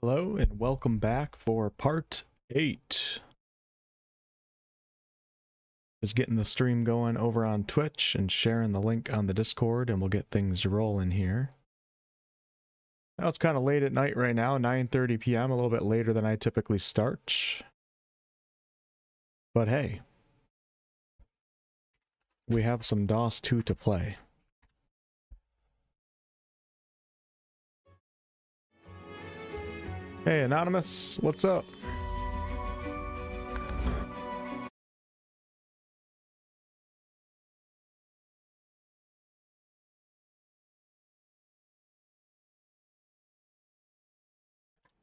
Hello and welcome back for part 8. Just getting the stream going over on Twitch and sharing the link on the Discord, and we'll get things rolling here. Now it's kind of late at night right now, 9:30 p.m., a little bit later than I typically start. But hey, we have some DOS 2 to play. Hey, Anonymous, what's up?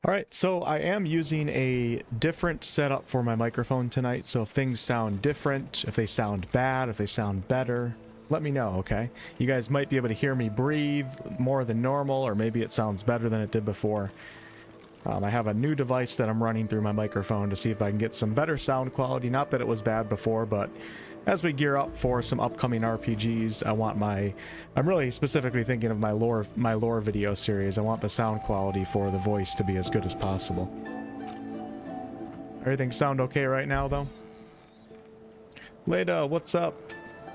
Alright, so I am using a different setup for my microphone tonight, so if things sound different, if they sound bad, if they sound better, let me know, okay? You guys might be able to hear me breathe more than normal, or maybe it sounds better than it did before. I have a new device that I'm running through my microphone to see if I can get some better sound quality. Not that it was bad before, but as we gear up for some upcoming RPGs, I'm really specifically thinking of my lore video series. I want the sound quality for the voice to be as good as possible. Everything sound okay right now, though? Leda, what's up?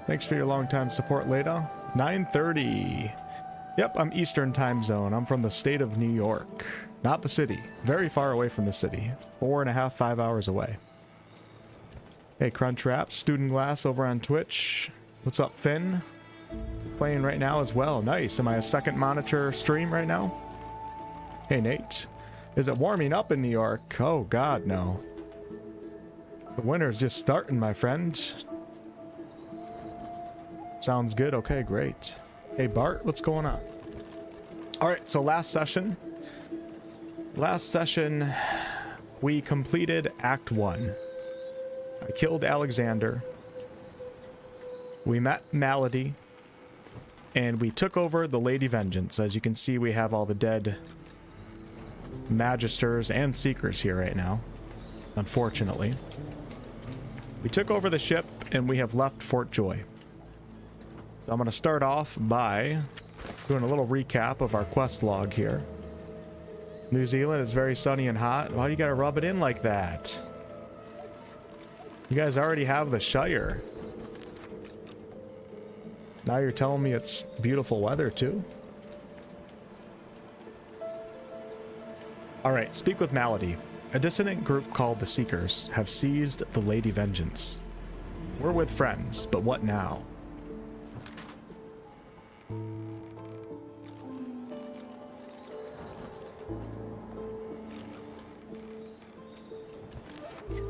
Thanks for your long-time support, Leda. 9:30. Yep, I'm Eastern time zone. I'm from the state of New York. Not the city. Very far away from the city. 4.5, 5 hours away. Hey, Crunchwrap, Student Glass over on Twitch. What's up, Finn? Playing right now as well. Nice. Am I a second monitor stream right now? Hey, Nate. Is it warming up in New York? Oh, God, no. The winter's just starting, my friend. Sounds good. Okay, great. Hey, Bart, what's going on? All right, so last session, we completed Act 1. I killed Alexander. We met Malady. And we took over the Lady Vengeance. As you can see, we have all the dead Magisters and Seekers here right now, unfortunately. We took over the ship, and we have left Fort Joy. So I'm going to start off by doing a little recap of our quest log here. New Zealand is very sunny and hot. Why do you gotta rub it in like that? You guys already have the Shire. Now you're telling me it's beautiful weather too? Alright, speak with Malady. A dissonant group called the Seekers have seized the Lady Vengeance. We're with friends, but what now?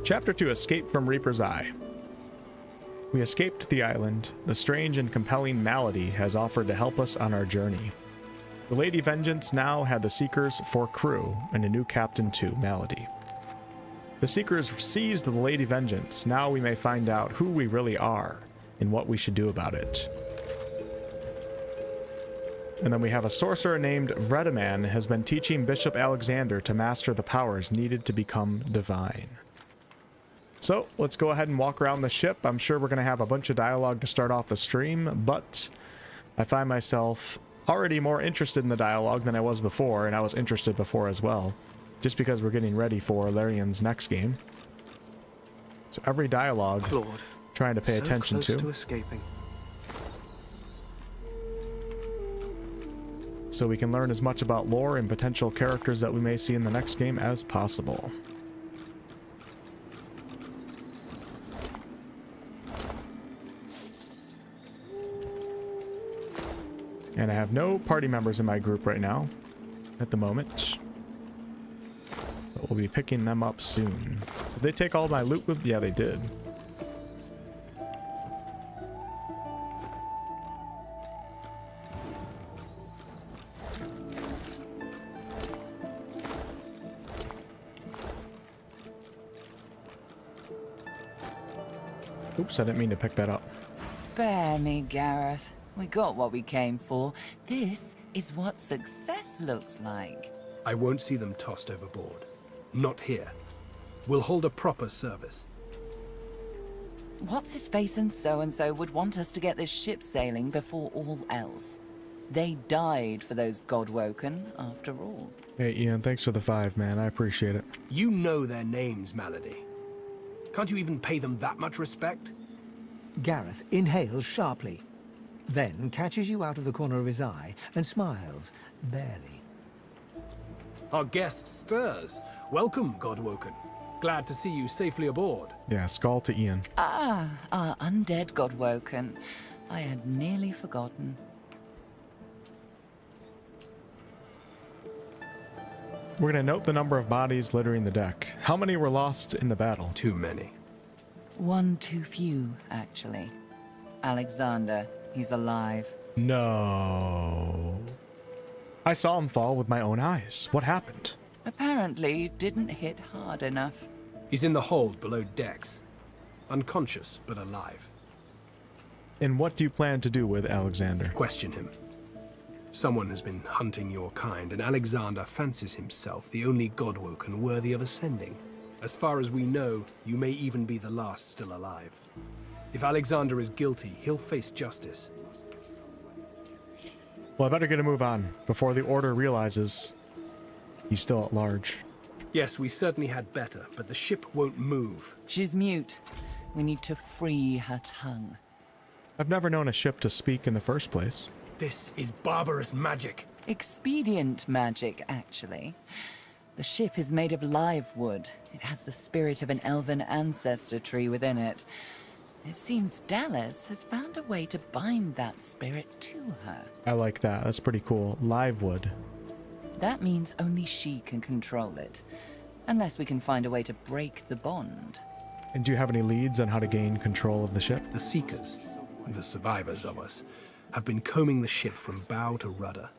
Chapter 2, Escape from Reaper's Eye. We escaped the island. The strange and compelling Malady has offered to help us on our journey. The Lady Vengeance now had the Seekers for crew and a new captain too, Malady. The Seekers seized the Lady Vengeance. Now we may find out who we really are and what we should do about it. And then we have a sorcerer named Vredeman has been teaching Bishop Alexander to master the powers needed to become divine. So, let's go ahead and walk around the ship. I'm sure we're going to have a bunch of dialogue to start off the stream, but I find myself already more interested in the dialogue than I was before, and I was interested before as well, just because we're getting ready for Larian's next game. So every dialogue, Claude, trying to pay attention close to escaping. So we can learn as much about lore and potential characters that we may see in the next game as possible. And I have no party members in my group right now, at the moment. But we'll be picking them up soon. Did they take all my loot with? Yeah, they did. Oops, I didn't mean to pick that up. Spare me, Gareth. We got what we came for. This is what success looks like. I won't see them tossed overboard. Not here. We'll hold a proper service. What's his face and so would want us to get this ship sailing before all else. They died for those Godwoken, after all. Hey, Ian, thanks for the 5, man. I appreciate it. You know their names, Malady. Can't you even pay them that much respect? Gareth inhales sharply, then catches you out of the corner of his eye and smiles, barely. Our guest stirs. Welcome, Godwoken. Glad to see you safely aboard. Yeah, skull to Ian. Ah, our undead Godwoken. I had nearly forgotten. We're going to note the number of bodies littering the deck. How many were lost in the battle? Too many. One too few, actually. Alexander, he's alive. No. I saw him fall with my own eyes. What happened? Apparently, you didn't hit hard enough. He's in the hold below decks. Unconscious, but alive. And what do you plan to do with Alexander? Question him. Someone has been hunting your kind, and Alexander fancies himself the only Godwoken worthy of ascending. As far as we know, you may even be the last still alive. If Alexander is guilty, he'll face justice. Well, I better get a move on before the Order realizes he's still at large. Yes, we certainly had better, but the ship won't move. She's mute. We need to free her tongue. I've never known a ship to speak in the first place. This is barbarous magic. Expedient magic, actually. The ship is made of live wood. It has the spirit of an elven ancestor tree within it. It seems Dallis has found a way to bind that spirit to her. I like that. That's pretty cool. Live wood. That means only she can control it. Unless we can find a way to break the bond. And do you have any leads on how to gain control of the ship? The Seekers, the survivors of us, have been combing the ship from bow to rudder.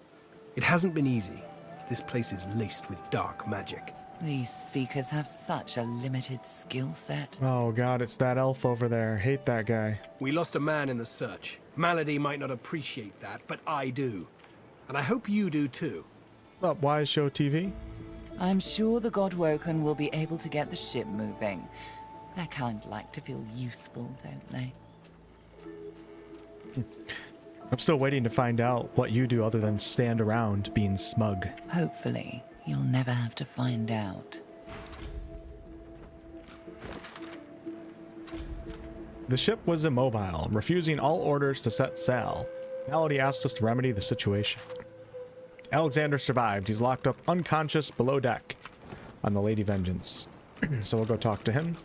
It hasn't been easy. This place is laced with dark magic. These Seekers have such a limited skill set. Oh god, it's that elf over there. Hate that guy. We lost a man in the search. Malady might not appreciate that, but I do. And I hope you do too. What's up, Wise Show TV? I'm sure the Godwoken will be able to get the ship moving. They kind of like to feel useful, don't they? I'm still waiting to find out what you do other than stand around being smug. Hopefully, you'll never have to find out. The ship was immobile, refusing all orders to set sail. Malady asked us to remedy the situation. Alexander survived. He's locked up unconscious below deck on the Lady Vengeance. So we'll go talk to him.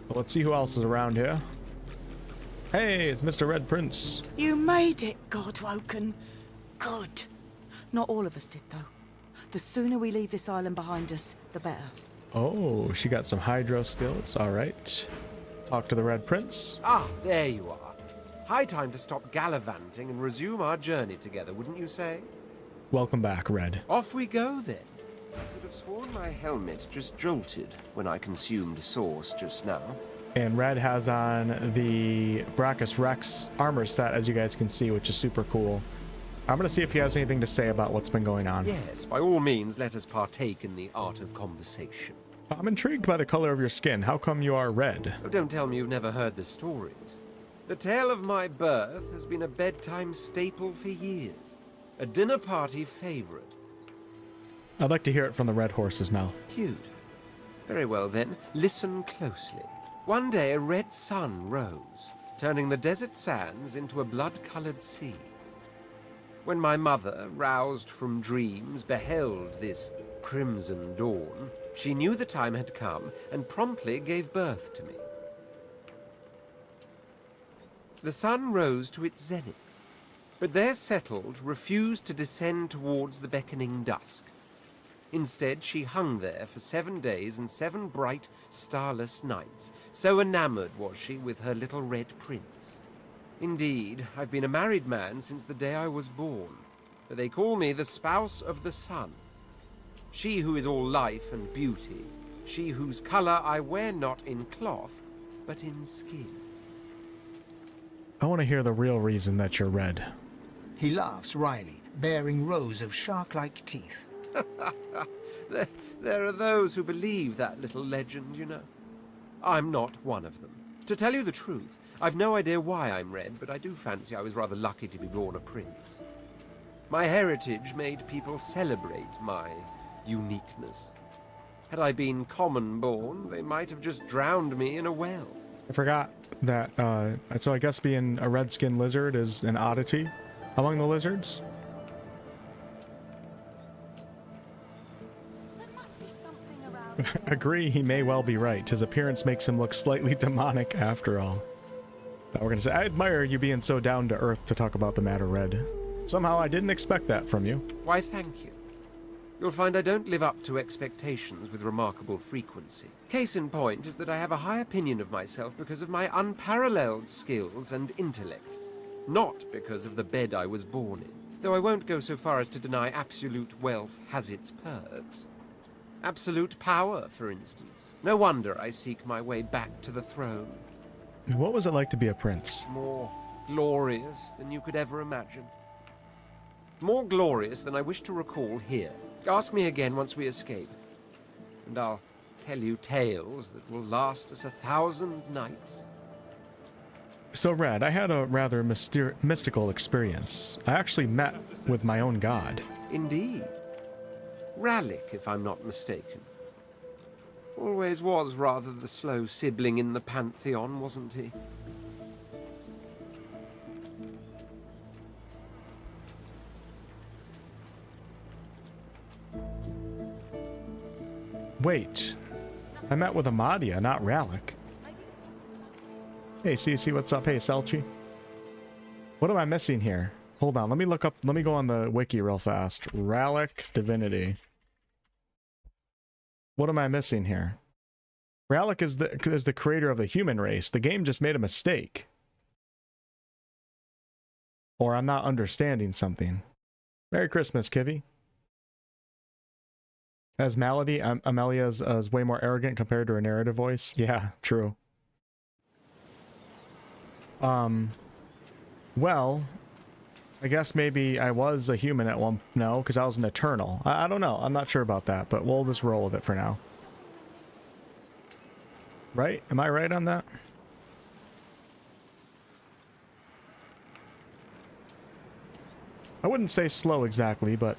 But let's see who else is around here. Hey, it's Mr. Red Prince. You made it, Godwoken. Good. Not all of us did, though. The sooner we leave this island behind us, the better. Oh, she got some hydro skills. All right. Talk to the Red Prince. Ah, there you are. High time to stop gallivanting and resume our journey together, wouldn't you say? Welcome back, Red. Off we go, then. I could have sworn my helmet just jolted when I consumed sauce just now. And Red has on the Brachus Rex armor set, as you guys can see, which is super cool. I'm going to see if he has anything to say about what's been going on. Yes, by all means, let us partake in the art of conversation. I'm intrigued by the color of your skin. How come you are red? Oh, don't tell me you've never heard the stories. The tale of my birth has been a bedtime staple for years. A dinner party favorite. I'd like to hear it from the Red Horse's mouth. Cute. Very well then, listen closely. One day a red sun rose, turning the desert sands into a blood-colored sea. When my mother, roused from dreams, beheld this crimson dawn, she knew the time had come and promptly gave birth to me. The sun rose to its zenith, but there settled, refused to descend towards the beckoning dusk. Instead, she hung there for 7 days and 7 bright, starless nights. So enamored was she with her little red prince. Indeed, I've been a married man since the day I was born, for they call me the spouse of the sun. She who is all life and beauty, she whose color I wear not in cloth, but in skin. I want to hear the real reason that you're red. He laughs wryly, baring rows of shark-like teeth. There are those who believe that little legend, you know. I'm not one of them. To tell you the truth, I've no idea why I'm red, but I do fancy I was rather lucky to be born a prince. My heritage made people celebrate my uniqueness. Had I been common-born, they might have just drowned me in a well. I forgot that, so I guess being a red-skinned lizard is an oddity among the lizards? There must be something around. Agree, he may well be right. His appearance makes him look slightly demonic after all. Now we're gonna say, I admire you being so down to earth to talk about the matter, Red. Somehow I didn't expect that from you. Why, thank you. You'll find I don't live up to expectations with remarkable frequency. Case in point is that I have a high opinion of myself because of my unparalleled skills and intellect, not because of the bed I was born in. Though I won't go so far as to deny absolute wealth has its perks. Absolute power, for instance. No wonder I seek my way back to the throne. What was it like to be a prince? More glorious than you could ever imagine. More glorious than I wish to recall here. Ask me again once we escape, and I'll tell you tales that will last us 1,000 nights. So, Red, I had a rather mystical experience. I actually met with my own god. Indeed. Rallic, if I'm not mistaken. Always was rather the slow sibling in the pantheon, wasn't he? Wait, I met with Amadia, not Rallic. Hey, see what's up? Hey, Selchi. What am I missing here? Hold on, let me go on the wiki real fast. Rallic Divinity. What am I missing here? Rallic is the creator of the human race. The game just made a mistake. Or I'm not understanding something. Merry Christmas, Kivy. As Malady, Amelia is way more arrogant compared to her narrative voice. Yeah, true. Well, I guess maybe I was a human at one... No, because I was an eternal. I don't know. I'm not sure about that, but we'll just roll with it for now. Right? Am I right on that? I wouldn't say slow exactly, but...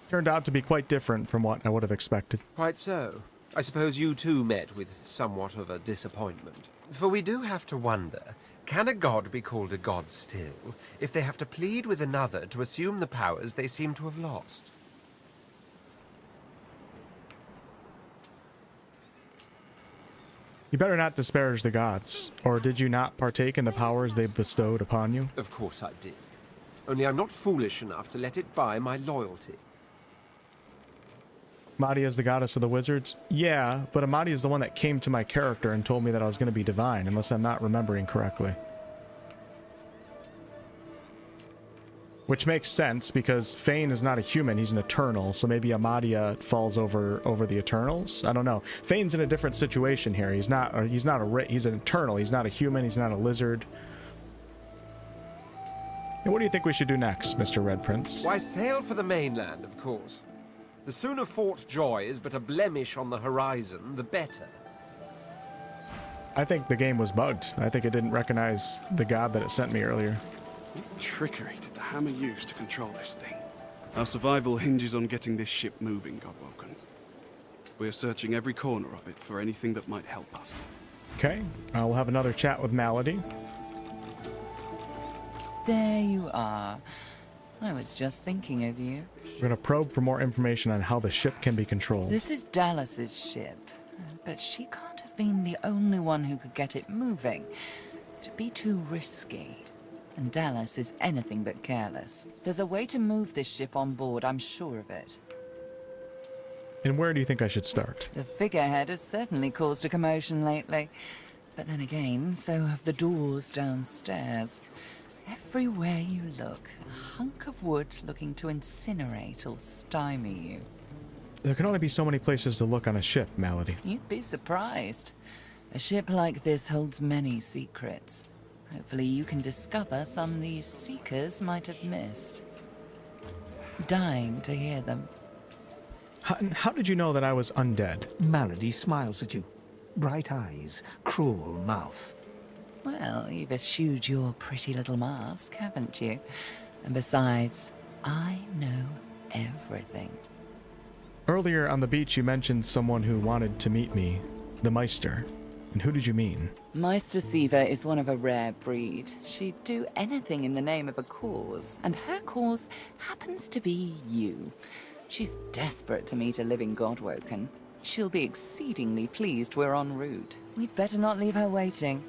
turned out to be quite different from what I would have expected. Quite so. I suppose you too met with somewhat of a disappointment. For we do have to wonder, can a god be called a god still, if they have to plead with another to assume the powers they seem to have lost? You better not disparage the gods, or did you not partake in the powers they bestowed upon you? Of course I did. Only I'm not foolish enough to let it buy my loyalty. Amadia is the goddess of the wizards? Yeah, but Amadia is the one that came to my character and told me that I was going to be divine, unless I'm not remembering correctly. Which makes sense, because Fane is not a human, he's an eternal, so maybe Amadia falls over the Eternals? I don't know. Fane's in a different situation here. He's an eternal, he's not a human, he's not a lizard. And what do you think we should do next, Mr. Red Prince? Why, sail for the mainland, of course. The sooner Fort Joy is but a blemish on the horizon, the better. I think the game was bugged. I think it didn't recognize the god that it sent me earlier. What trickery did the hammer use to control this thing? Our survival hinges on getting this ship moving, Godwoken. We are searching every corner of it for anything that might help us. Okay, we'll have another chat with Malady. There you are. I was just thinking of you. We're going to probe for more information on how the ship can be controlled. This is Dallas's ship, but she can't have been the only one who could get it moving. It'd be too risky. And Dallas is anything but careless. There's a way to move this ship on board, I'm sure of it. And where do you think I should start? The figurehead has certainly caused a commotion lately. But then again, so have the doors downstairs. Everywhere you look, a hunk of wood looking to incinerate or stymie you. There can only be so many places to look on a ship, Malady. You'd be surprised. A ship like this holds many secrets. Hopefully you can discover some these seekers might have missed. Dying to hear them. How did you know that I was undead? Malady smiles at you. Bright eyes, cruel mouth. Well, you've eschewed your pretty little mask, haven't you? And besides, I know everything. Earlier on the beach, you mentioned someone who wanted to meet me, the Meister. And who did you mean? Meister Siva is one of a rare breed. She'd do anything in the name of a cause, and her cause happens to be you. She's desperate to meet a living Godwoken. She'll be exceedingly pleased we're en route. We'd better not leave her waiting.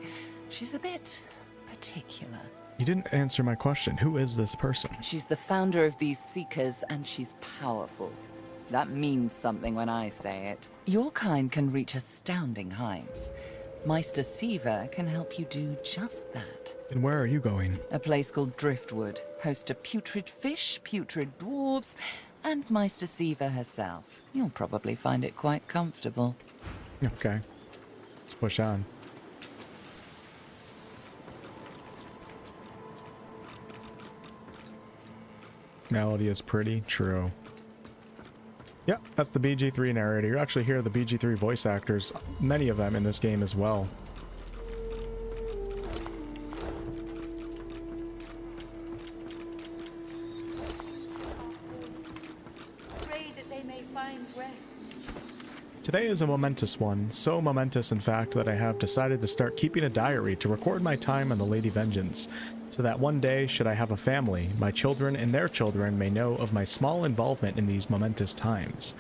She's a bit particular. You didn't answer my question. Who is this person? She's the founder of these Seekers, and she's powerful. That means something when I say it. Your kind can reach astounding heights. Meister Siva can help you do just that. And where are you going? A place called Driftwood, host to putrid fish, putrid dwarves, and Meister Siva herself. You'll probably find it quite comfortable. Okay. Let's push on. Melody is pretty. True. Yep, that's the BG3 narrator. You actually hear the BG3 voice actors, many of them in this game as well. Pray that they may find rest. Today is a momentous one, so momentous in fact that I have decided to start keeping a diary to record my time on the Lady Vengeance, so that one day, should I have a family, my children and their children may know of my small involvement in these momentous times.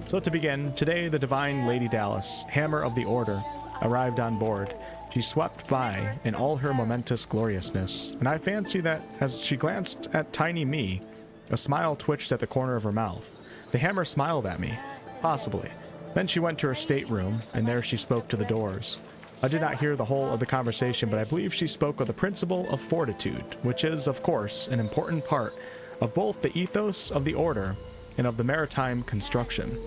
So to begin, today the divine Lady Dallis, Hammer of the Order, arrived on board. She swept by in all her momentous gloriousness, and I fancy that as she glanced at tiny me, a smile twitched at the corner of her mouth. The Hammer smiled at me, possibly. Then she went to her stateroom, and there she spoke to the doors. I did not hear the whole of the conversation, but I believe she spoke of the principle of fortitude, which is, of course, an important part of both the ethos of the Order and of the maritime construction.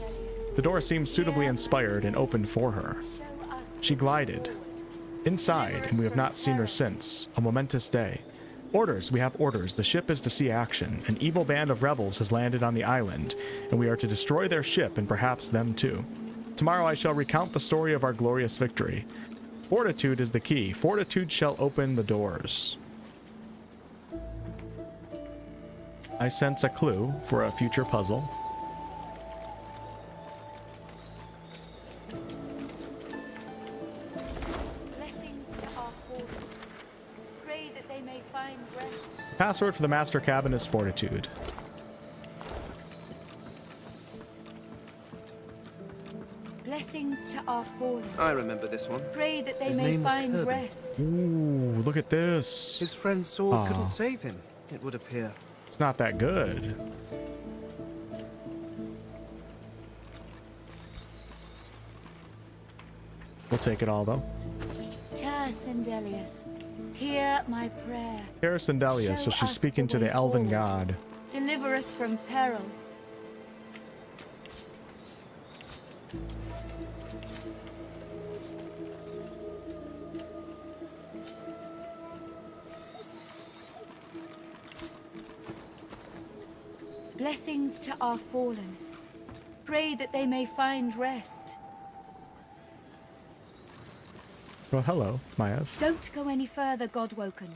The door seemed suitably inspired and opened for her. She glided inside, and we have not seen her since. A momentous day. Orders, we have orders. The ship is to see action. An evil band of rebels has landed on the island, and we are to destroy their ship and perhaps them too. Tomorrow I shall recount the story of our glorious victory. Fortitude is the key. Fortitude shall open the doors. I sense a clue for a future puzzle. Blessings to our fallen. Pray that they may find rest. The password for the master cabin is Fortitude. Blessings to our fallen. I remember this one. Pray that they His may name was find Kirby. rest. Ooh, look at this. His friend's sword Aw. couldn't save him, it would appear. It's not that good. We'll take it all, though. Sendelius, hear my prayer. Delia, so Show she's us speaking the to the way elven forward. god. Deliver us from peril. Blessings to our fallen. Pray that they may find rest. Well, hello, Maev. Don't go any further, Godwoken.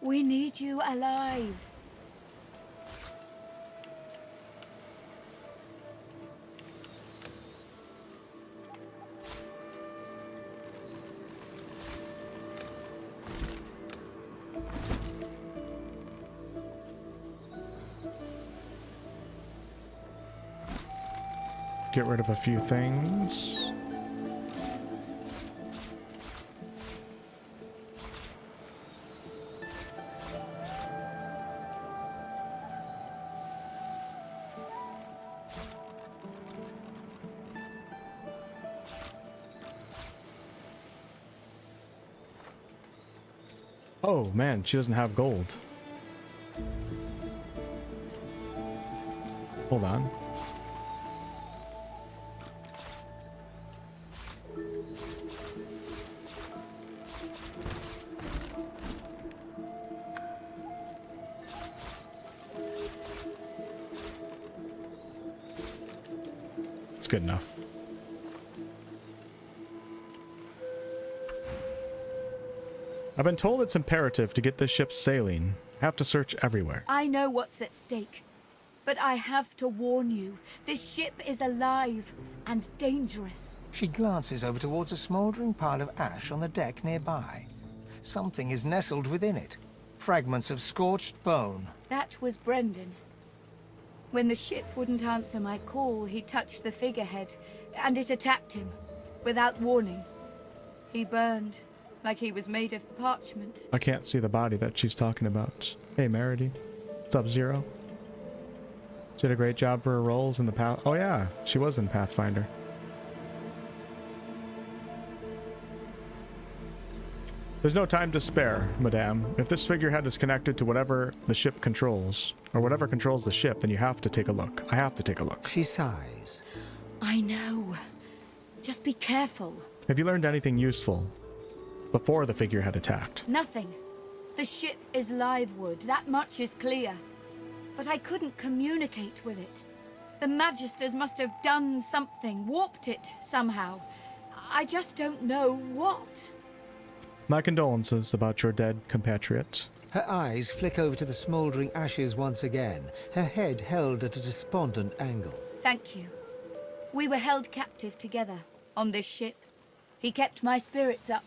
We need you alive. Get rid of a few things. Oh man, she doesn't have gold. Hold on. It's good enough. I've been told it's imperative to get this ship sailing. I have to search everywhere. I know what's at stake. But I have to warn you, this ship is alive and dangerous. She glances over towards a smouldering pile of ash on the deck nearby. Something is nestled within it. Fragments of scorched bone. That was Brendan. When the ship wouldn't answer my call, he touched the figurehead, and it attacked him, without warning. He burned, like he was made of parchment. I can't see the body that she's talking about. Hey, Meredy. What's up, Zero? She did a great job for her roles in the Path. Oh yeah, she was in Pathfinder. There's no time to spare, madame. If this figurehead is connected to whatever the ship controls, or whatever controls the ship, then you have to take a look. I have to take a look. She sighs. I know. Just be careful. Have you learned anything useful before the figurehead attacked? Nothing. The ship is live wood, that much is clear. But I couldn't communicate with it. The Magisters must have done something, warped it somehow. I just don't know what. My condolences about your dead compatriot. Her eyes flick over to the smouldering ashes once again, her head held at a despondent angle. Thank you. We were held captive together on this ship. He kept my spirits up.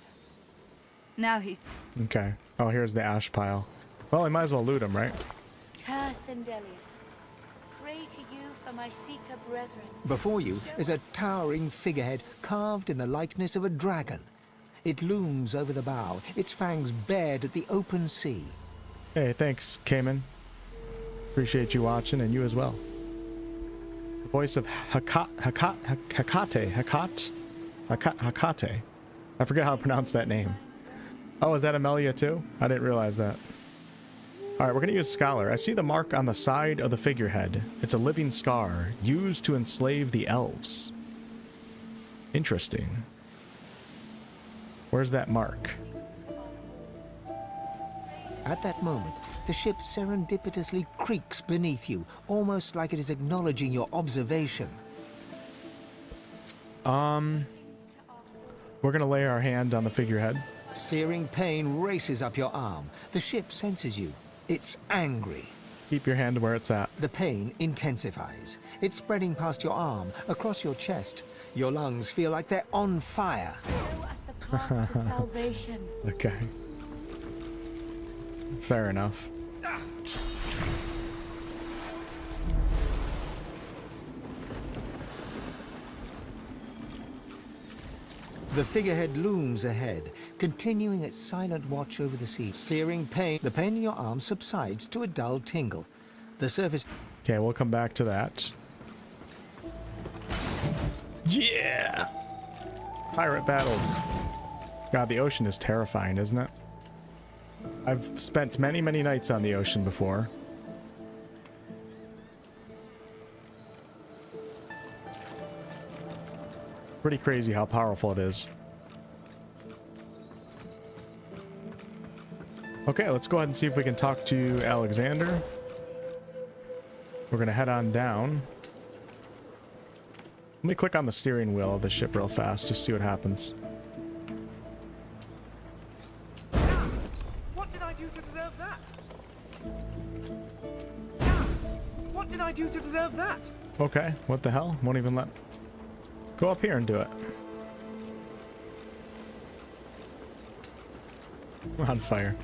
Now he's... Okay. Oh, here's the ash pile. Well, I might as well loot him, right? Terse and Dallis, pray to you for my seeker brethren. Before you is a towering figurehead carved in the likeness of a dragon. It looms over the bow, its fangs bared at the open sea. Hey, thanks, Cayman. Appreciate you watching, and you as well. The voice of Hekate. I forget how to pronounce that name. Oh, is that Amelia too? I didn't realize that. Alright, we're going to use Scholar. I see the mark on the side of the figurehead. It's a living scar, used to enslave the elves. Interesting. Where's that mark? At that moment, the ship serendipitously creaks beneath you, almost like it is acknowledging your observation. We're going to lay our hand on the figurehead. Searing pain races up your arm. The ship senses you. It's angry. Keep your hand where it's at. The pain intensifies. It's spreading past your arm, across your chest. Your lungs feel like they're on fire. Show us the path to salvation. Okay. Fair enough. The figurehead looms ahead, continuing its silent watch over the sea. Searing pain. The pain in your arm subsides to a dull tingle. The surface... Okay, we'll come back to that. Yeah! Pirate battles. God, the ocean is terrifying, isn't it? I've spent many, many nights on the ocean before. Pretty crazy how powerful it is. Okay, let's go ahead and see if we can talk to Alexander. We're gonna head on down. Let me click on the steering wheel of the ship real fast, just see what happens. What did I do to deserve that? What did I do to deserve that? Okay, what the hell? Won't even let... Go up here and do it. We're on fire.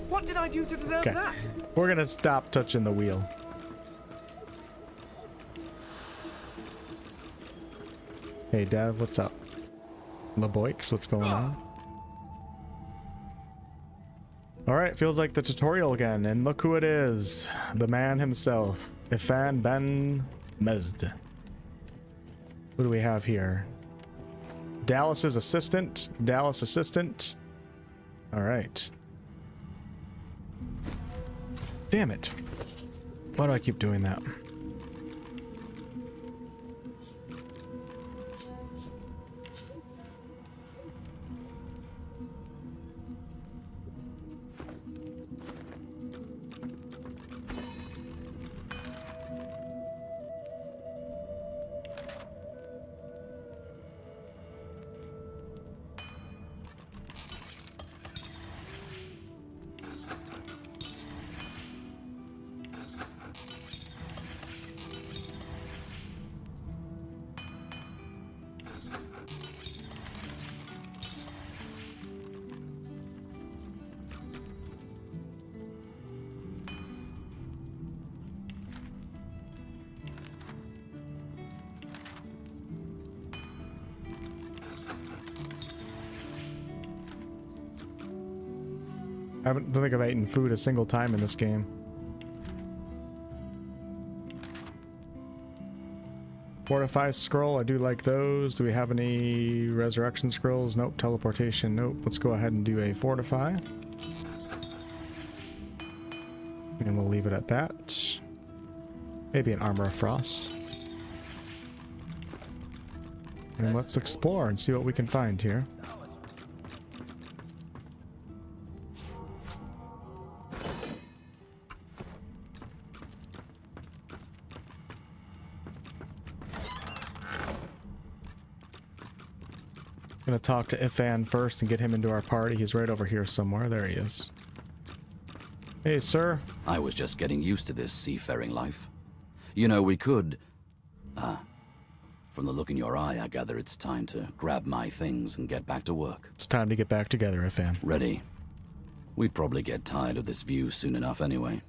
What did I do to deserve Okay. that? We're gonna stop touching the wheel. Hey Dev, what's up? LeBoix, what's going on? Alright, feels like the tutorial again, and look who it is. The man himself. Ifan Ben Mezd. Who do we have here? Dallis's assistant. Dallis assistant. Alright. Damn it. Why do I keep doing that? Don't think I've eaten food a single time in this game. Fortify scroll, I do like those. Do we have any resurrection scrolls? Nope. Teleportation, nope. Let's go ahead and do a fortify. And we'll leave it at that. Maybe an armor of frost. And let's explore and see what we can find here. Gonna talk to Ifan first and get him into our party. He's right over here somewhere. There he is. Hey, sir. I was just getting used to this seafaring life. You know, we could... From the look in your eye, I gather it's time to grab my things and get back to work. It's time to get back together, Ifan. Ready. We'd probably get tired of this view soon enough anyway.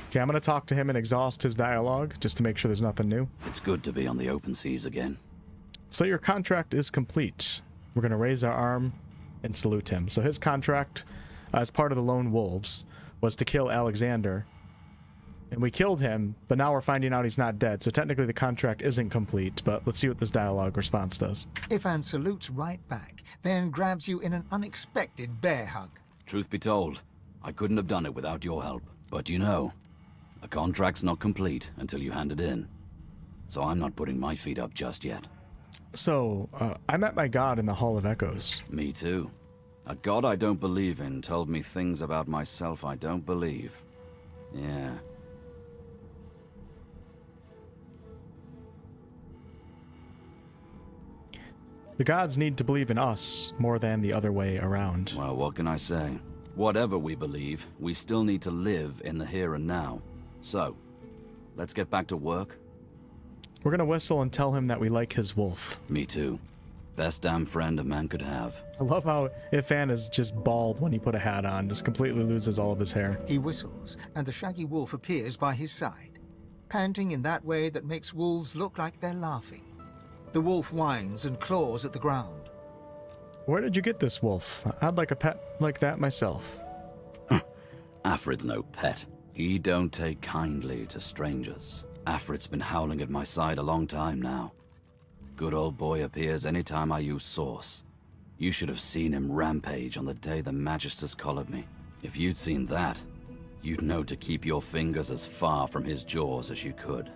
Okay, I'm gonna talk to him and exhaust his dialogue, just to make sure there's nothing new. It's good to be on the open seas again. So your contract is complete. We're gonna raise our arm and salute him. So his contract, as part of the Lone Wolves, was to kill Alexander. And we killed him, but now we're finding out he's not dead. So technically the contract isn't complete, but let's see what this dialogue response does. Ifan salutes right back, then grabs you in an unexpected bear hug. Truth be told, I couldn't have done it without your help. But you know, a contract's not complete until you hand it in. So I'm not putting my feet up just yet. So, I met my god in the Hall of Echoes. Me too. A god I don't believe in told me things about myself I don't believe. Yeah. The gods need to believe in us more than the other way around. Well, what can I say? Whatever we believe, we still need to live in the here and now. So, let's get back to work. We're gonna whistle and tell him that we like his wolf. Me too. Best damn friend a man could have. I love how Ifan is just bald when he put a hat on, just completely loses all of his hair. He whistles, and the shaggy wolf appears by his side, panting in that way that makes wolves look like they're laughing. The wolf whines and claws at the ground. Where did you get this wolf? I'd like a pet like that myself. Afrid's no pet. He don't take kindly to strangers. Afrid's been howling at my side a long time now. Good old boy appears anytime I use Source. You should have seen him rampage on the day the Magisters collared me. If you'd seen that, you'd know to keep your fingers as far from his jaws as you could.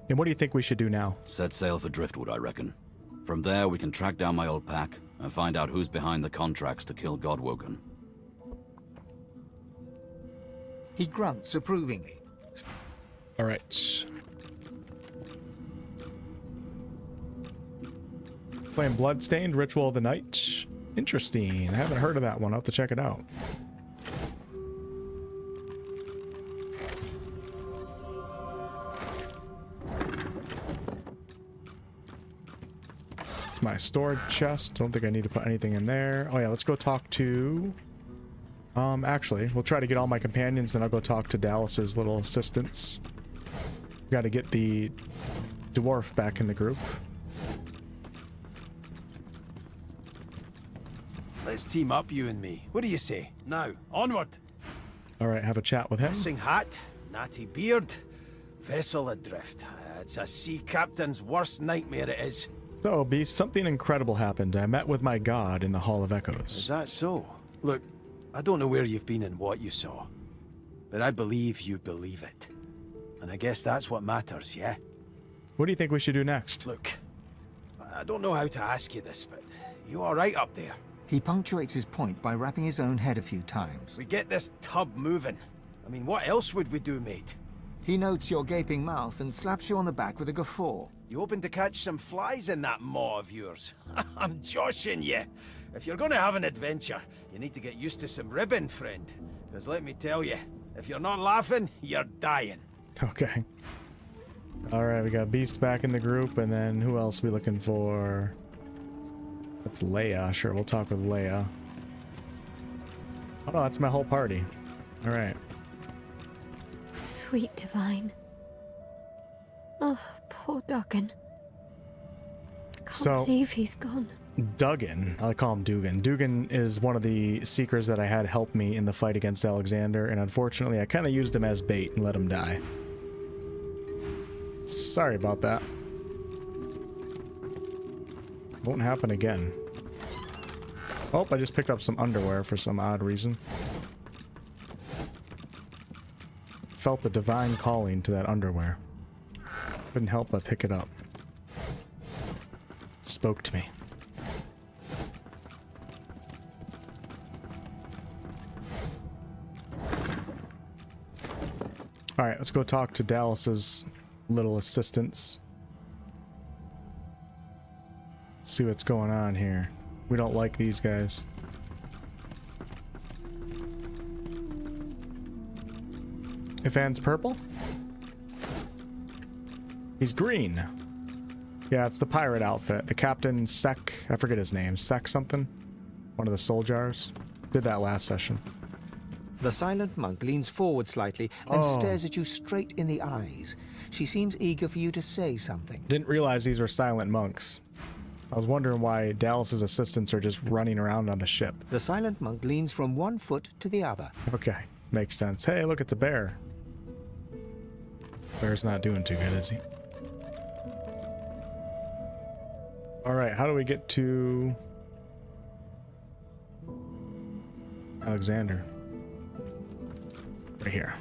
And what do you think we should do now? Set sail for Driftwood, I reckon. From there, we can track down my old pack and find out who's behind the contracts to kill Godwoken. He grunts approvingly. All right. Playing Bloodstained, Ritual of the Night. Interesting. I haven't heard of that one. I'll have to check it out. It's my storage chest. Don't think I need to put anything in there. Oh yeah, let's go talk to... actually, we'll try to get all my companions, then I'll go talk to Dallas's little assistants. Got to get the dwarf back in the group. Let's team up, you and me. What do you say? Now, onward! Alright, have a chat with him. Missing hat, natty beard, vessel adrift. It's a sea captain's worst nightmare it is. So, Beast, something incredible happened. I met with my god in the Hall of Echoes. Is that so? Look, I don't know where you've been and what you saw, but I believe you believe it. And I guess that's what matters, yeah? What do you think we should do next? Look, I don't know how to ask you this, but you alright up there? He punctuates his point by rapping his own head a few times. We get this tub moving. I mean, what else would we do, mate? He notes your gaping mouth and slaps you on the back with a guffaw. You hoping to catch some flies in that maw of yours? I'm joshing you. If you're going to have an adventure, you need to get used to some ribbon, friend. Because let me tell you, if you're not laughing, you're dying. Okay. Alright, we got Beast back in the group, and then who else are we looking for? That's Leia. Sure, we'll talk with Leia. Oh no, that's my whole party. Alright. Sweet Divine. Oh, poor Duggan. Can't believe he's gone. Duggan. I call him Dugan. Dugan is one of the seekers that I had help me in the fight against Alexander, and unfortunately I kind of used him as bait and let him die. Sorry about that. Won't happen again. Oh, I just picked up some underwear for some odd reason. Felt the divine calling to that underwear. Couldn't help but pick it up. It spoke to me. Alright, let's go talk to Dallas's little assistants. See what's going on here. We don't like these guys. Ifan's purple? He's green. Yeah, it's the pirate outfit. The Captain Sec, I forget his name, Sec something? One of the soldiers. Did that last session. The silent monk leans forward slightly and stares at you straight in the eyes. She seems eager for you to say something. Didn't realize these were silent monks. I was wondering why Dallas's assistants are just running around on the ship. The silent monk leans from one foot to the other. Okay, makes sense. Hey, look, it's a bear. Bear's not doing too good, is he? Alright, how do we get to Alexander? Right here.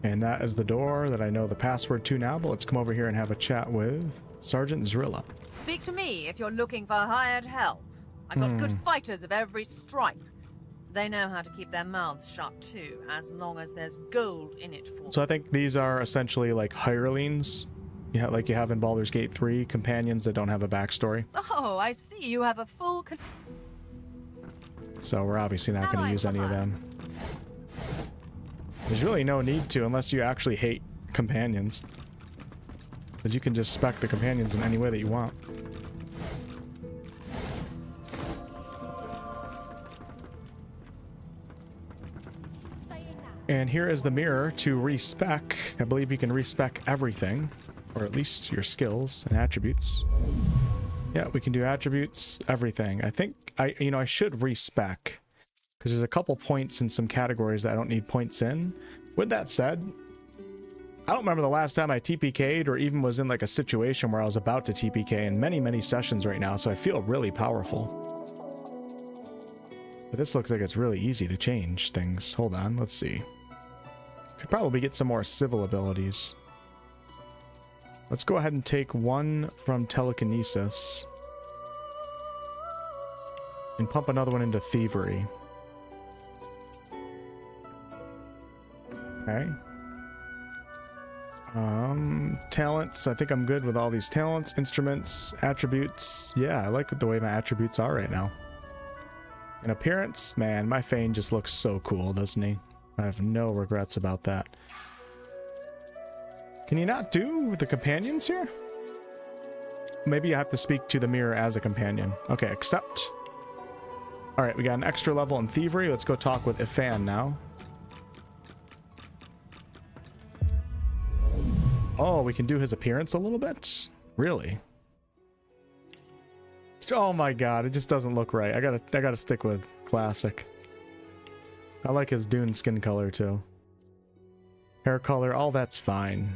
And that is the door that I know the password to now, but let's come over here and have a chat with Sergeant Zrilla. Speak to me if you're looking for hired help. I've got good fighters of every stripe. They know how to keep their mouths shut too, as long as there's gold in it for them. So I think these are essentially like hirelings. Yeah, like you have in Baldur's Gate 3, companions that don't have a backstory. Oh, I see you have a full... So we're obviously not going to use any of them. There's really no need to unless you actually hate companions. Because you can just spec the companions in any way that you want. And here is the mirror to respec. I believe you can respec everything. Or at least your skills and attributes. Yeah, we can do attributes, everything. I think I should respec because there's a couple points in some categories that I don't need points in. With that said, I don't remember the last time I TPK'd or even was in like a situation where I was about to TPK in many sessions right now, so I feel really powerful. But this looks like it's really easy to change things. Hold on, let's see. Could probably get some more civil abilities. Let's go ahead and take one from telekinesis and pump another one into thievery. Okay. Talents. I think I'm good with all these talents, instruments, attributes. Yeah, I like the way my attributes are right now. And appearance, man, my Fane just looks so cool, doesn't he? I have no regrets about that. Can you not do the companions here? Maybe I have to speak to the mirror as a companion. Okay, accept. All right, we got an extra level in thievery. Let's go talk with Ifan now. Oh, we can do his appearance a little bit? Really? Oh my god, it just doesn't look right. I gotta stick with classic. I like his dune skin color too. Hair color, all that's fine.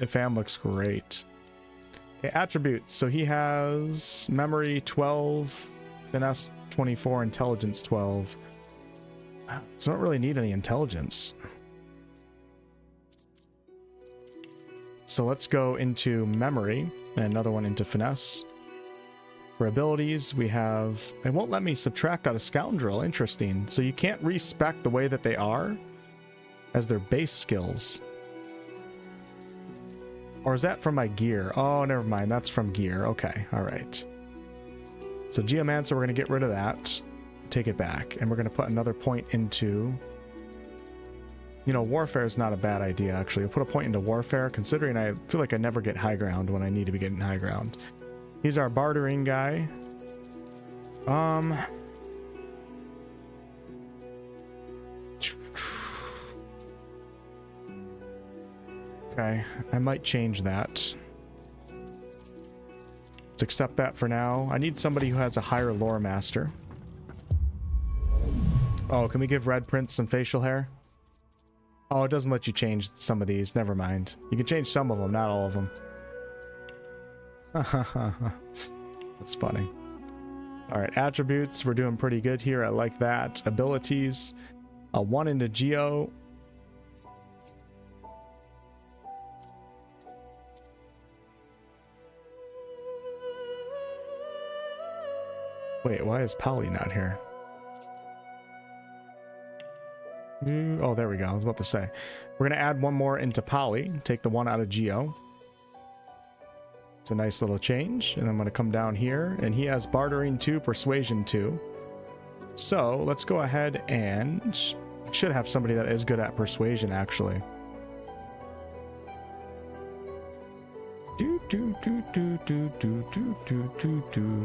Ifan looks great. Okay, attributes. So he has memory 12, finesse 24, intelligence 12. So I don't really need any intelligence. So let's go into memory and another one into finesse. For abilities, we have... It won't let me subtract out a scoundrel. Interesting. So you can't respec the way that they are as their base skills. Or is that from my gear? Oh, never mind. That's from gear. Okay. All right. So Geomancer, we're going to get rid of that. Take it back. And we're going to put another point into... You know, warfare is not a bad idea, actually. I'll put a point into warfare, considering I feel like I never get high ground when I need to be getting high ground. He's our bartering guy. Okay, I might change that. Let's accept that for now. I need somebody who has a higher lore master. Oh, can we give Red Prince some facial hair? Oh, it doesn't let you change some of these. Never mind. You can change some of them, not all of them. That's funny. All right, attributes. We're doing pretty good here. I like that. Abilities. A 1 into Geo. Wait, why is Polly not here? Oh, there we go. I was about to say. We're going to add one more into Polly. Take the 1 out of Geo. It's a nice little change. And I'm going to come down here. And he has Bartering 2, Persuasion 2. So let's go ahead and... should have somebody that is good at Persuasion, actually. I'm going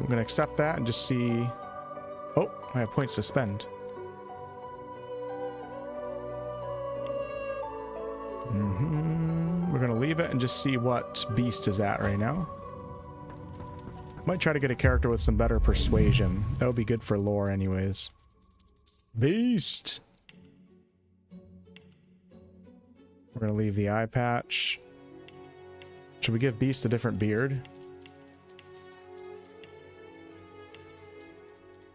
to accept that and just see... Oh, I have points to spend. We're going to leave it and just see what Beast is at right now. Might try to get a character with some better persuasion. That would be good for lore anyways. Beast! We're going to leave the eye patch. Should we give Beast a different beard?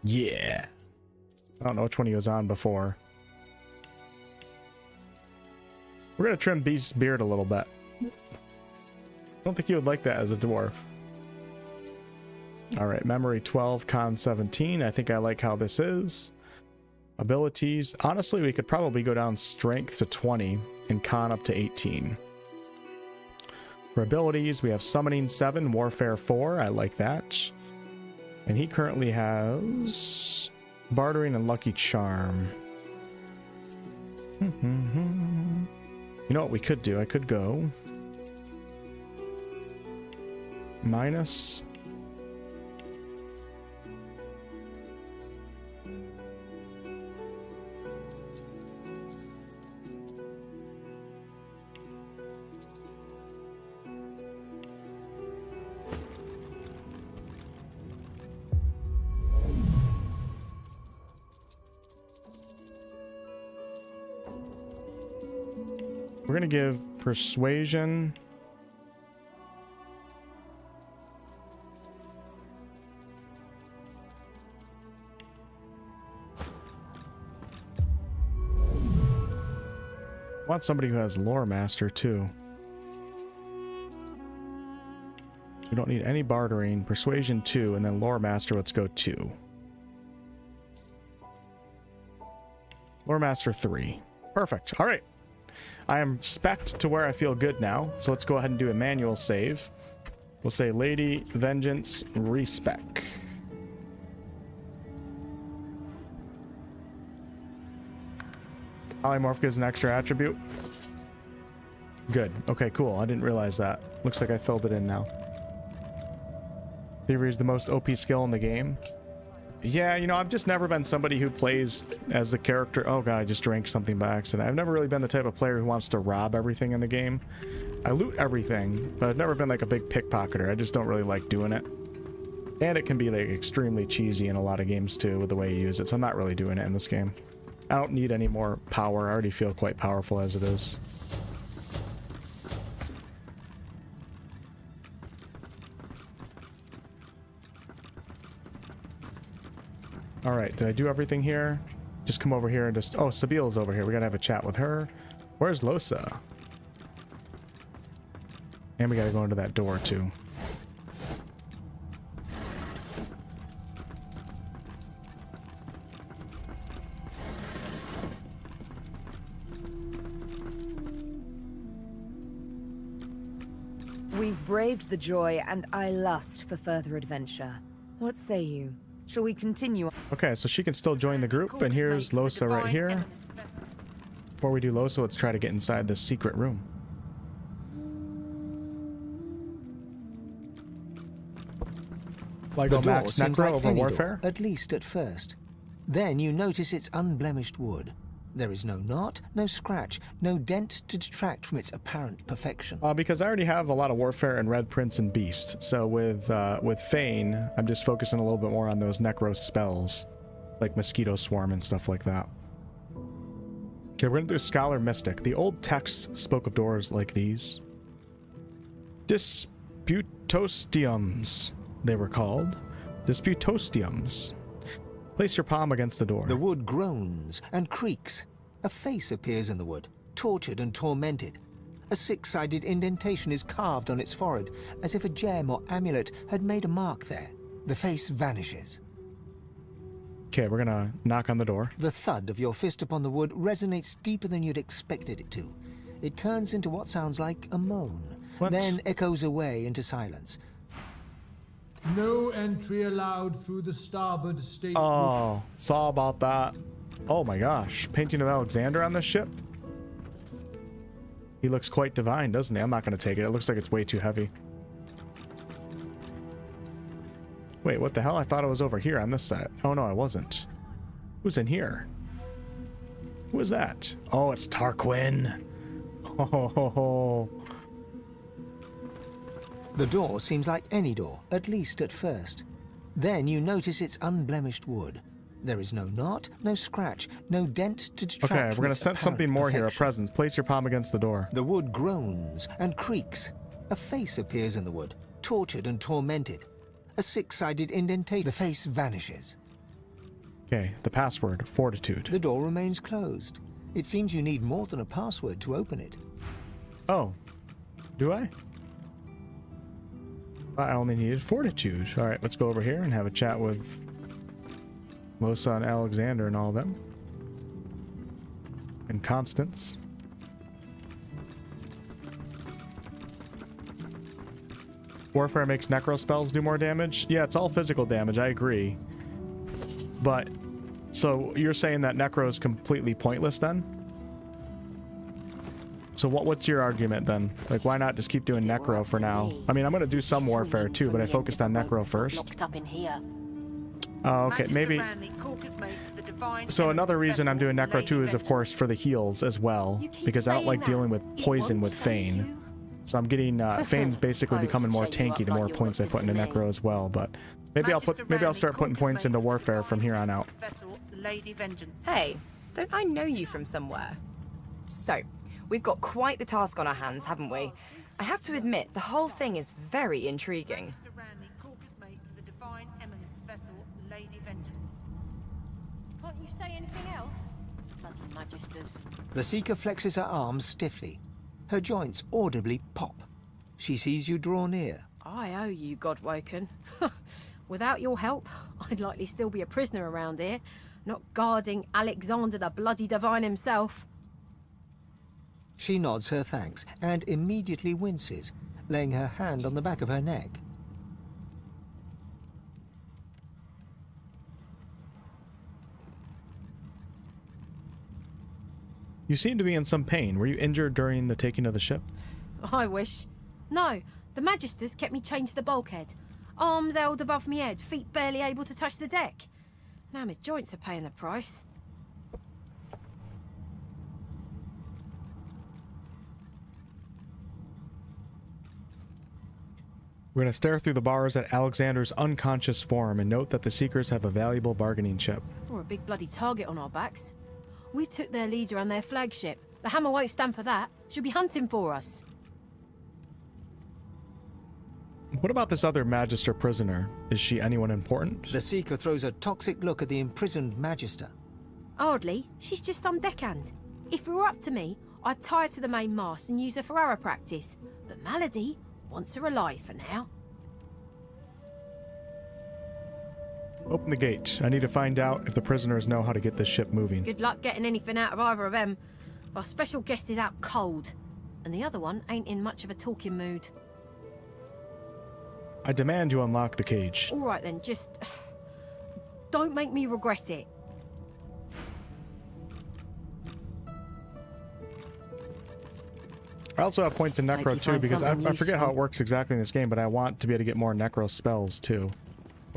Yeah. I don't know which one he was on before. We're going to trim Beast's beard a little bit. I don't think you would like that as a dwarf. Alright, memory 12, con 17. I think I like how this is. Abilities. Honestly, we could probably go down strength to 20 and con up to 18. For abilities, we have summoning 7, warfare 4. I like that. And he currently has bartering and lucky charm. You know what we could do? I could go minus. We're going to give persuasion. I want somebody who has lore master too. We don't need any bartering. Persuasion 2 and then lore master, let's go 2. Lore master 3. Perfect. All right. I am spec'd to where I feel good now, so let's go ahead and do a manual save. We'll say Lady Vengeance respec. Polymorph gives an extra attribute. Good. Okay, cool. I didn't realize that. Looks like I filled it in now. Thievery is the most OP skill in the game. Yeah, you know, I've just never been somebody who plays as the character. Oh god, I just drank something by accident. I've never really been the type of player who wants to rob everything in the game. I loot everything, but I've never been like a big pickpocketer. I just don't really like doing it. And it can be like extremely cheesy in a lot of games too with the way you use it, so I'm not really doing it in this game. I don't need any more power. I already feel quite powerful as it is. Alright, did I do everything here? Just come over here and just... Oh, Sabile's over here. We gotta have a chat with her. Where's Lohse? And we gotta go into that door, too. We've braved the joy, and I lust for further adventure. What say you? Shall we continue? Okay, so she can still join the group, and here's Lohse right here. Before we do Lohse, let's try to get inside this secret room. Like Max Necro over Warfare? At least at first. Then you notice its unblemished wood. There is no knot, no scratch, no dent to detract from its apparent perfection. Because I already have a lot of Warfare and Red Prince and Beast, so with Fane, I'm just focusing a little bit more on those Necro spells, like Mosquito Swarm and stuff like that. Okay, we're gonna do Scholar Mystic. The old texts spoke of doors like these. Disputostiums, they were called. Disputostiums. Place your palm against the door. The wood groans and creaks. A face appears in the wood, tortured and tormented. A six-sided indentation is carved on its forehead, as if a gem or amulet had made a mark there. The face vanishes. Okay, we're gonna knock on the door. The thud of your fist upon the wood resonates deeper than you'd expected it to. It turns into what sounds like a moan, then echoes away into silence. No entry allowed through the starboard stateroom. Oh, saw about that. Oh my gosh. Painting of Alexander on this ship? He looks quite divine, doesn't he? I'm not going to take it. It looks like it's way too heavy. Wait, what the hell? I thought it was over here on this side. Oh no, I wasn't. Who's in here? Who is that? Oh, it's Tarquin. Oh. The door seems like any door, at least at first. Then you notice it's unblemished wood. There is no knot, no scratch, no dent to detract Okay, we're from going to its set something more apparent here, a perfection. presence. Place your palm against the door. The wood groans and creaks. A face appears in the wood, tortured and tormented. A six-sided indentation. The face vanishes. Okay, the password, Fortitude. The door remains closed. It seems you need more than a password to open it. Oh, do I? I only needed Fortitude. All right, let's go over here and have a chat with Lohse and Alexander and all of them. And Constance. Warfare makes necro spells do more damage? Yeah, it's all physical damage, I agree. But, so you're saying that necro is completely pointless then? So what's your argument then? Like, why not just keep doing necro for now? I mean, I'm going to do some warfare too, but I focused on necro first. Oh, okay, maybe. So another reason I'm doing necro too is, of course, for the heals as well, because I don't like dealing with poison with Fane. So I'm getting Fane's basically becoming more tanky the more points I put into necro as well. But maybe I'll start putting points into warfare from here on out. Hey, don't I know you from somewhere? So, we've got quite the task on our hands, haven't we? I have to admit, the whole thing is very intriguing. Can't you say anything else? Bloody Magisters. The Seeker flexes her arms stiffly. Her joints audibly pop. She sees you draw near. I owe you, Godwoken. Without your help, I'd likely still be a prisoner around here, not guarding Alexander the bloody divine himself. She nods her thanks and immediately winces, laying her hand on the back of her neck. You seem to be in some pain. Were you injured during the taking of the ship? I wish. No, the Magisters kept me chained to the bulkhead. Arms held above me head, feet barely able to touch the deck. Now my joints are paying the price. We're going to stare through the bars at Alexander's unconscious form and note that the Seekers have a valuable bargaining chip. Or a big bloody target on our backs. We took their leader and their flagship. The Hammer won't stand for that. She'll be hunting for us. What about this other Magister prisoner? Is she anyone important? The Seeker throws a toxic look at the imprisoned Magister. Hardly. She's just some deckhand. If it were up to me, I'd tie her to the main mast and use her for arrow practice. But Malady wants her alive for now. Open the gate. I need to find out if the prisoners know how to get this ship moving. Good luck getting anything out of either of them. Our special guest is out cold, and the other one ain't in much of a talking mood. I demand you unlock the cage. All right then, just don't make me regret it. I also have points in necro too, because I something forget how useful. it works exactly in this game, but I want to be able to get more necro spells too.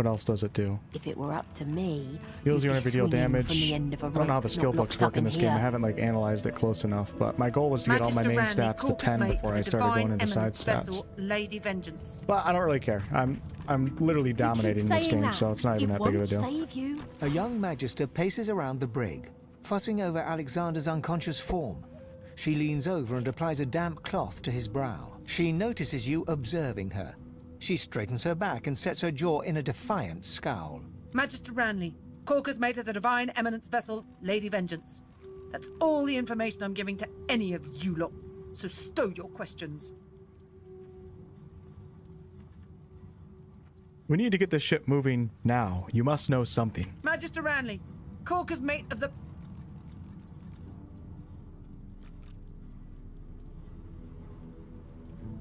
What else does it do? If it were up to me, Heals you you'd be whenever you deal swinging damage. from the end of a I don't know how rope, the skill not books locked work up in this game. I here. haven't like analyzed it close enough, but my goal was to get all my main Magister stats to Ranley, 10 Caucus before I Mate started for the going into side Eminence stats. Vessel, Lady Vengeance. But I don't really care. I'm literally dominating this saying game, that. so it's not even It that big of a won't deal. save you. A young magister paces around the brig, fussing over Alexander's unconscious form. She leans over and applies a damp cloth to his brow. She notices you observing her. She straightens her back and sets her jaw in a defiant scowl. Magister Ranley, Caucus Mate of the Divine Eminence Vessel, Lady Vengeance. That's all the information I'm giving to any of you lot. So stow your questions. We need to get this ship moving now. You must know something. Magister Ranley, Caucus Mate of the...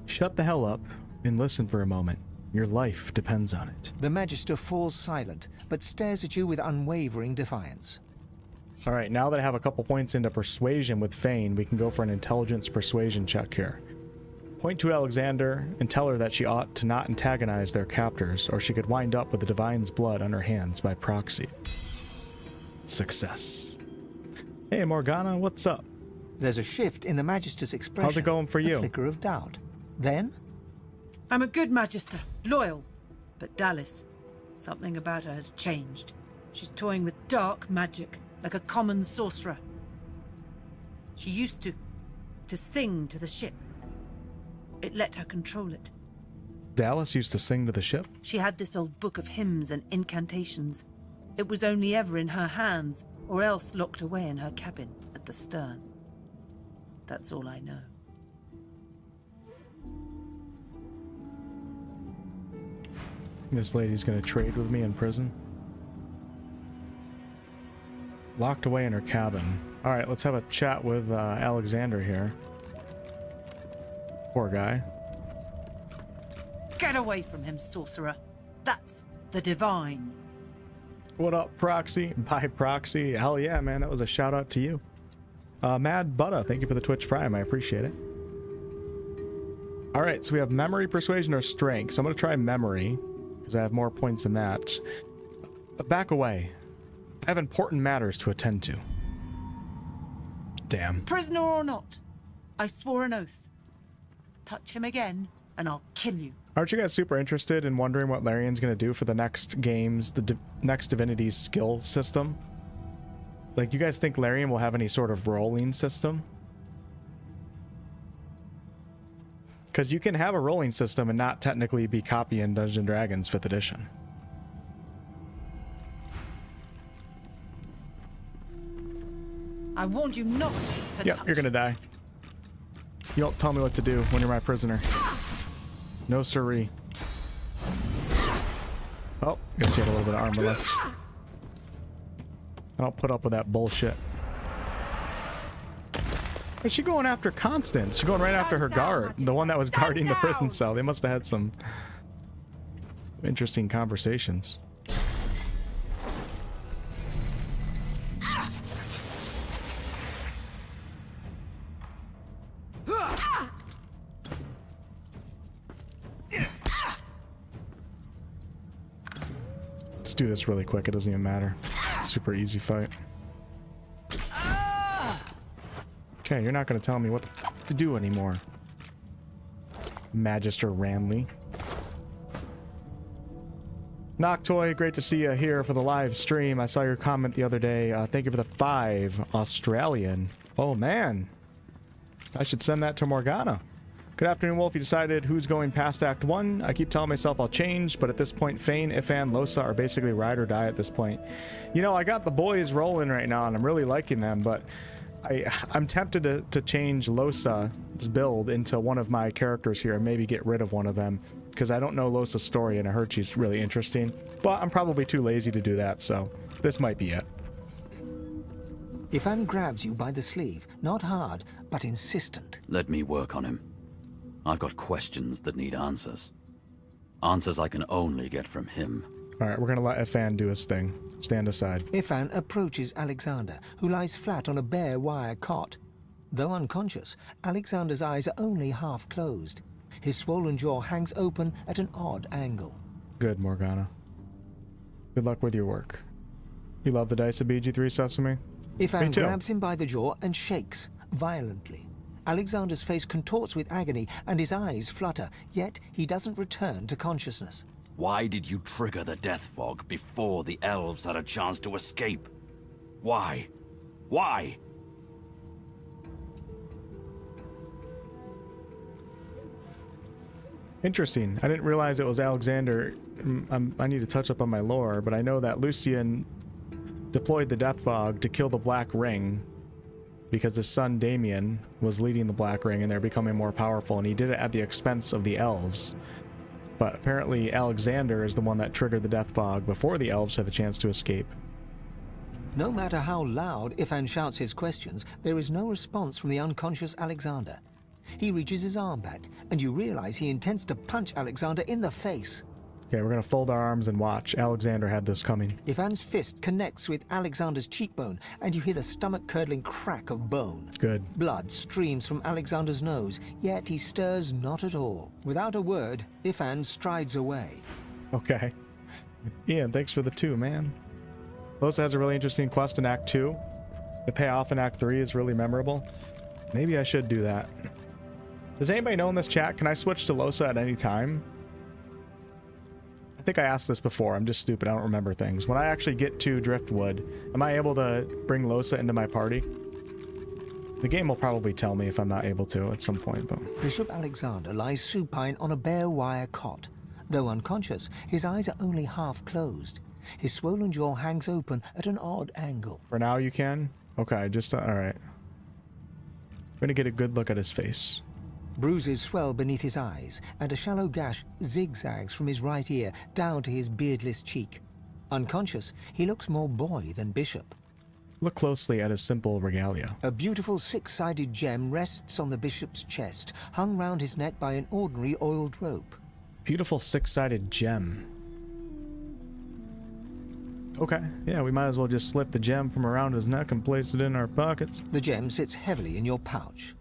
Shut the hell up and listen for a moment. Your life depends on it. The magister falls silent, but stares at you with unwavering defiance. All right, now that I have a couple points into persuasion with Fane, we can go for an intelligence persuasion check here. Point to Alexander and tell her that she ought to not antagonize their captors, or she could wind up with the Divine's blood on her hands by proxy. Success. Hey, Morgana, what's up? There's a shift in the magister's expression. How's it going for you? A flicker of doubt. Then, I'm a good Magister, loyal. But Dallis, something about her has changed. She's toying with dark magic, like a common sorcerer. She used to sing to the ship. It let her control it. Dallis used to sing to the ship? She had this old book of hymns and incantations. It was only ever in her hands, or else locked away in her cabin at the stern. That's all I know. This lady's gonna trade with me in prison. Locked away in her cabin. All right, let's have a chat with Alexander here. Poor guy. Get away from him, sorcerer. That's the Divine. What up, Proxy? By Proxy. Hell yeah, man. That was a shout out to you. Mad Butta, thank you for the Twitch Prime. I appreciate it. All right, so we have memory, persuasion, or strength. So I'm going to try memory because I have more points in that. Back away. I have important matters to attend to. Damn. Prisoner or not, I swore an oath. Touch him again, and I'll kill you. Aren't you guys super interested in wondering what Larian's going to do for the next games, the next Divinity's skill system? Like, you guys think Larian will have any sort of rolling system? Because you can have a rolling system and not technically be copying Dungeons & Dragons 5th edition. I warned you not to Yep, touch. you're gonna die. You don't tell me what to do when you're my prisoner. No siree. Oh, guess he had a little bit of armor left. I don't put up with that bullshit. Is she going after Constance? She's going right after her guard, the one that was guarding the prison cell. They must have had some interesting conversations. Let's do this really quick. It doesn't even matter. Super easy fight. Okay, you're not going to tell me what the fuck to do anymore. Magister Ranley. Noctoy, great to see you here for the live stream. I saw your comment the other day. Thank you for the 5 Australian. Oh, man. I should send that to Morgana. Good afternoon, Wolf. You decided who's going past Act 1. I keep telling myself I'll change, but at this point, Fane, Ifan, Lohse are basically ride or die at this point. You know, I got the boys rolling right now, and I'm really liking them, but I'm tempted to change Lohse's build into one of my characters here and maybe get rid of one of them, because I don't know Lohse's story, and I heard she's really interesting. But I'm probably too lazy to do that, so this might be it. Ifan grabs you by the sleeve, not hard, but insistent. Let me work on him. I've got questions that need answers. Answers I can only get from him. Alright, we're gonna let Ifan do his thing. Stand aside. Ifan approaches Alexander, who lies flat on a bare wire cot. Though unconscious, Alexander's eyes are only half closed. His swollen jaw hangs open at an odd angle. Good, Morgana. Good luck with your work. You love the dice of BG3 Sesame? Ifan grabs him by the jaw and shakes violently. Alexander's face contorts with agony and his eyes flutter, yet he doesn't return to consciousness. Why did you trigger the death fog before the elves had a chance to escape? Why? Why? Interesting. I didn't realize it was Alexander. I need to touch up on my lore, but I know that Lucian deployed the death fog to kill the Black Ring because his son Damien was leading the Black Ring and they're becoming more powerful, and he did it at the expense of the elves. But apparently Alexander is the one that triggered the death fog before the elves had a chance to escape. No matter how loud Ifan shouts his questions, there is no response from the unconscious Alexander. He reaches his arm back, and you realize he intends to punch Alexander in the face. Okay, we're gonna fold our arms and watch. Alexander had this coming. Ivan's fist connects with Alexander's cheekbone, and you hear the stomach-curdling crack of bone. Good. Blood streams from Alexander's nose, yet he stirs not at all. Without a word, Ifan strides away. Okay. Ian, thanks for the 2, man. Lohse has a really interesting quest in Act 2. The payoff in Act 3 is really memorable. Maybe I should do that. Does anybody know in this chat, can I switch to Lohse at any time? I think I asked this before. I'm just stupid. I don't remember things. When I actually get to Driftwood, am I able to bring Lohse into my party? The game will probably tell me if I'm not able to at some point, but... Bishop Alexander lies supine on a bare wire cot. Though unconscious, his eyes are only half closed. His swollen jaw hangs open at an odd angle. For now you can? Okay, just... alright. I'm gonna get a good look at his face. Bruises swell beneath his eyes, and a shallow gash zigzags from his right ear down to his beardless cheek. Unconscious, he looks more boy than bishop. Look closely at his simple regalia. A beautiful six-sided gem rests on the bishop's chest, hung round his neck by an ordinary oiled rope. Beautiful six-sided gem. Okay, yeah, we might as well just slip the gem from around his neck and place it in our pockets. The gem sits heavily in your pouch.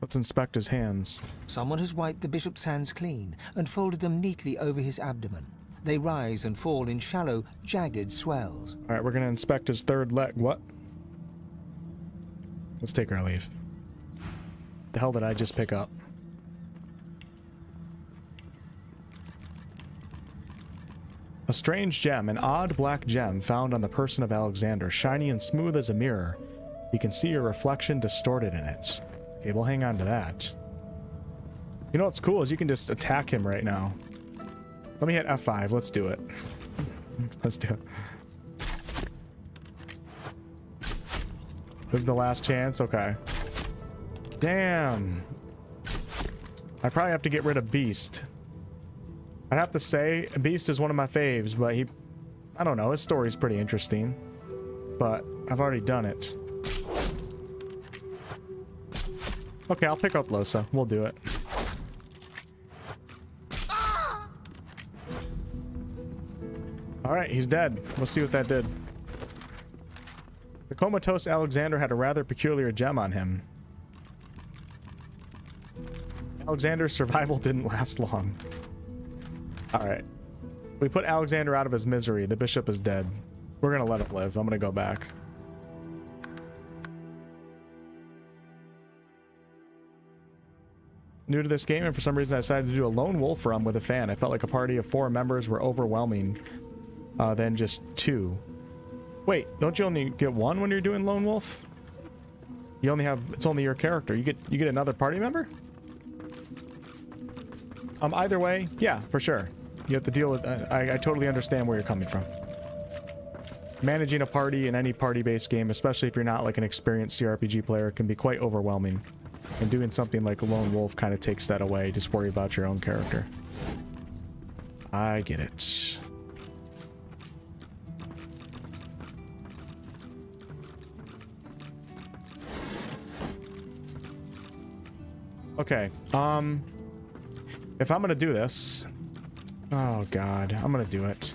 Let's inspect his hands. Someone has wiped the bishop's hands clean and folded them neatly over his abdomen. They rise and fall in shallow, jagged swells. Alright, we're gonna inspect his third leg. What? Let's take our leave. The hell did I just pick up? A strange gem, an odd black gem found on the person of Alexander, shiny and smooth as a mirror. You can see your reflection distorted in it. Okay, we'll hang on to that. You know what's cool is you can just attack him right now. Let me hit F5. Let's do it. Let's do it. This is the last chance? Okay. Damn. I probably have to get rid of Beast. I'd have to say, Beast is one of my faves, but he... I don't know, his story's pretty interesting. But I've already done it. Okay, I'll pick up Lohse. We'll do it. Alright, he's dead. Let's see what that did. The comatose Alexander had a rather peculiar gem on him. Alexander's survival didn't last long. Alright. We put Alexander out of his misery. The bishop is dead. We're gonna let him live. I'm gonna go back. New to this game, and for some reason I decided to do a lone wolf run with a fan. I felt like a party of 4 members were overwhelming than just 2. Wait, don't you only get 1 when you're doing lone wolf? You only have, it's only your character. You get another party member? Either way, yeah, for sure. You have to deal with, I totally understand where you're coming from. Managing a party in any party-based game, especially if you're not like an experienced CRPG player, can be quite overwhelming. And doing something like Lone Wolf kind of takes that away. Just worry about your own character. I get it. Okay, if I'm gonna do this... Oh god, I'm gonna do it.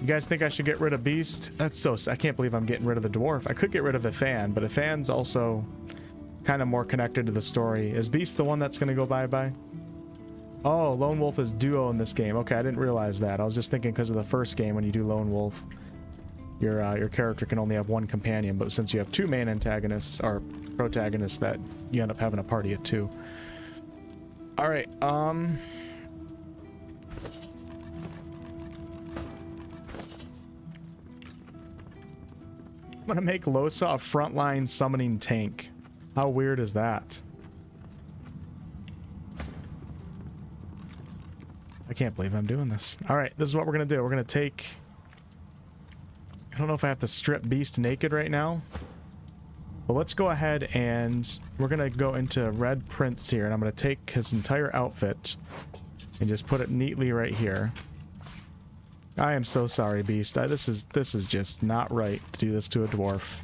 You guys think I should get rid of Beast? That's so... I can't believe I'm getting rid of the dwarf. I could get rid of Ifan, but Ifan's also kind of more connected to the story. Is Beast the one that's gonna go bye-bye? Oh, Lone Wolf is duo in this game. Okay, I didn't realize that. I was just thinking because of the first game when you do Lone Wolf, your character can only have one companion, but since you have two main antagonists or protagonists, that you end up having a party of two. All right. I'm gonna make Lohse a frontline summoning tank. How weird is that? I can't believe I'm doing this. All right, this is what we're gonna do. We're gonna take... I don't know if I have to strip Beast naked right now. But let's go ahead and we're gonna go into Red Prince here, and I'm gonna take his entire outfit and just put it neatly right here. I am so sorry, Beast. This is just not right to do this to a dwarf.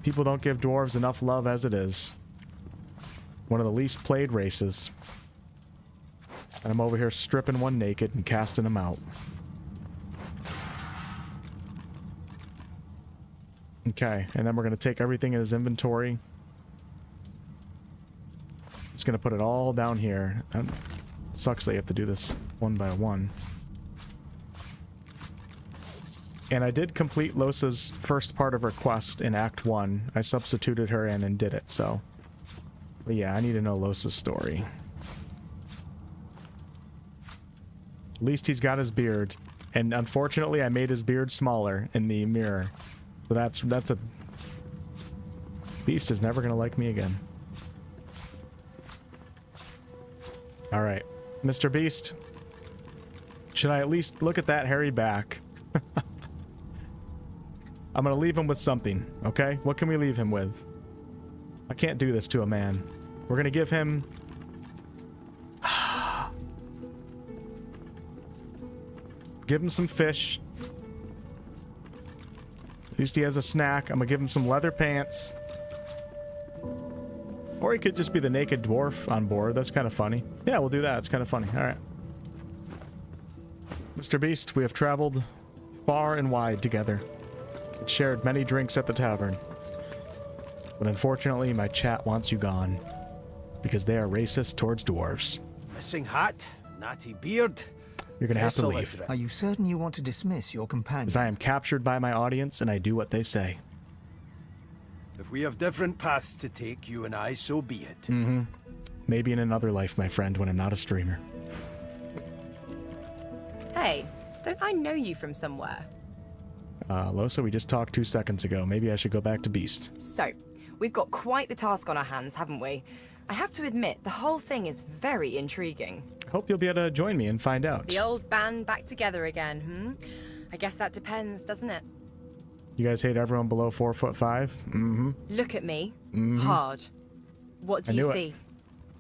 People don't give dwarves enough love as it is. One of the least played races. And I'm over here stripping one naked and casting him out. Okay, and then we're going to take everything in his inventory. It's going to put it all down here. That sucks that you have to do this one by one. And I did complete Lohse's first part of her quest in Act 1. I substituted her in and did it, so... But yeah, I need to know Lohse's story. At least he's got his beard. And unfortunately, I made his beard smaller in the mirror. So that's a... Beast is never gonna like me again. Alright. Mr. Beast. Should I at least look at that hairy back? I'm gonna leave him with something, okay? What can we leave him with? I can't do this to a man. We're gonna give him... give him some fish. At least he has a snack. I'm gonna give him some leather pants. Or he could just be the naked dwarf on board. That's kind of funny. Yeah, we'll do that. It's kind of funny. Alright. Mr. Beast, we have traveled far and wide together. And shared many drinks at the tavern. But unfortunately, my chat wants you gone. Because they are racist towards dwarves. Missing hat, natty beard. You're gonna have to leave. Are you certain you want to dismiss your companion? As I am captured by my audience and I do what they say. If we have different paths to take, you and I, so be it. Mm-hmm. Maybe in another life, my friend, when I'm not a streamer. Hey, don't I know you from somewhere? Lohse, we just talked 2 seconds ago. Maybe I should go back to Beast. So, we've got quite the task on our hands, haven't we? I have to admit, the whole thing is very intriguing. I hope you'll be able to join me and find out. The old band back together again, I guess that depends, doesn't it? You guys hate everyone below 4'5"? Mm-hmm. Look at me. Mm-hmm. Hard. What do you see?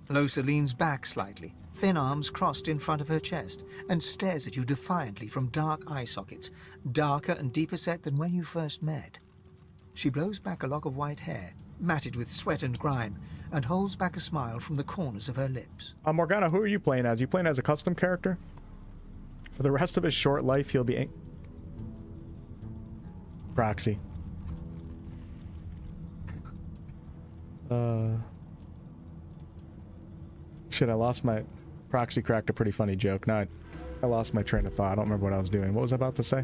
Lohse leans back slightly, thin arms crossed in front of her chest, and stares at you defiantly from dark eye sockets, darker and deeper set than when you first met. She blows back a lock of white hair, matted with sweat and grime, and holds back a smile from the corners of her lips. Morgana, who are you playing as? You playing as a custom character? For the rest of his short life, he'll be... Proxy. Shit, I lost my... Proxy cracked a pretty funny joke. Now I lost my train of thought. I don't remember what I was doing. What was I about to say?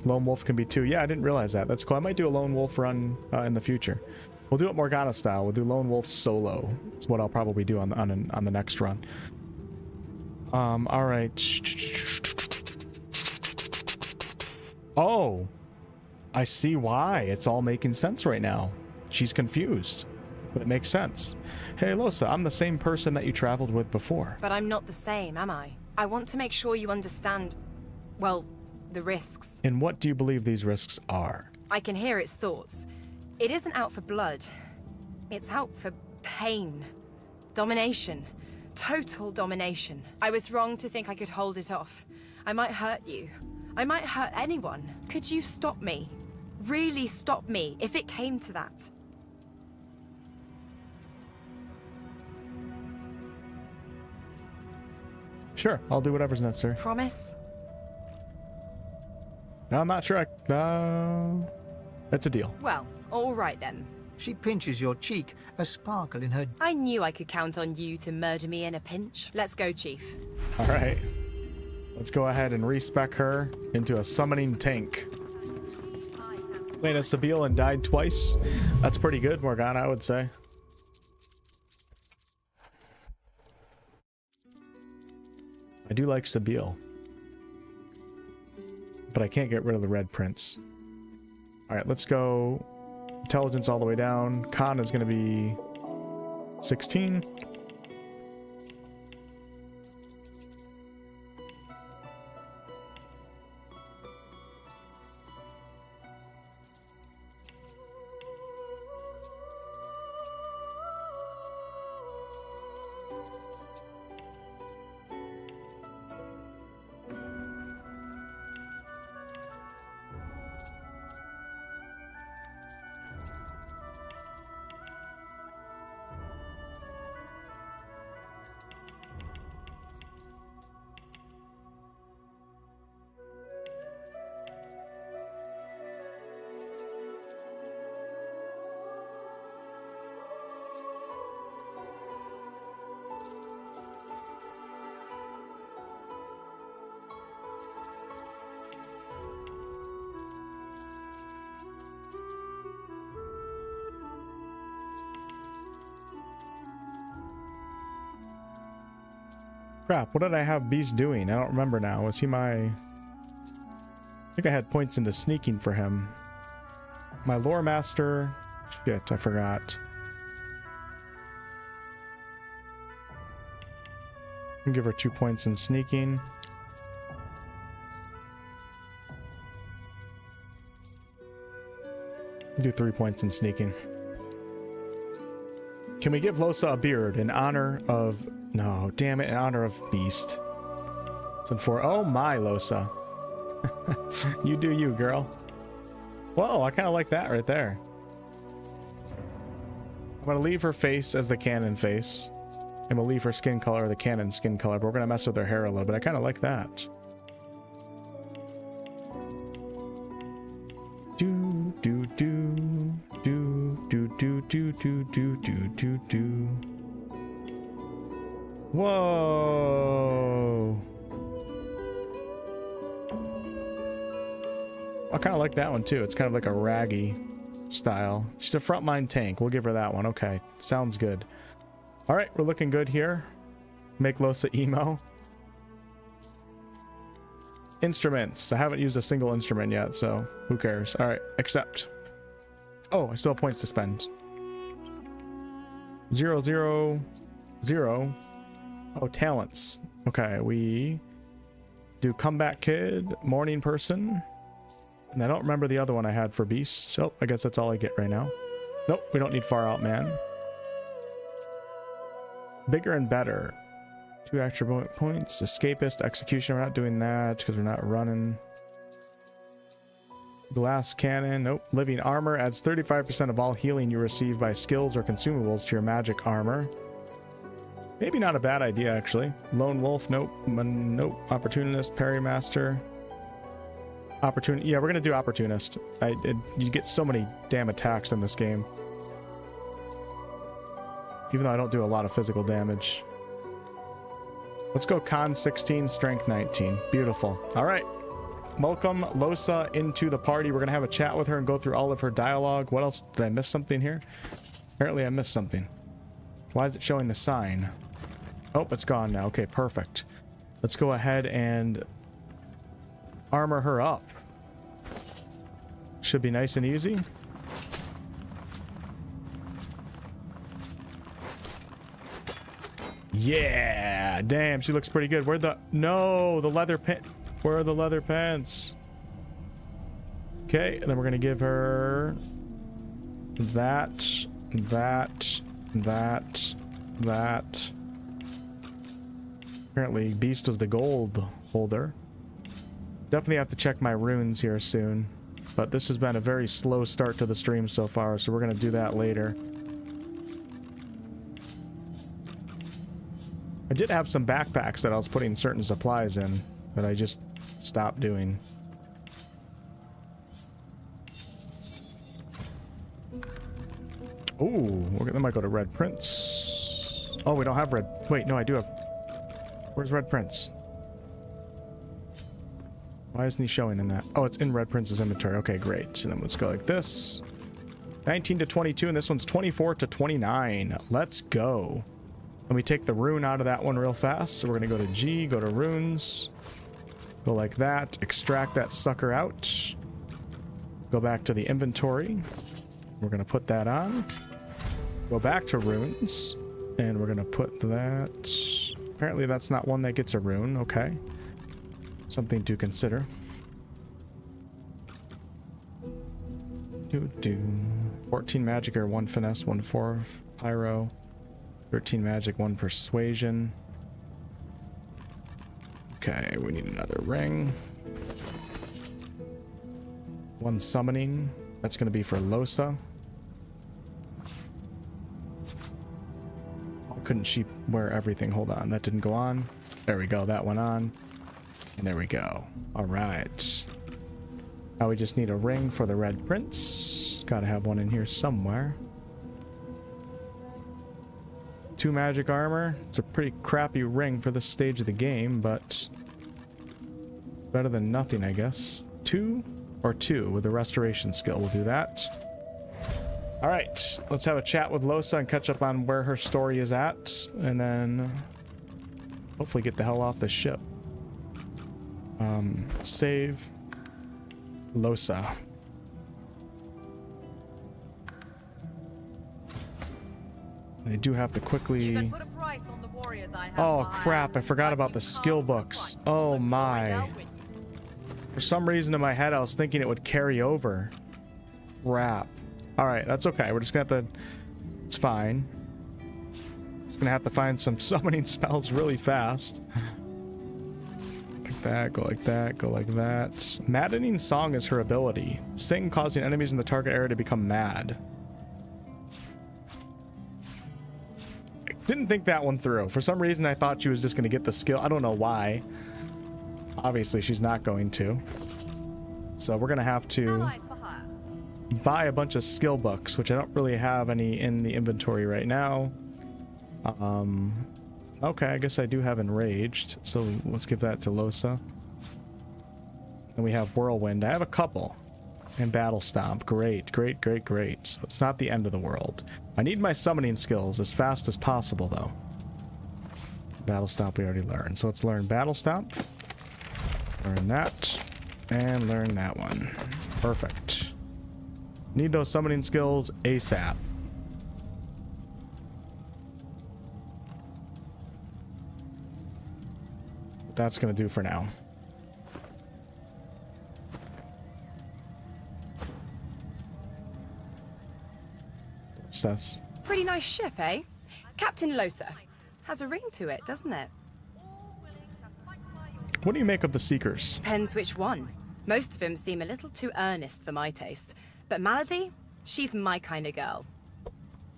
Lone Wolf can be 2. Yeah, I didn't realize that. That's cool. I might do a Lone Wolf run in the future. We'll do it Morgana style. We'll do Lone Wolf solo. That's what I'll probably do on the next run. All right. Oh, I see why. It's all making sense right now. She's confused, but it makes sense. Hey, Lohse, I'm the same person that you traveled with before. But I'm not the same, am I? I want to make sure you understand, well, the risks. And what do you believe these risks are? I can hear its thoughts. It isn't out for blood. It's out for pain. Domination. Total domination. I was wrong to think I could hold it off. I might hurt you. I might hurt anyone. Could you stop me? Really stop me, if it came to that? Sure, I'll do whatever's necessary. Promise? I'm not sure. That's a deal. Well, all right then. She pinches your cheek, a sparkle in her... I knew I could count on you to murder me in a pinch. Let's go, Chief. All right. Let's go ahead and respec her into a summoning tank. Played as Sabile and died twice. That's pretty good, Morgana, I would say. I do like Sabile. But I can't get rid of the Red Prince. Alright, let's go. Intelligence all the way down. Con is going to be 16. Crap, what did I have Beast doing? I don't remember now. Was he my... I think I had points into sneaking for him. My lore master... Shit, I forgot. I'll give her 2 points in sneaking. Do 3 points in sneaking. Can we give Lohse a beard in honor of... No, damn it, in honor of Beast. So for... Oh my, Lohse. You do you, girl. Whoa, I kind of like that right there. I'm going to leave her face as the canon face. And we'll leave her skin color the canon skin color, but we're going to mess with her hair a little bit. I kind of like that. Do, do, do, do, do, do, do, do, do, do, do, do. Whoa. I kind of like that one too. It's kind of like a raggy style. She's a frontline tank. We'll give her that one. Okay. Sounds good. All right. We're looking good here. Make Lohse emo. Instruments. I haven't used a single instrument yet, so who cares? All right. Accept. Oh, I still have points to spend. 0, 0, 0. Oh, talents. Okay, we do Comeback Kid, Morning Person. And I don't remember the other one I had for Beast. So I guess that's all I get right now. Nope, we don't need Far Out Man. Bigger and Better. 2 extra points. Escapist, Execution. We're not doing that because we're not running. Glass Cannon. Nope. Living Armor adds 35% of all healing you receive by skills or consumables to your magic armor. Maybe not a bad idea, actually. Lone Wolf. Nope. Nope. Opportunist. Parry Master. Opportunity. Yeah, we're going to do Opportunist. You get so many damn attacks in this game. Even though I don't do a lot of physical damage. Let's go Con 16, Strength 19. Beautiful. All right. Welcome Lohse into the party. We're going to have a chat with her and go through all of her dialogue. What else? Did I miss something here? Apparently I missed something. Why is it showing the sign? Oh, it's gone now. Okay, perfect. Let's go ahead and armor her up. Should be nice and easy. Yeah, damn, she looks pretty good. Where the... No, the leather pant... Where are the leather pants? Okay, and then we're gonna give her... That... Apparently, Beast was the gold holder. Definitely have to check my runes here soon. But this has been a very slow start to the stream so far, so we're gonna do that later. I did have some backpacks that I was putting certain supplies in that I just stopped doing. Ooh, that might go to Red Prince. Oh, we don't have Red. Wait, no, I do have. Where's Red Prince? Why isn't he showing in that? Oh, it's in Red Prince's inventory. Okay, great. And then let's go like this. 19 to 22, and this one's 24 to 29. Let's go. Let me take the rune out of that one real fast. So we're going to go to G, go to runes. Go like that. Extract that sucker out. Go back to the inventory. We're going to put that on. Go back to runes. And we're going to put that... Apparently that's not one that gets a rune. Okay. Something to consider. 14 magic or 1 finesse, 1 4 pyro. 13 magic, 1 persuasion. Okay, we need another ring. 1 summoning. That's going to be for Lohse. Why couldn't she wear everything? Hold on, that didn't go on. There we go, that went on. And there we go. All right. Now we just need a ring for the Red Prince. Gotta have one in here somewhere. 2 magic armor. It's a pretty crappy ring for this stage of the game, but better than nothing, I guess. 2 or 2 with the restoration skill. We'll do that. All right, let's have a chat with Lohse and catch up on where her story is at, and then hopefully get the hell off this ship. Save Lohse. I do have to quickly... Oh crap, I forgot about the skill books. Oh my. For some reason in my head I was thinking it would carry over. Crap. Alright, that's okay. We're just gonna have to... It's fine. Just gonna have to find some summoning spells really fast. Like that, go like that, go like that. Maddening Song is her ability. Sing, causing enemies in the target area to become mad. Didn't think that one through. For some reason I thought she was just gonna get the skill. I don't know why. Obviously she's not going to. So we're gonna have to buy a bunch of skill books, which I don't really have any in the inventory right now. Okay, I guess I do have Enraged, so let's give that to Lohse. And we have Whirlwind. I have a couple. And Battle Stomp. Great, great, great, great. So it's not the end of the world. I need my summoning skills as fast as possible, though. Battle Stomp we already learned. So let's learn Battle Stomp. Learn that. And learn that one. Perfect. Need those summoning skills ASAP. That's gonna do for now. Obsess. Pretty nice ship, eh? Captain Lohse. Has a ring to it, doesn't it? What do you make of the Seekers? Depends which one. Most of them seem a little too earnest for my taste. But Malady, she's my kind of girl.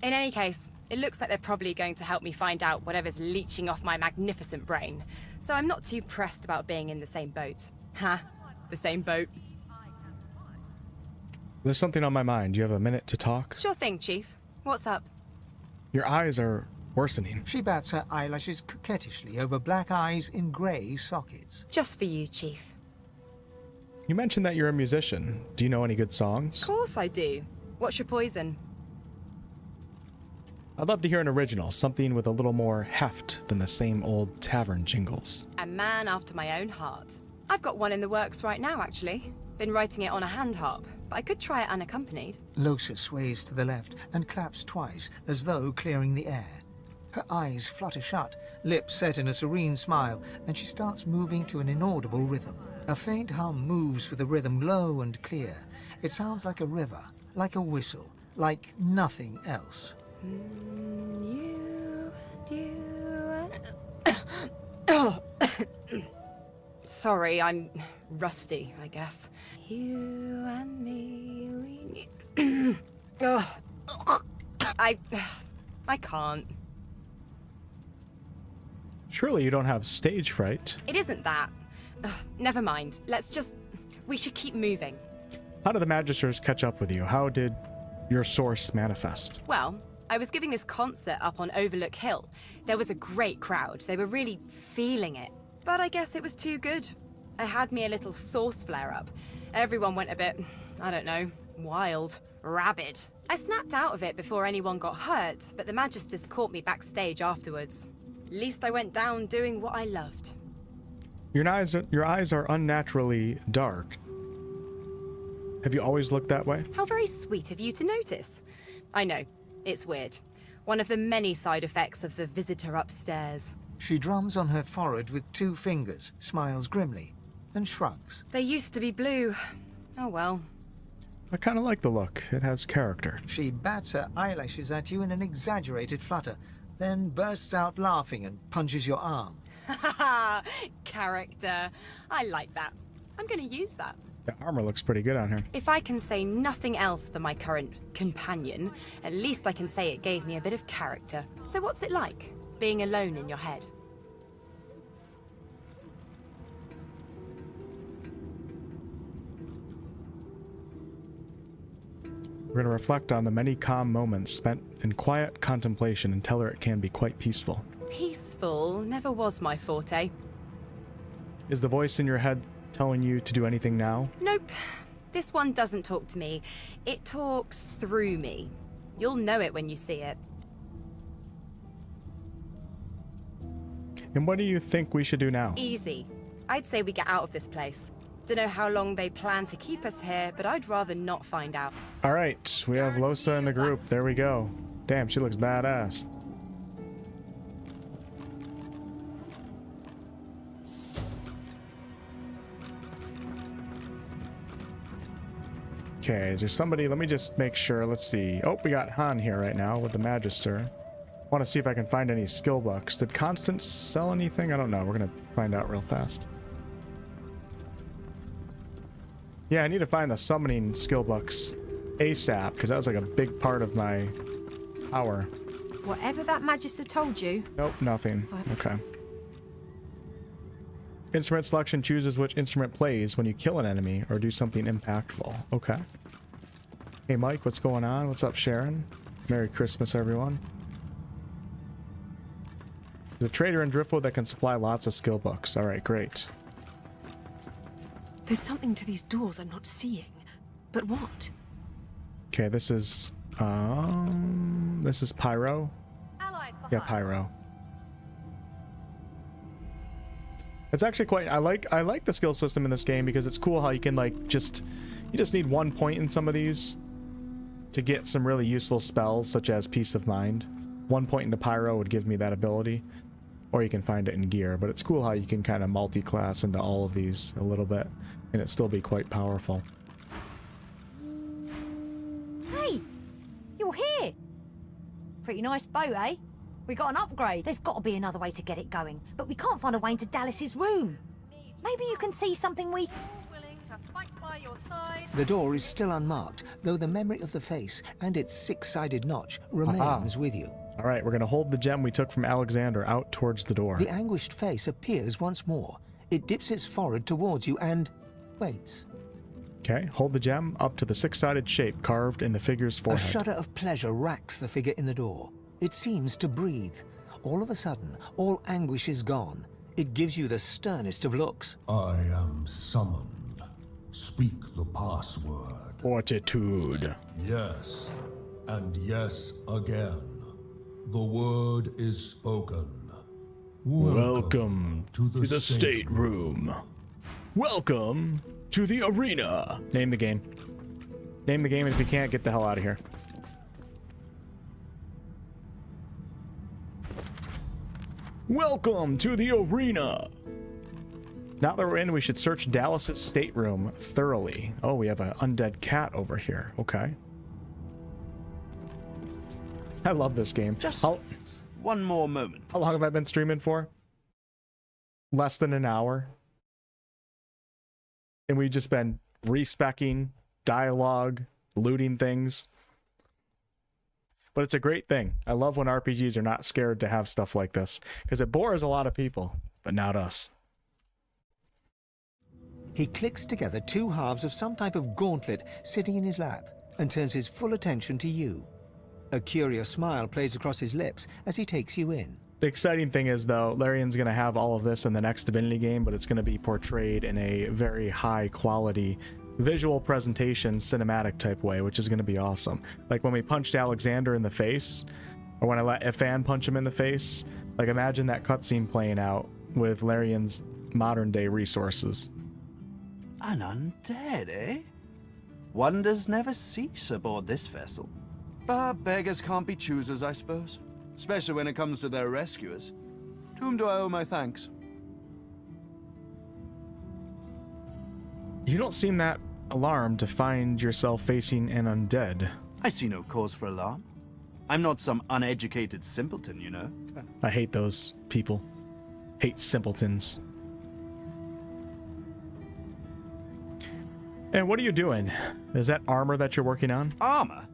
In any case, it looks like they're probably going to help me find out whatever's leeching off my magnificent brain. So I'm not too pressed about being in the same boat. Ha, the same boat. There's something on my mind. Do you have a minute to talk? Sure thing, Chief. What's up? Your eyes are worsening. She bats her eyelashes coquettishly over black eyes in grey sockets. Just for you, Chief. You mentioned that you're a musician. Do you know any good songs? Of course I do. What's your poison? I'd love to hear an original, something with a little more heft than the same old tavern jingles. A man after my own heart. I've got one in the works right now, actually. Been writing it on a hand harp, but I could try it unaccompanied. Lohse sways to the left and claps twice, as though clearing the air. Her eyes flutter shut, lips set in a serene smile, and she starts moving to an inaudible rhythm. A faint hum moves with a rhythm low and clear. It sounds like a river, like a whistle, like nothing else. You and oh. Sorry, I'm rusty, I guess. You and me, we need... I can't. Surely you don't have stage fright. It isn't that. Never mind. We should keep moving. How did the Magisters catch up with you? How did your source manifest? Well, I was giving this concert up on Overlook Hill. There was a great crowd. They were really feeling it. But I guess it was too good. I had me a little source flare-up. Everyone went a bit, I don't know, wild, rabid. I snapped out of it before anyone got hurt, but the Magisters caught me backstage afterwards. At least I went down doing what I loved. Your eyes are unnaturally dark. Have you always looked that way? How very sweet of you to notice. I know, it's weird. One of the many side effects of the visitor upstairs. She drums on her forehead with 2 fingers, smiles grimly, and shrugs. They used to be blue. Oh well. I kind of like the look. It has character. She bats her eyelashes at you in an exaggerated flutter, then bursts out laughing and punches your arm. Haha, character. I like that. I'm gonna use that. The armor looks pretty good on her. If I can say nothing else for my current companion, at least I can say it gave me a bit of character. So what's it like, being alone in your head? We're going to reflect on the many calm moments spent in quiet contemplation and tell her it can be quite peaceful. Peaceful never was my forte. Is the voice in your head telling you to do anything now? Nope. This one doesn't talk to me. It talks through me. You'll know it when you see it. And what do you think we should do now? Easy. I'd say we get out of this place. Don't know how long they plan to keep us here, but I'd rather not find out. All right, we have Lohse in the group. There we go. Damn, she looks badass. Okay, is there somebody? Let me just make sure. Let's see. Oh, we got Han here right now with the Magister. Want to see if I can find any skill books. Did Constance sell anything? I don't know. We're going to find out real fast. Yeah, I need to find the summoning skill books ASAP, because that was like a big part of my power. Whatever that Magister told you. Nope, nothing. Okay. Instrument selection chooses which instrument plays when you kill an enemy or do something impactful. Okay. Hey Mike, what's going on? What's up, Sharon? Merry Christmas, everyone. There's a trader in Driftwood that can supply lots of skill books. Alright, great. There's something to these doors I'm not seeing. But what? Okay, this is Pyro. Yeah, Pyro. It's actually quite, I like the skill system in this game because it's cool how you can like you just need 1 point in some of these to get some really useful spells such as Peace of Mind. 1 point into Pyro would give me that ability, or you can find it in gear, but it's cool how you can kind of multi-class into all of these a little bit and it still be quite powerful. Hey, you're here. Pretty nice boat, eh? We got an upgrade. There's got to be another way to get it going, but we can't find a way into Dallis's room. Maybe you can see something we... The door is still unmarked, though the memory of the face and its 6-sided notch remains with you. All right, we're going to hold the gem we took from Alexander out towards the door. The anguished face appears once more. It dips its forehead towards you and waits. Okay, hold the gem up to the 6-sided shape carved in the figure's forehead. A shudder of pleasure racks the figure in the door. It seems to breathe. All of a sudden, all anguish is gone. It gives you the sternest of looks. I am summoned. Speak the password. Fortitude. Yes, and yes again. The word is spoken. Welcome to the stateroom. Welcome to the arena. Name the game. Name the game, and if you can't, get the hell out of here. Welcome to the arena. Now that we're in, we should search Dallis's stateroom thoroughly. Oh, we have an undead cat over here. Okay. I love this game. Just one more moment. How long have I been streaming for? Less than an hour. And we've just been respecking, dialogue, looting things. But it's a great thing. I love when RPGs are not scared to have stuff like this, because it bores a lot of people, but not us. He clicks together 2 halves of some type of gauntlet sitting in his lap. and turns his full attention to you. A curious smile plays across his lips as he takes you in. The exciting thing is, though, Larian's going to have all of this in the next Divinity game, but it's going to be portrayed in a very high quality visual presentation, cinematic type way, which is going to be awesome. Like when we punched Alexander in the face, or when I let Ifan punch him in the face, like imagine that cutscene playing out with Larian's modern day resources. An undead, eh? Wonders never cease aboard this vessel. But beggars can't be choosers, I suppose. Especially when it comes to their rescuers. To whom do I owe my thanks? You don't seem that alarmed to find yourself facing an undead. I see no cause for alarm. I'm not some uneducated simpleton, you know. I hate those people. Hate simpletons. And what are you doing? Is that armor that you're working on? Armor?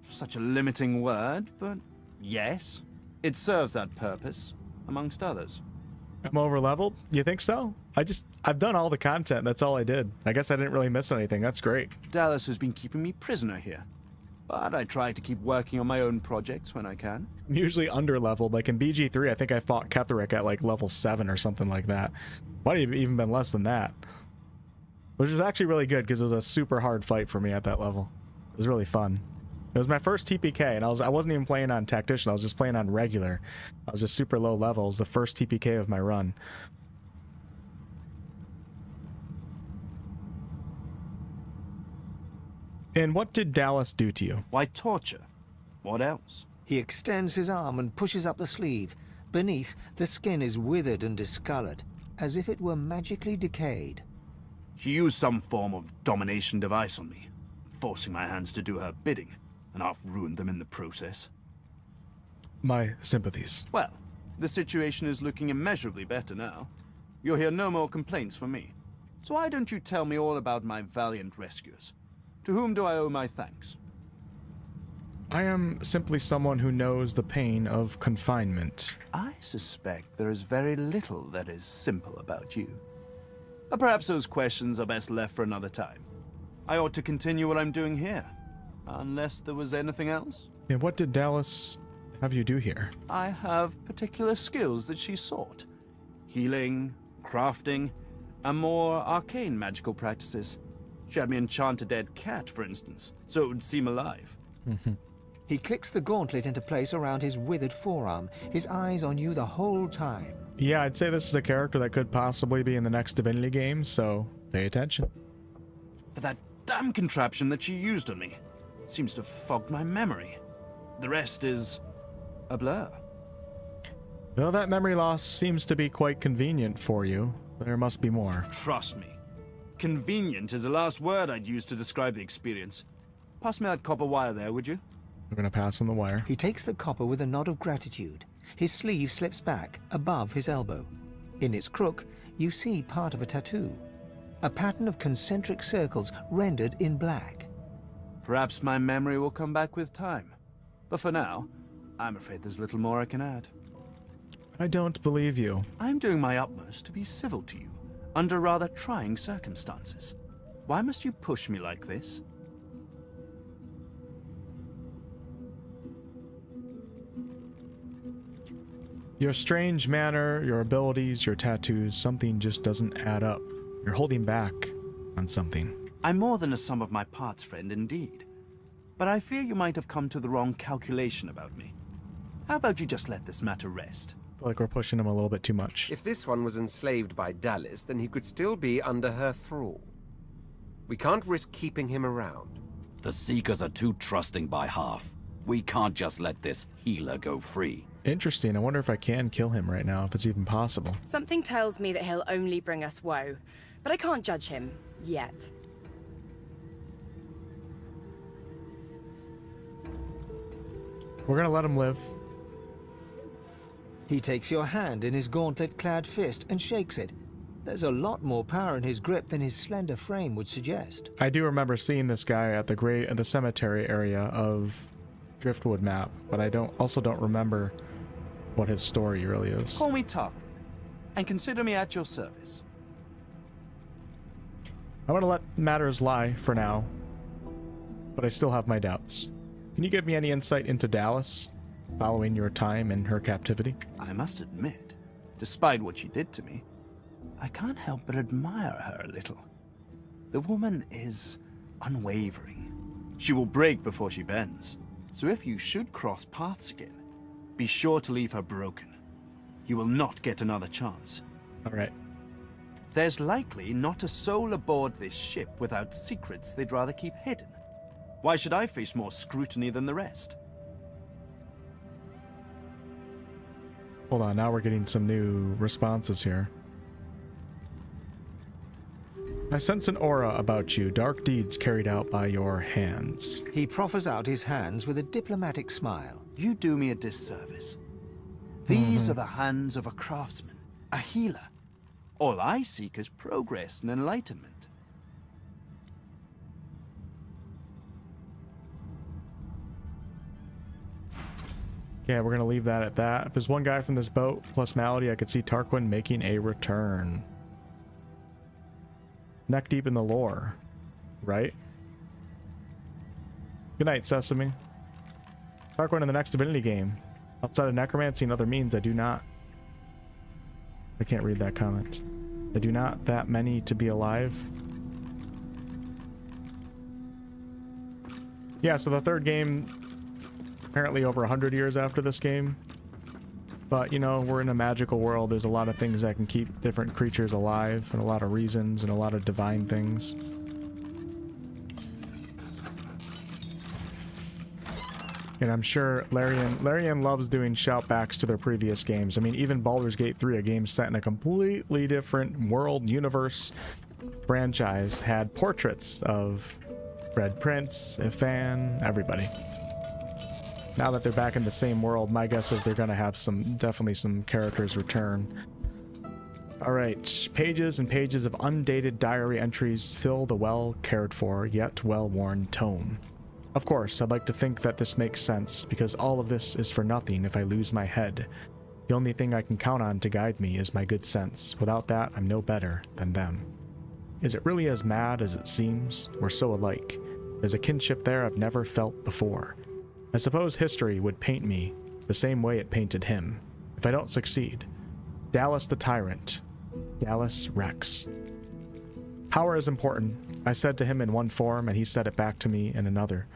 Such a limiting word, but yes. It serves that purpose, amongst others. I'm over leveled? You think so? I've done all the content. That's all I did. I guess I didn't really miss anything. That's great. Dallis has been keeping me prisoner here. But I try to keep working on my own projects when I can. I'm usually under leveled. Like in BG3, I think I fought Ketheric at like level 7 or something like that. Might have even been less than that. Which was actually really good because it was a super hard fight for me at that level. It was really fun. It was my first TPK, and I wasn't even playing on Tactician. I was just playing on regular. I was just super low level. It was the first TPK of my run. And what did Dallis do to you? Why, torture. What else? He extends his arm and pushes up the sleeve. Beneath, the skin is withered and discolored, as if it were magically decayed. She used some form of domination device on me, forcing my hands to do her bidding, and half ruined them in the process. My sympathies. Well, the situation is looking immeasurably better now. You'll hear no more complaints from me. So why don't you tell me all about my valiant rescuers? To whom do I owe my thanks? I am simply someone who knows the pain of confinement. I suspect there is very little that is simple about you. But perhaps those questions are best left for another time. I ought to continue what I'm doing here. Unless there was anything else? And what did Dallis have you do here? I have particular skills that she sought. Healing, crafting, and more arcane magical practices. She had me enchant a dead cat, for instance, so it would seem alive. He clicks the gauntlet into place around his withered forearm, his eyes on you the whole time. Yeah, I'd say this is a character that could possibly be in the next Divinity game, so pay attention. But that damn contraption that she used on me seems to have fogged my memory. The rest is a blur. Well, that memory loss seems to be quite convenient for you. There must be more. Trust me. Convenient is the last word I'd use to describe the experience. Pass me that copper wire there, would you? We're gonna pass on the wire. He takes the copper with a nod of gratitude. His sleeve slips back, above his elbow. In its crook, you see part of a tattoo. A pattern of concentric circles rendered in black. Perhaps my memory will come back with time. But for now, I'm afraid there's little more I can add. I don't believe you. I'm doing my utmost to be civil to you, under rather trying circumstances. Why must you push me like this? Your strange manner, your abilities, your tattoos, something just doesn't add up. You're holding back on something. I'm more than a sum of my parts, friend, indeed. But I fear you might have come to the wrong calculation about me. How about you just let this matter rest? I feel like we're pushing him a little bit too much. If this one was enslaved by Dallis, then he could still be under her thrall. We can't risk keeping him around. The Seekers are too trusting by half. We can't just let this healer go free. Interesting. I wonder if I can kill him right now, if it's even possible. Something tells me that he'll only bring us woe, but I can't judge him yet. We're gonna let him live. He takes your hand in his gauntlet-clad fist and shakes it. There's a lot more power in his grip than his slender frame would suggest. I do remember seeing this guy at the cemetery area of Driftwood map, but I also don't remember what his story really is. Call me Tarquin, and consider me at your service. I'm gonna let matters lie for now. but I still have my doubts. Can you give me any insight into Dallis, following your time in her captivity? I must admit, despite what she did to me, I can't help but admire her a little. The woman is unwavering. She will break before she bends. So if you should cross paths again, be sure to leave her broken. You will not get another chance. All right. There's likely not a soul aboard this ship without secrets they'd rather keep hidden. Why should I face more scrutiny than the rest? Hold on, now we're getting some new responses here. I sense an aura about you, dark deeds carried out by your hands. He proffers out his hands with a diplomatic smile. You do me a disservice. These are the hands of a craftsman, a healer. All I seek is progress and enlightenment. Yeah, we're gonna leave that at that. If there's one guy from this boat plus Malady, I could see Tarquin making a return. Neck deep in the lore, right? Good night, Sesame. Tarquin in the next Divinity game. Outside of necromancy and other means, I do not. I can't read that comment. I do not that many to be alive. Yeah, so the third game, apparently over 100 years after this game. But, you know, we're in a magical world. There's a lot of things that can keep different creatures alive, and a lot of reasons, and a lot of divine things. And I'm sure Larian loves doing shoutbacks to their previous games. I mean, even Baldur's Gate 3, a game set in a completely different world, universe, franchise, had portraits of Red Prince, Ifan, everybody. Now that they're back in the same world, my guess is they're going to have definitely some characters return. Alright, pages and pages of undated diary entries fill the well cared for, yet well-worn tome. Of course, I'd like to think that this makes sense, because all of this is for nothing if I lose my head. The only thing I can count on to guide me is my good sense. Without that, I'm no better than them. Is it really as mad as it seems? We're so alike. There's a kinship there I've never felt before. I suppose history would paint me the same way it painted him, if I don't succeed. Dallis the Tyrant. Dallis Rex. Power is important, I said to him in one form, and he said it back to me in another.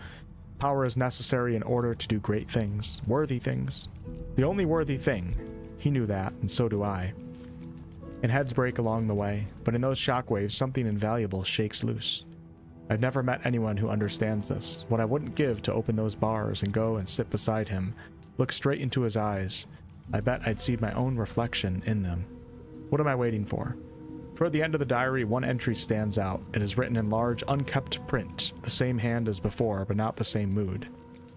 Power is necessary in order to do great things, worthy things. The only worthy thing. He knew that, and so do I. And heads break along the way, but in those shockwaves, something invaluable shakes loose. I've never met anyone who understands this. What I wouldn't give to open those bars and go and sit beside him, look straight into his eyes. I bet I'd see my own reflection in them. What am I waiting for? Toward the end of the diary, one entry stands out. It is written in large, unkept print, the same hand as before, but not the same mood.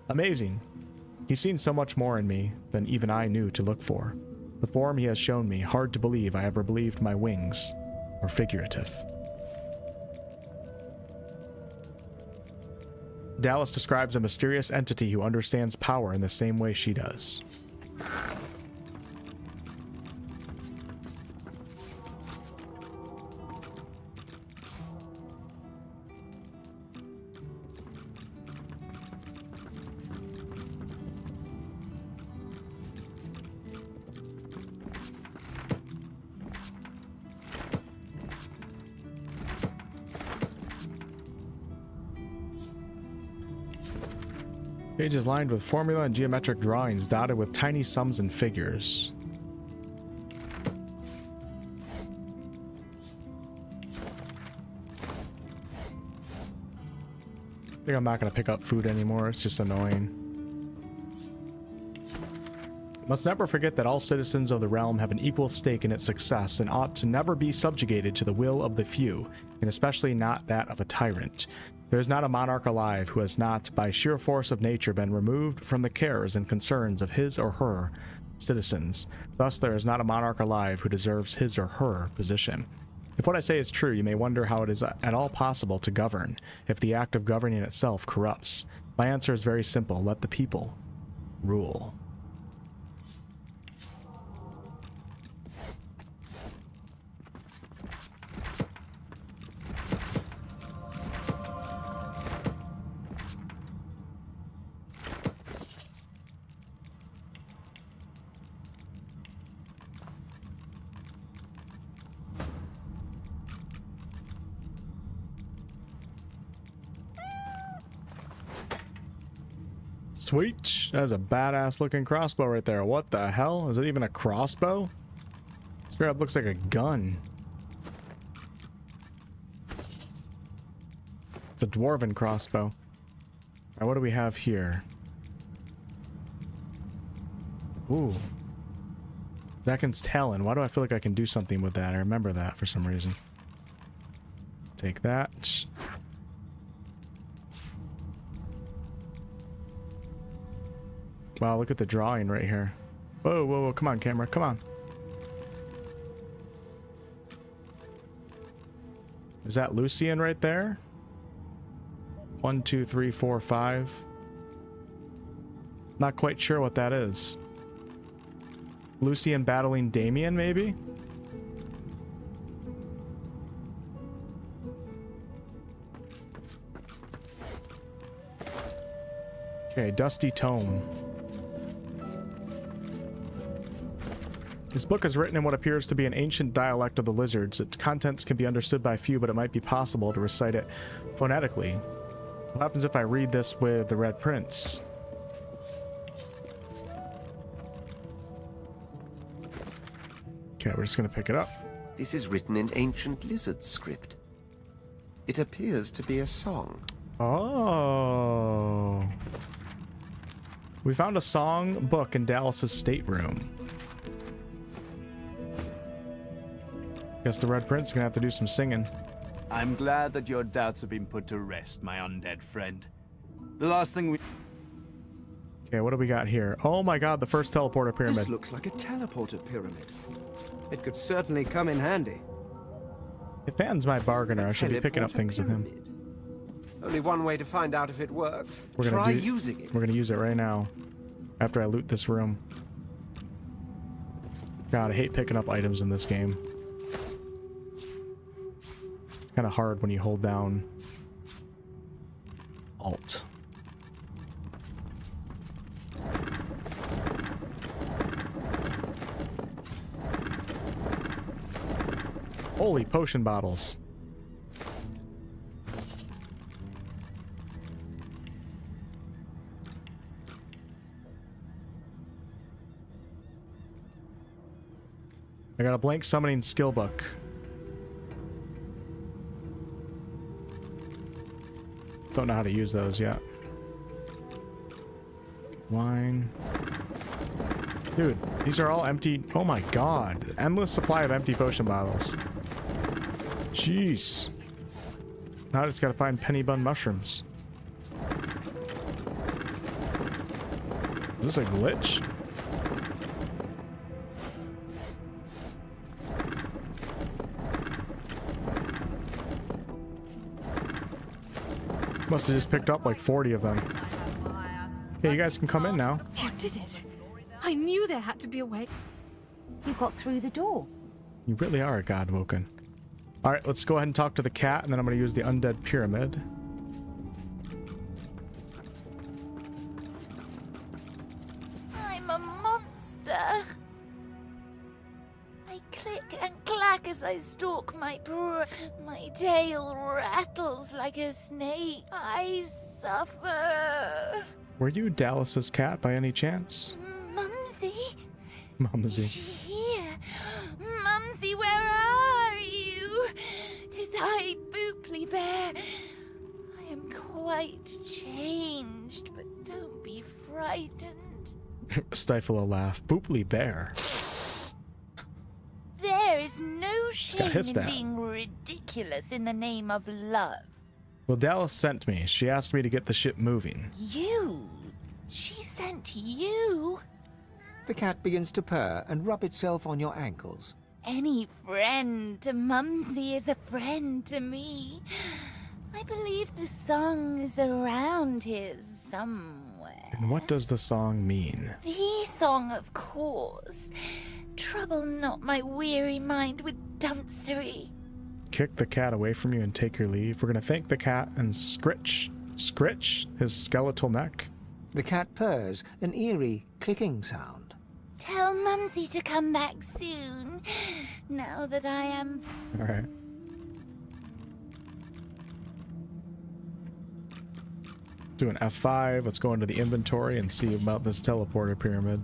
Amazing. He's seen so much more in me than even I knew to look for. The form he has shown me, hard to believe I ever believed my wings were figurative. Dallis describes a mysterious entity who understands power in the same way she does. Page is lined with formula and geometric drawings dotted with tiny sums and figures. I think I'm not going to pick up food anymore. It's just annoying. Must never forget that all citizens of the realm have an equal stake in its success and ought to never be subjugated to the will of the few, and especially not that of a tyrant. There is not a monarch alive who has not, by sheer force of nature, been removed from the cares and concerns of his or her citizens. Thus, there is not a monarch alive who deserves his or her position. If what I say is true, you may wonder how it is at all possible to govern, if the act of governing itself corrupts. My answer is very simple. Let the people rule. Sweet. That's a badass looking crossbow right there. What the hell? Is it even a crossbow? Spirit looks like a gun. It's a dwarven crossbow. Alright, what do we have here? Ooh. Zakin's Talon. Why do I feel like I can do something with that? I remember that for some reason. Take that. Wow, look at the drawing right here. Whoa, whoa, whoa. Come on, camera. Come on. Is that Lucian right there? 1, 2, 3, 4, 5. Not quite sure what that is. Lucian battling Damien, maybe? Okay, Dusty Tome. This book is written in what appears to be an ancient dialect of the lizards. Its contents can be understood by few, but it might be possible to recite it phonetically. What happens if I read this with the Red Prince? Okay, we're just gonna pick it up. This is written in ancient lizard script. It appears to be a song. Oh. We found a song book in Dallis's stateroom. Guess the Red Prince is gonna have to do some singing. I'm glad that your doubts have been put to rest, my undead friend. The last thing we... Okay, what do we got here? Oh my god, the first teleporter pyramid. This looks like a teleporter pyramid. It could certainly come in handy. Ifan's my bargainer. I should be picking up things with him. Only one way to find out if it works. We're gonna Try using it. We're gonna use it right now. After I loot this room. God, I hate picking up items in this game. Kind of hard when you hold down Alt. Holy potion bottles. I got a blank summoning skill book. Don't know how to use those yet. Wine. Dude, these are all empty. Oh my god. Endless supply of empty potion bottles. Jeez. Now I just gotta find penny bun mushrooms. Is this a glitch? Must have just picked up like 40 of them. Hey, you guys can come in now. You did it. I knew there had to be a way. You got through the door. You really are a godwoken. Alright, let's go ahead and talk to the cat, and then I'm going to use the undead pyramid. I'm a monster. I click and clack as I stalk my tail rattles like a snake. I suffer. Were you Dallis's cat by any chance? Mumsy? Mumsy. Here. Mumsy, where are you? 'Tis I, Booply Bear. I am quite changed, but don't be frightened. Stifle a laugh. Booply Bear. There is no shame in stat. being ridiculous in the name of love. Well, Dallis sent me. She asked me to get the ship moving. You? She sent you? The cat begins to purr and rub itself on your ankles. Any friend to Mumsy is a friend to me. I believe the song is around here somewhere. And what does the song mean? The song, of course. Trouble not my weary mind with duncery. Kick the cat away from you and take your leave. We're going to thank the cat and scritch his skeletal neck. The cat purrs, an eerie clicking sound. Tell Mumsy to come back soon, now that I am... Alright. Do an F5. Let's go into the inventory and see about this teleporter pyramid.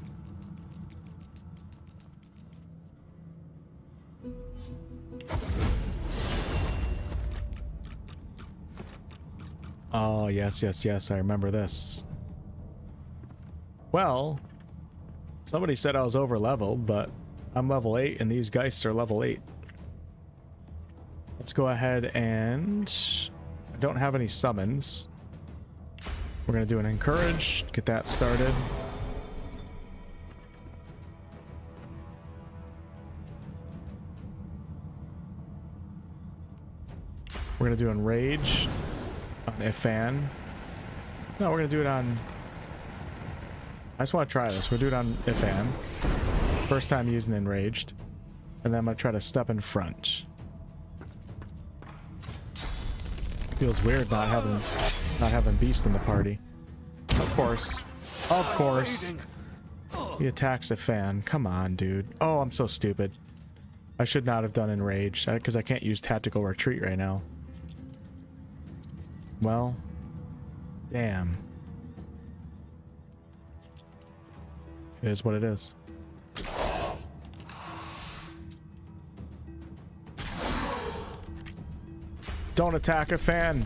Oh, yes, yes, yes. I remember this. Well, somebody said I was over leveled, but I'm level 8 and these geists are level 8. Let's go ahead and... I don't have any summons. We're going to do an encourage, get that started. We're going to do enrage on Ifan. No, we're going to do it on... I just want to try this. We'll do it on Ifan. First time using enraged. And then I'm going to try to step in front. Feels weird not having Beast in the party. Of course. Of course. He attacks a fan. Come on, dude. Oh, I'm so stupid. I should not have done enraged because I can't use tactical retreat right now. Well, damn. It is what it is. Don't attack a fan.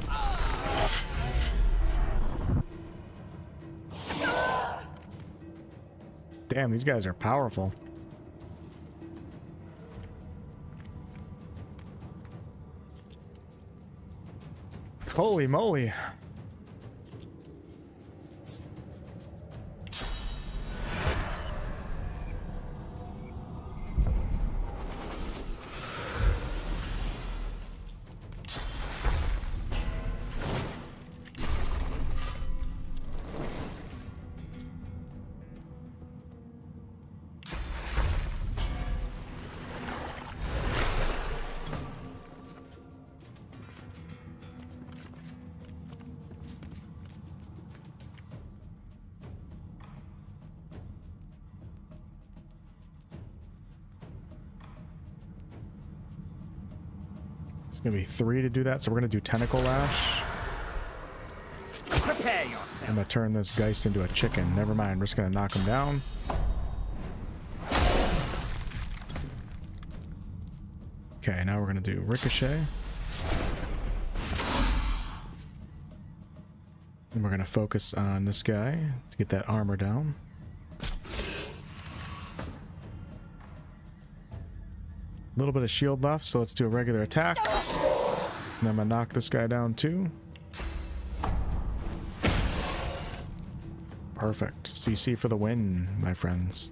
Damn, these guys are powerful. Holy moly. Gonna be 3 to do that, so we're gonna do tentacle lash. Prepare yourself. I'm gonna turn this geist into a chicken. Never mind, we're just gonna knock him down. Okay, now we're gonna do ricochet. And we're gonna focus on this guy to get that armor down. A little bit of shield left, so let's do a regular attack. And I'm gonna knock this guy down too. Perfect. CC for the win, my friends.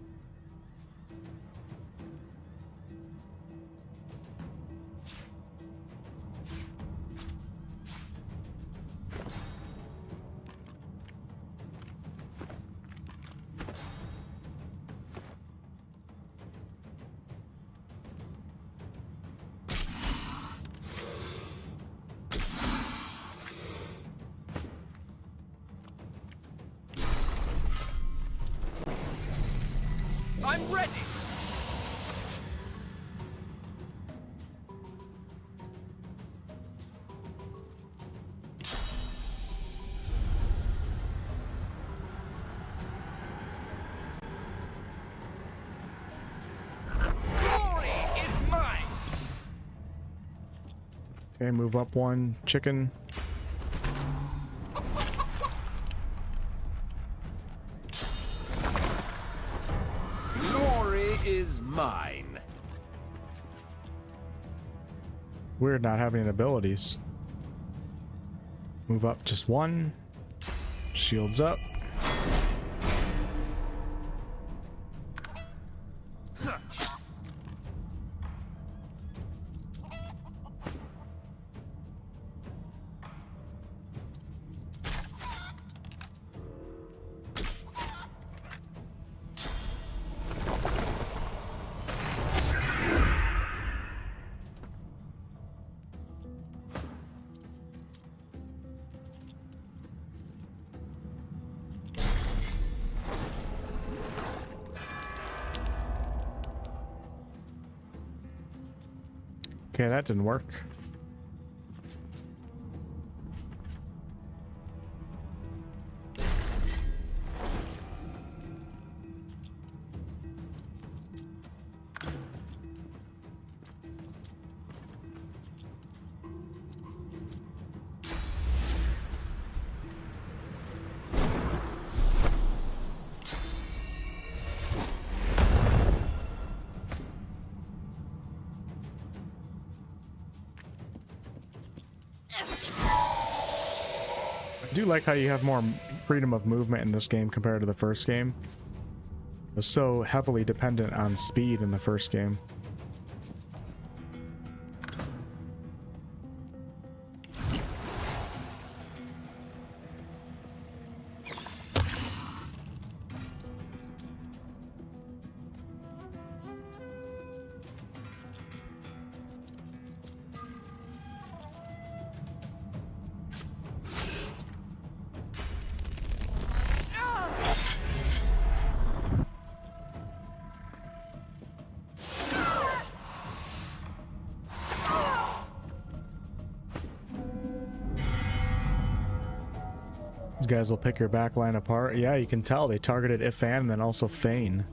I'm ready. Glory is mine. Okay, move up 1, chicken. Is mine. Weird not having abilities. Move up just 1. Shields up. Okay, that didn't work. I do like how you have more freedom of movement in this game compared to the first game. It was so heavily dependent on speed in the first game. These guys will pick your backline apart. Yeah, you can tell they targeted Ifan and then also Fane.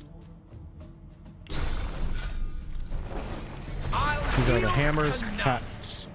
These are the hammers, pets.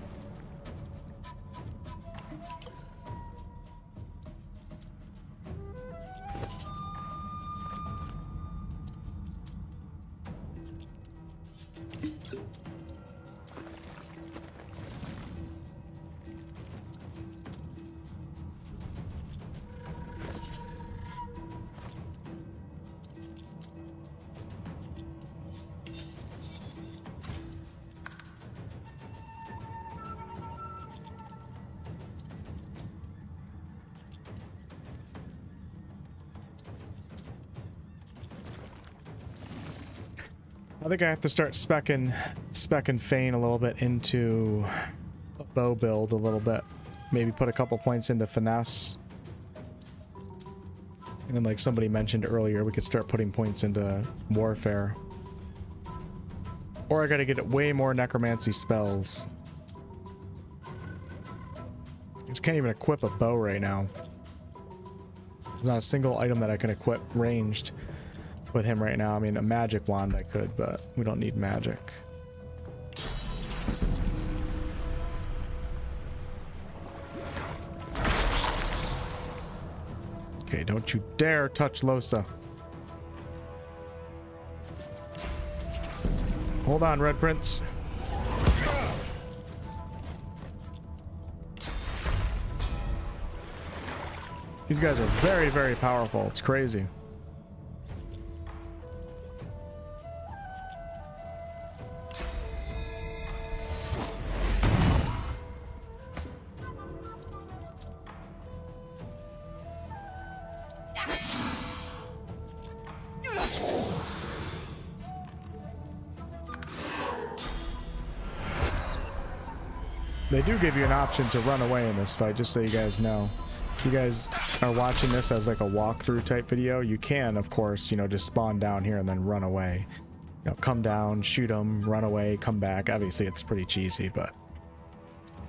I think I have to start specking Fane a little bit into a bow build a little bit. Maybe put a couple points into finesse. And then like somebody mentioned earlier, we could start putting points into warfare. Or I gotta get way more necromancy spells. I just can't even equip a bow right now. There's not a single item that I can equip ranged with him right now. I mean, a magic wand I could, but we don't need magic. Okay, don't you dare touch Lohse. Hold on, Red Prince. These guys are very, very powerful. It's crazy. They do give you an option to run away in this fight, just so you guys know. If you guys are watching this as like a walkthrough type video, you can, of course, you know, just spawn down here and then run away. You know, come down, shoot them, run away, come back. Obviously, it's pretty cheesy, but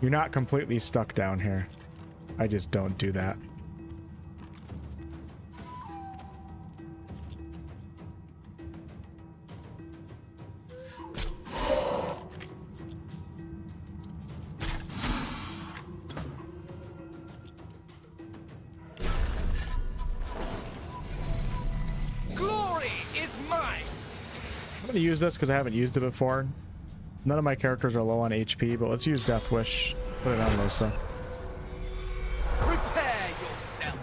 you're not completely stuck down here. I just don't do that. Use this because I haven't used it before. None of my characters are low on HP, but let's use Death Wish. Put it on Lohse. Prepare yourself.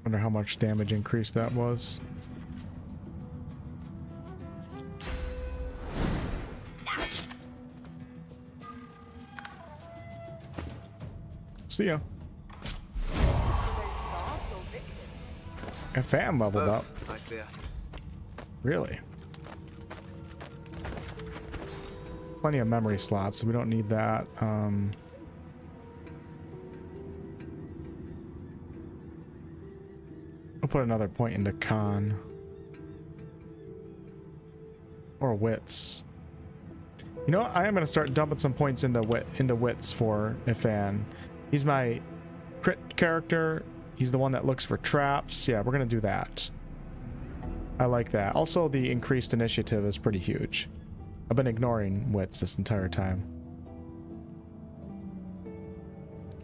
Wonder how much damage increase that was. See ya. Ifan leveled up. I fear. Really? Plenty of memory slots, so we don't need that. I'll put another point into con. Or wits. You know what? I am going to start dumping some points into wits for Ifan. He's my crit character. He's the one that looks for traps. Yeah, we're going to do that. I like that. Also, the increased initiative is pretty huge. I've been ignoring wits this entire time.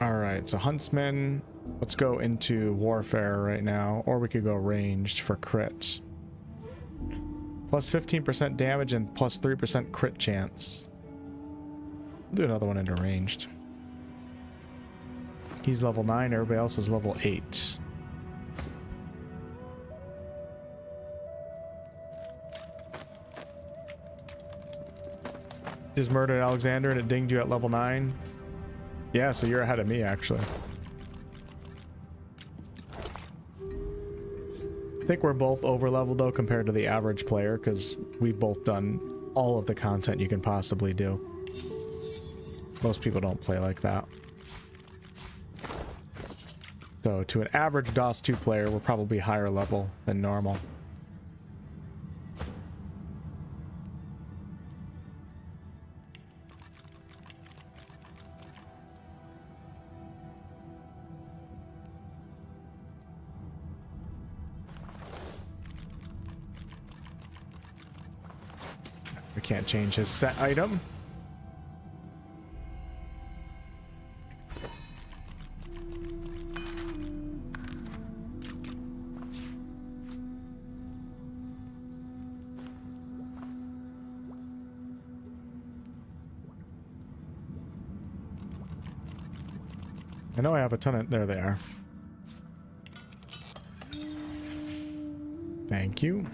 Alright, so Huntsman. Let's go into warfare right now, or we could go ranged for crit. Plus 15% damage and plus 3% crit chance. We'll do another one into ranged. He's level 9, everybody else is level 8. Just murdered Alexander and it dinged you at level 9. Yeah, so you're ahead of me actually. I think we're both over leveled though compared to the average player because we've both done all of the content you can possibly do. Most people don't play like that. So to an average DOS 2 player, we're probably higher level than normal. We can't change his set item. I know I have a ton of... There they are. Thank you.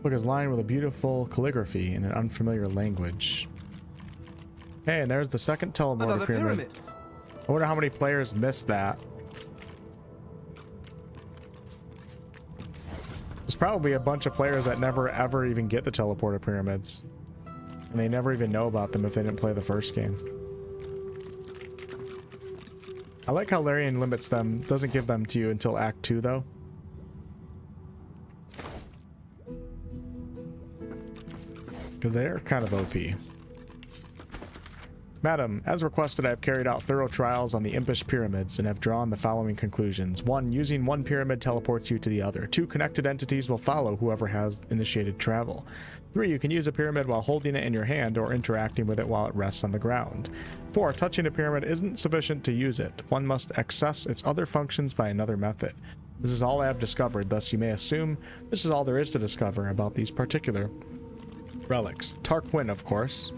Book is lined with a beautiful calligraphy in an unfamiliar language. Hey, and there's the second teleporter pyramid. I wonder how many players missed that. There's probably a bunch of players that never ever even get the teleporter pyramids. And they never even know about them if they didn't play the first game. I like how Larian limits them, doesn't give them to you until Act 2 though. Because they're kind of OP. Madam, as requested, I have carried out thorough trials on the impish pyramids and have drawn the following conclusions. 1. Using one pyramid teleports you to the other. 2. Connected entities will follow whoever has initiated travel. 3. You can use a pyramid while holding it in your hand or interacting with it while it rests on the ground. 4. Touching a pyramid isn't sufficient to use it. One must access its other functions by another method. This is all I have discovered, thus you may assume this is all there is to discover about these particular relics. Tarquin, of course.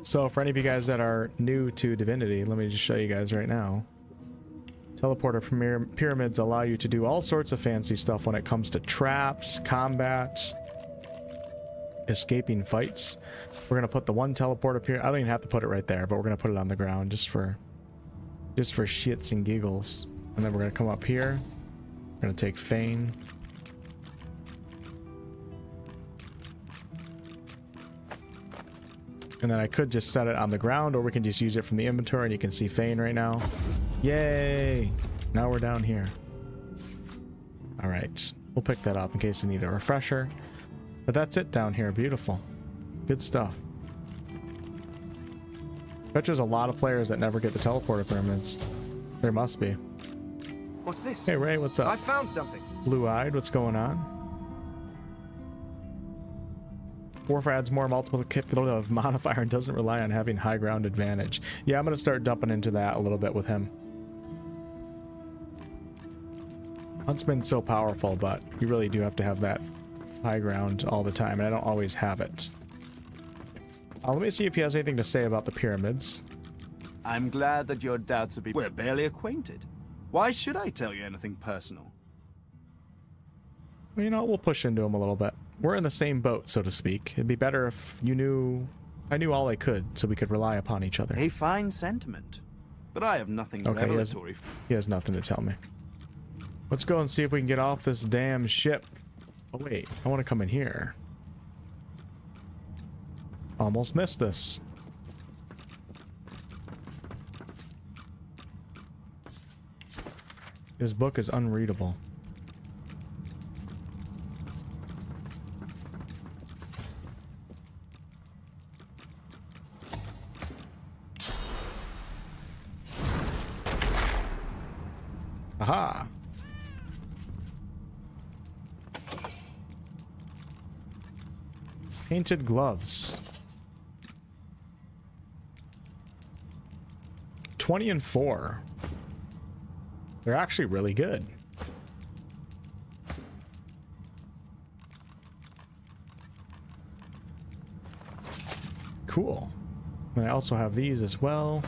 So for any of you guys that are new to Divinity, let me just show you guys right now. Teleporter pyramids allow you to do all sorts of fancy stuff when it comes to traps, combat, escaping fights. We're gonna put the one teleporter pyramid. I don't even have to put it right there, but we're gonna put it on the ground just for shits and giggles. And then we're gonna come up here. We're gonna take Fane. And then I could just set it on the ground, or we can just use it from the inventory, and you can see Fane right now. Yay! Now we're down here. Alright, we'll pick that up in case you need a refresher. But that's it down here. Beautiful. Good stuff. Bet there's a lot of players that never get the teleporter pyramids. There must be. What's this? Hey Ray, what's up? I found something. Blue-eyed, what's going on? Warfare adds more multiple modifier and doesn't rely on having high ground advantage. Yeah, I'm going to start dumping into that a little bit with him. Huntsman's so powerful, but you really do have to have that high ground all the time, and I don't always have it. Let me see if he has anything to say about the pyramids. I'm glad that your doubts are We're barely acquainted. Why should I tell you anything personal? Well, you know, we'll push into him a little bit. We're in the same boat, so to speak. It'd be better if I knew all I could, so we could rely upon each other. A fine sentiment, but I have nothing revelatory. He has nothing to tell me. Let's go and see if we can get off this damn ship. Oh wait, I want to come in here. Almost missed this. This book is unreadable. Haha. Painted gloves. 20 and 4. They're actually really good. Cool. And I also have these as well.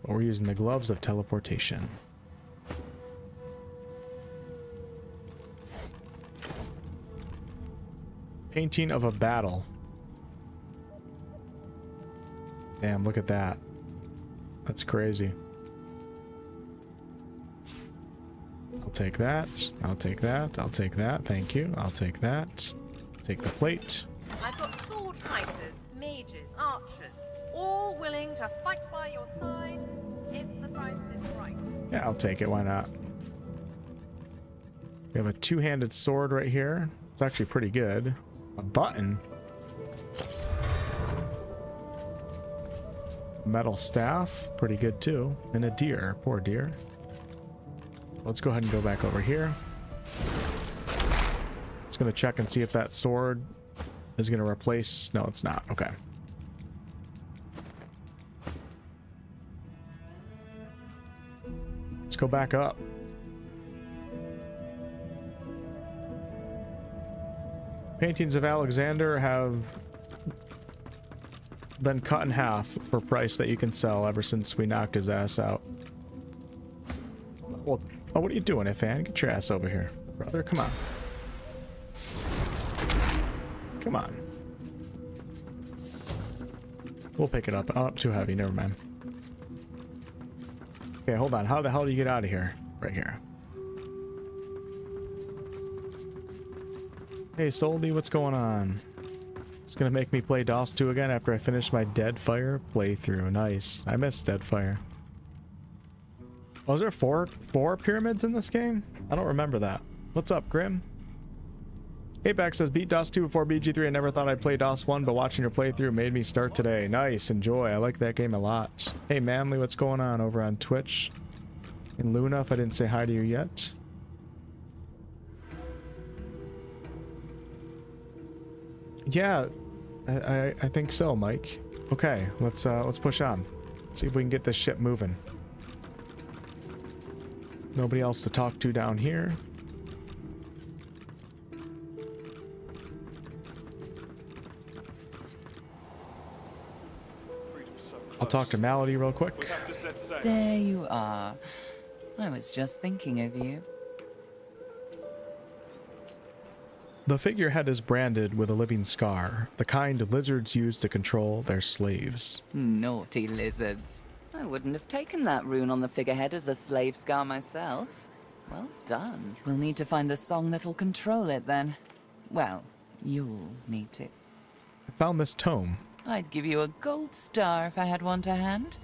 But we're using the gloves of teleportation. Painting of a battle. Damn, look at that. That's crazy. I'll take that. I'll take that. I'll take that. Thank you. I'll take that. Take the plate. I've got sword fighters, mages, archers, all willing to fight by your side if the price is right. Yeah, I'll take it. Why not? We have a two-handed sword right here. It's actually pretty good. A button. Metal staff. Pretty good too. And a deer. Poor deer. Let's go ahead and go back over here. It's going to check and see if that sword is going to replace... No, it's not. Okay. Let's go back up. Paintings of Alexander have been cut in half for price that you can sell ever since we knocked his ass out. Well, oh, what are you doing, Ifan? Get your ass over here. Brother, come on. Come on. We'll pick it up. Oh, too heavy. Never mind. Okay, hold on. How the hell do you get out of here? Right here. Hey, Soldy, what's going on? It's gonna make me play DOS 2 again after I finish my Deadfire playthrough. Nice. I missed Deadfire. Was there four pyramids in this game? I don't remember that. What's up, Grim? Apex says, beat DOS 2 before BG3. I never thought I'd play DOS 1, but watching your playthrough made me start today. Nice, enjoy. I like that game a lot. Hey, Manly, what's going on over on Twitch? And Luna, if I didn't say hi to you yet. Yeah, I think so, Mike. Okay, let's push on. See if we can get this ship moving. Nobody else to talk to down here. I'll talk to Malady real quick. There you are. I was just thinking of you. The figurehead is branded with a living scar, the kind lizards use to control their slaves. Naughty lizards. I wouldn't have taken that rune on the figurehead as a slave scar myself. Well done. We'll need to find the song that'll control it then. Well, you'll need to. I found this tome. I'd give you a gold star if I had one to hand.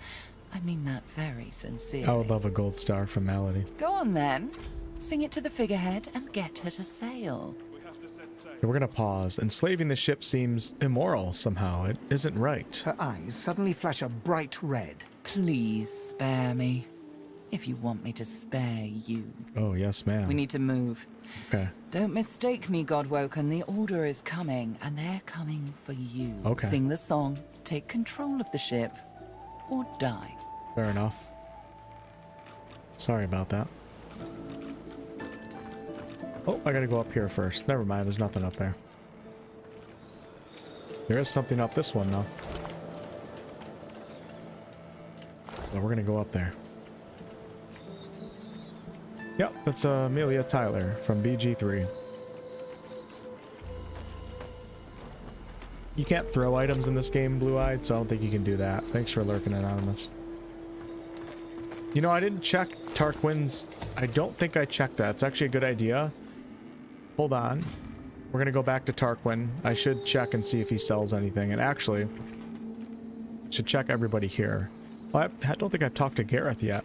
I mean that very sincerely. I would love a gold star from Malady. Go on then. Sing it to the figurehead and get her to sail. Okay, we're gonna pause. Enslaving the ship seems immoral somehow. It isn't right. Her eyes suddenly flash a bright red. Please spare me. If you want me to spare you. Oh, yes, ma'am. We need to move. Okay. Don't mistake me, Godwoken. The Order is coming, and they're coming for you. Okay. Sing the song, take control of the ship, or die. Fair enough. Sorry about that. Oh, I gotta go up here first. Never mind, there's nothing up there. There is something up this one, though. So we're gonna go up there. Yep, that's Amelia Tyler from BG3. You can't throw items in this game, Blue-Eyed, so I don't think you can do that. Thanks for lurking, Anonymous. You know, I didn't check Tarquin's... I don't think I checked that. It's actually a good idea. Hold on. We're gonna go back to Tarquin. I should check and see if he sells anything. And actually, should check everybody here. Well, I don't think I've talked to Gareth yet.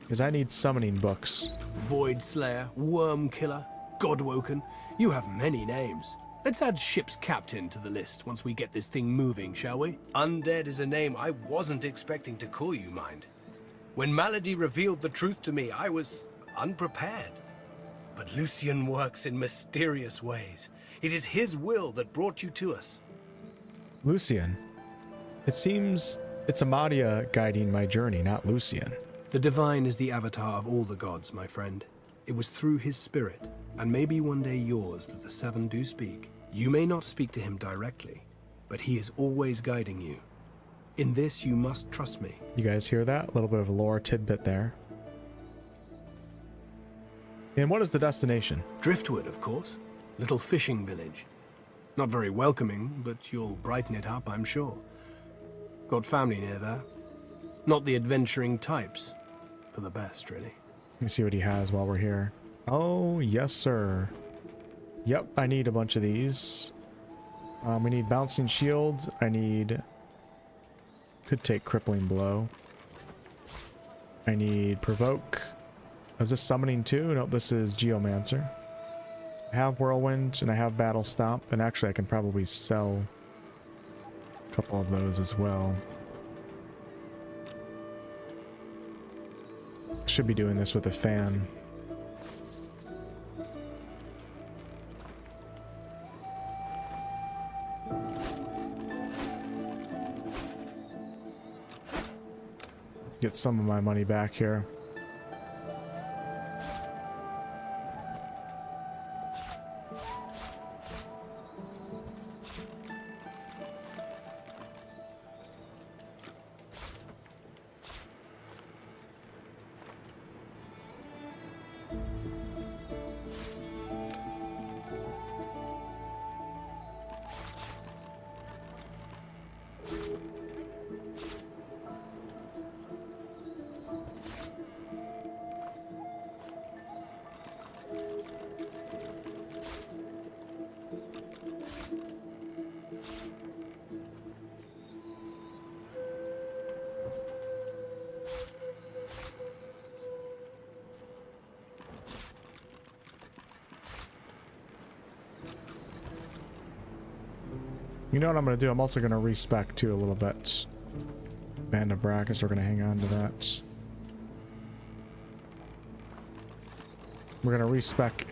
Because I need summoning books. Void Slayer, Worm Killer, Godwoken. You have many names. Let's add ship's captain to the list once we get this thing moving, shall we? Undead is a name I wasn't expecting to call you, mind. When Malady revealed the truth to me, I was unprepared. But Lucian works in mysterious ways. It is his will that brought you to us. Lucian? It seems it's Amadia guiding my journey, not Lucian. The Divine is the avatar of all the gods, my friend. It was through his spirit, and maybe one day yours, that the Seven do speak. You may not speak to him directly, but he is always guiding you. In this, you must trust me. You guys hear that? A little bit of a lore tidbit there. And what is the destination? Driftwood, of course. Little fishing village. Not very welcoming, but you'll brighten it up, I'm sure. Got family near there. Not the adventuring types. For the best, really. Let me see what he has while we're here. Oh, yes, sir. Yep, I need a bunch of these. We need bouncing shield. I need... Could take crippling blow. I need provoke. Is this summoning too? Nope, this is geomancer. I have whirlwind and I have battle stomp, and actually I can probably sell a couple of those as well. Should be doing this with a fan. Get some of my money back here. You know what I'm going to do? I'm also going to respec too a little bit. Band of Brackus, we're going to hang on to that. We're going to respec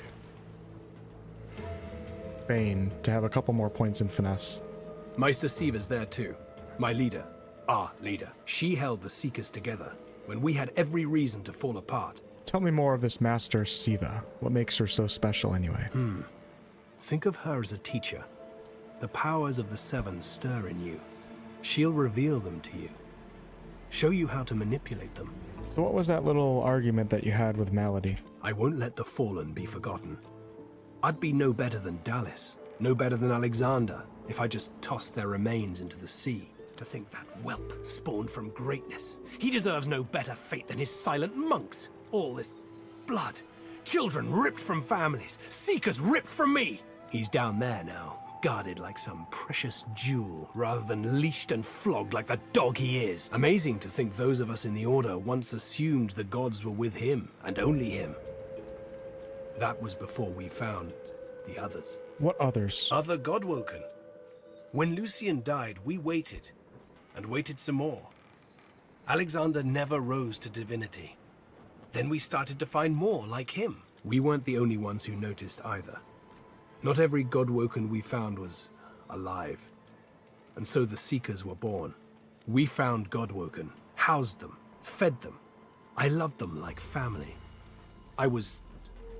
Fane to have a couple more points in finesse. Meister Siva's there too. My leader. Our leader. She held the Seekers together when we had every reason to fall apart. Tell me more of this Master Siva. What makes her so special anyway? Think of her as a teacher. The powers of the Seven stir in you. She'll reveal them to you. Show you how to manipulate them. So what was that little argument that you had with Malady? I won't let the fallen be forgotten. I'd be no better than Dallis, no better than Alexander, if I just tossed their remains into the sea. To think that whelp spawned from greatness. He deserves no better fate than his silent monks. All this blood. Children ripped from families. Seekers ripped from me. He's down there now, guarded like some precious jewel, rather than leashed and flogged like the dog he is. Amazing to think those of us in the Order once assumed the gods were with him, and only him. That was before we found the others. What others? Other Godwoken. When Lucian died, we waited, and waited some more. Alexander never rose to divinity. Then we started to find more like him. We weren't the only ones who noticed either. Not every Godwoken we found was alive. And so the Seekers were born. We found Godwoken, housed them, fed them. I loved them like family. I was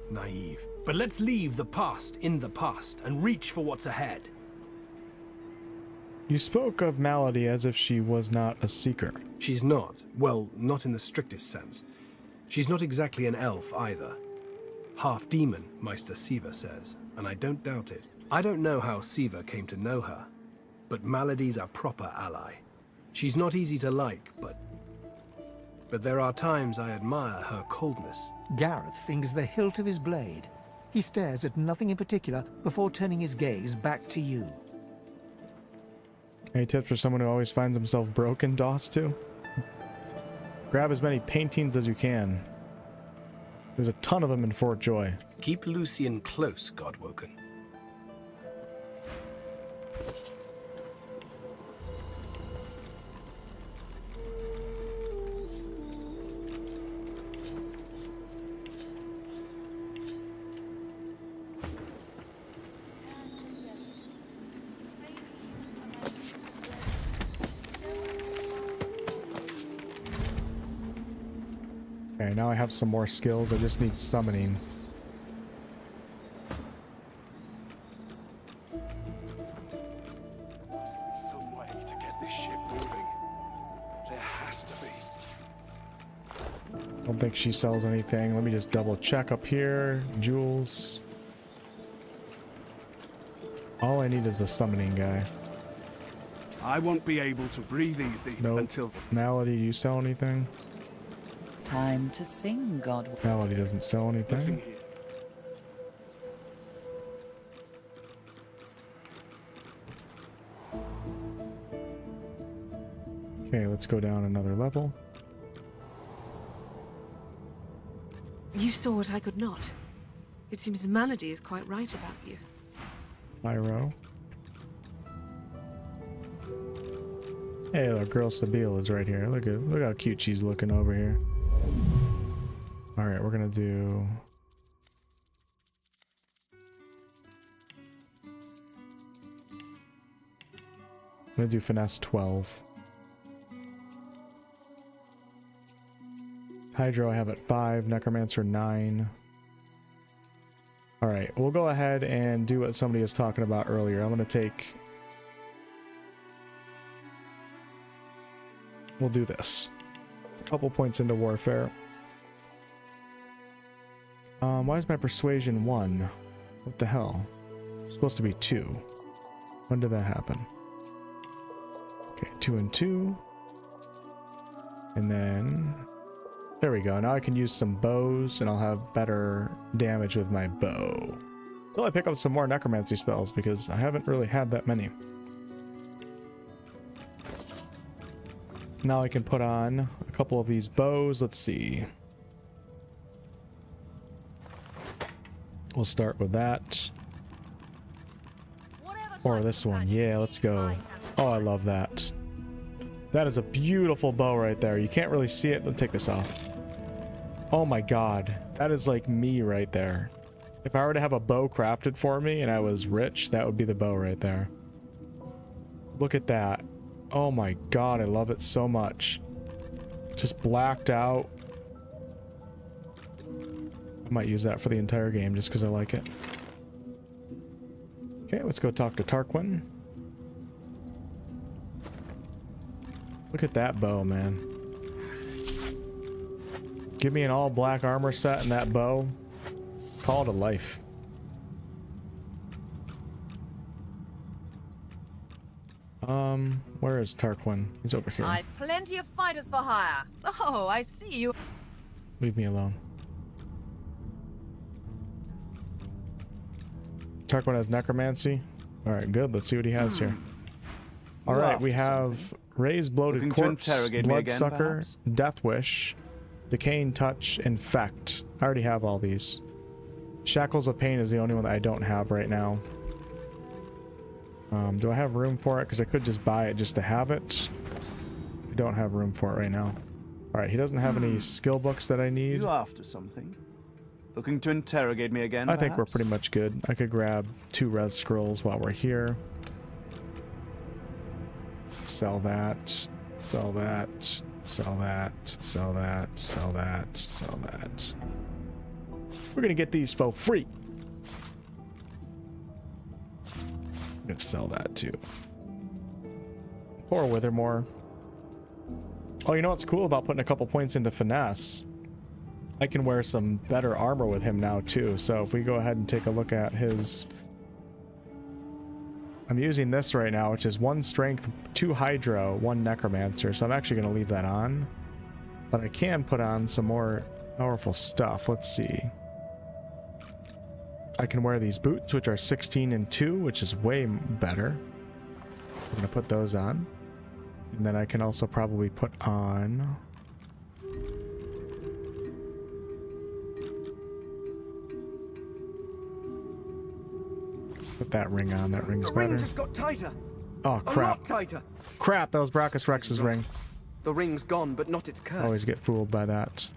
naive. But let's leave the past in the past and reach for what's ahead. You spoke of Malady as if she was not a Seeker. She's not. Well, not in the strictest sense. She's not exactly an elf either. Half demon, Meister Siva says, and I don't doubt it. I don't know how Siva came to know her, but Malady's a proper ally. She's not easy to like, but there are times I admire her coldness. Gareth fingers the hilt of his blade. He stares at nothing in particular before turning his gaze back to you. Any tips for someone who always finds himself broken, DOS 2? Grab as many paintings as you can. There's a ton of them in Fort Joy. Keep Lucian close, Godwoken. Alright, now I have some more skills. I just need summoning. Some way to get this ship moving. There has to be. Don't think she sells anything. Let me just double check up here. Jewels. All I need is the summoning guy. I won't be able to breathe easy until... Malady, do you sell anything? Time to sing, God. Malady doesn't sell anything. Okay, let's go down another level. You saw what I could not. It seems Malady is quite right about you. Pyro. Hey, look, girl Sabile is right here. Look how cute she's looking over here. All right, we're gonna do. I'm gonna do finesse 12. Hydro I have at 5. Necromancer 9. All right, we'll go ahead and do what somebody was talking about earlier. I'm gonna take. We'll do this. A couple points into warfare. Why is my persuasion 1? What the hell? It's supposed to be 2. When did that happen? Okay, 2 and 2. And then... There we go. Now I can use some bows and I'll have better damage with my bow. Until I pick up some more necromancy spells because I haven't really had that many. Now I can put on a couple of these bows. Let's see. We'll start with that. Or this one. Yeah, let's go. Oh, I love that. That is a beautiful bow right there. You can't really see it. Let me take this off. Oh my god. That is like me right there. If I were to have a bow crafted for me and I was rich, that would be the bow right there. Look at that. Oh my god, I love it so much. Just blacked out. I might use that for the entire game just because I like it. Okay, let's go talk to Tarquin. Look at that bow, man. Give me an all black armor set and that bow. Call it a life. Where is Tarquin? He's over here. I've plenty of fighters for hire. Oh, I see you. Leave me alone. Tarquin has necromancy. All right, good. Let's see what he has here. All right, we have raised bloated corpse, bloodsucker, death wish, decaying touch, infect. I already have all these. Shackles of pain is the only one that I don't have right now. Do I have room for it? Because I could just buy it just to have it. I don't have room for it right now. All right, he doesn't have any skill books that I need. You after something? Looking to interrogate me again, I think we're pretty much good. I could grab 2 res scrolls while we're here. Sell that. Sell that. Sell that. Sell that. Sell that. Sell that. We're gonna get these for free. I'm gonna sell that too. Poor Withermore. Oh, you know what's cool about putting a couple points into finesse? I can wear some better armor with him now too. So if we go ahead and take a look at his... I'm using this right now, which is 1 strength, 2 hydro, 1 necromancer. So I'm actually going to leave that on. But I can put on some more powerful stuff. Let's see. I can wear these boots, which are 16 and 2, which is way better. I'm going to put those on. And then I can also probably put on... Put that ring on. That ring's better. The ring just got tighter. Oh, crap. A lot tighter. Crap, that was Brachus Rex's ring. The ring's gone, but not its curse. Always get fooled by that.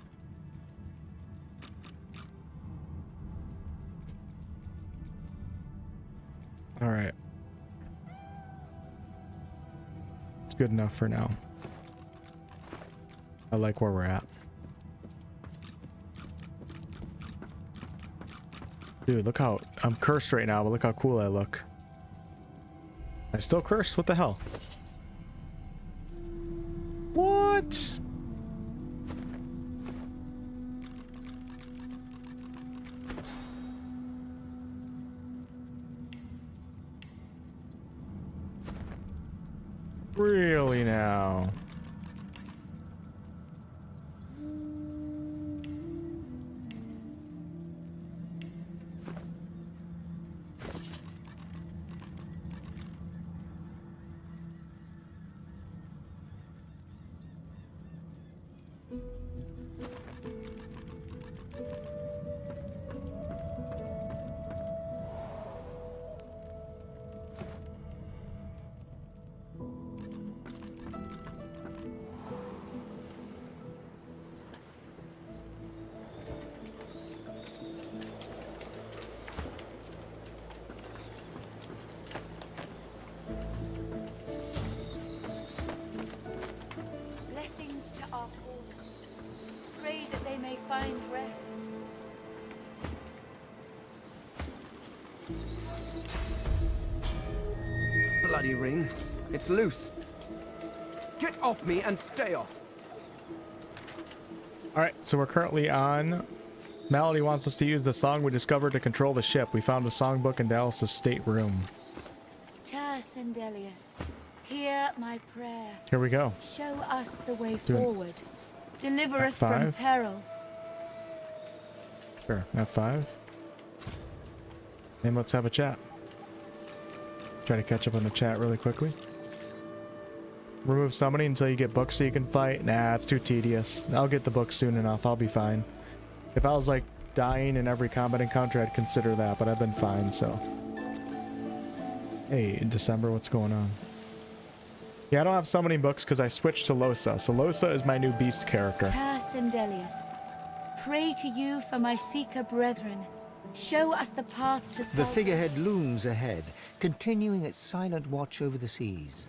All right. It's good enough for now. I like where we're at. Dude, look how I'm cursed right now, but look how cool I look. I'm still cursed. What the hell? What? Really now? Blessings to our poor. Pray that they may find rest. Bloody ring. It's loose. Get off me and stay off. Alright, so we're currently on. Malady wants us to use the song we discovered to control the ship. We found a songbook in Dallis' stateroom. Sindelius, hear my prayer. Here we go. Show us the way Doing forward. Deliver us from F5. peril. Sure, F5. And let's have a chat. Try to catch up on the chat really quickly. Remove summoning until you get books so you can fight. Nah, it's too tedious. I'll get the book soon enough. I'll be fine. If I was like dying in every combat encounter, I'd consider that, but I've been fine, so. Hey, in December, what's going on? Yeah, I don't have summoning books because I switched to Lohse. So Lohse is my new beast character. Sindelius, pray to you for my seeker brethren. Show us the path to The salvation. figurehead looms ahead, continuing its silent watch over the seas.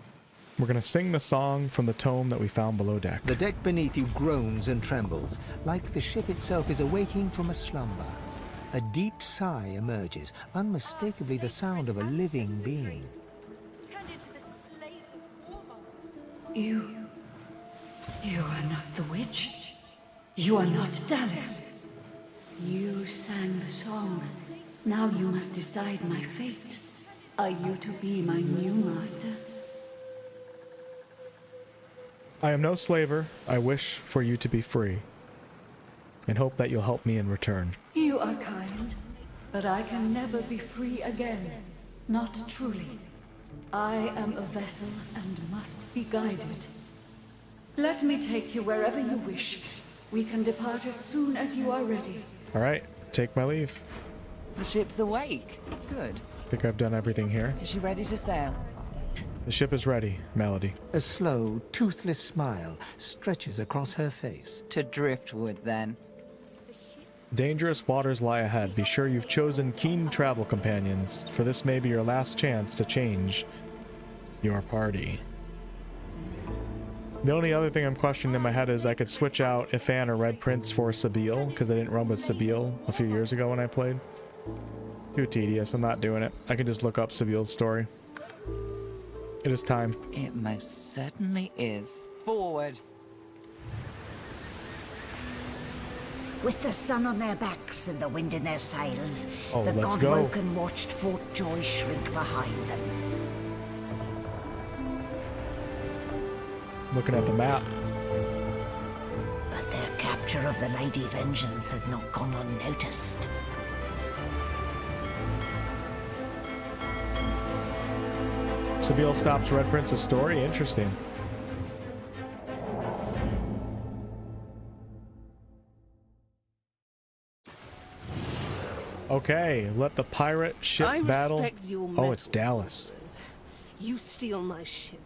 We're gonna sing the song from the tome that we found below deck. The deck beneath you groans and trembles, like the ship itself is awaking from a slumber. A deep sigh emerges, unmistakably the sound of a living being. You are not the witch. You are not Dallis. You sang the song. Now you must decide my fate. Are you to be my new master? I am no slaver. I wish for you to be free. And hope that you'll help me in return. You are kind, but I can never be free again. Not truly. I am a vessel and must be guided. Let me take you wherever you wish. We can depart as soon as you are ready. Alright, take my leave. The ship's awake. Good. I think I've done everything here. Is she ready to sail? The ship is ready, Malady. A slow, toothless smile stretches across her face. To driftwood, then. Dangerous waters lie ahead. Be sure you've chosen keen travel companions, for this may be your last chance to change your party. The only other thing I'm questioning in my head is I could switch out Ifan or Red Prince for Sabile, because I didn't run with Sabile a few years ago when I played. Too tedious, I'm not doing it. I can just look up Sabile's story. It is time. It most certainly is. Forward. With the sun on their backs and the wind in their sails, Oh, the let's go. Godwoken watched Fort Joy shrink behind them. Looking at the map. But their capture of the Lady Vengeance had not gone unnoticed. Sabile stops Red Prince's story? Interesting. Okay, let the pirate ship I battle. respect your Oh, it's mettle Dallis. swords. You steal my ship,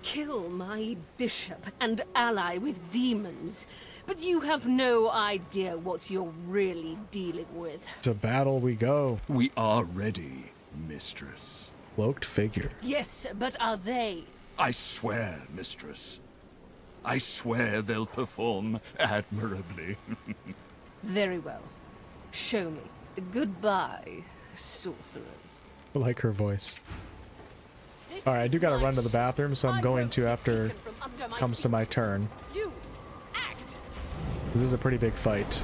kill my bishop, and ally with demons. But you have no idea what you're really dealing with. To battle we go. We are ready, mistress. Cloaked figure. Yes, but are they? I swear, mistress. I swear they'll perform admirably. Very well. Show me. Goodbye, sorcerers. I like her voice. Alright, I do gotta run to the bathroom, so I'm going to after it comes to my turn. This is a pretty big fight.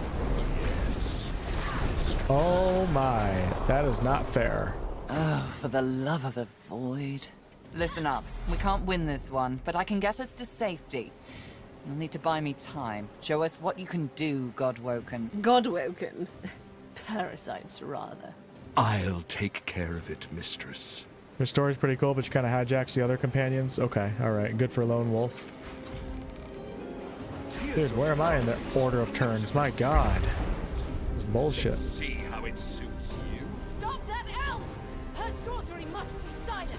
Oh my, that is not fair. Oh, for the love of the void. Listen up, we can't win this one, but I can get us to safety. You'll need to buy me time. Show us what you can do, Godwoken. Godwoken? Parasites, rather. I'll take care of it, mistress. Your story's pretty cool, but you kind of hijacks the other companions? Okay, alright, good for a lone wolf. Dude, where am I in the order of turns? My god. This is bullshit. See how it suits you. Stop that elf! Her sorcery must be silenced!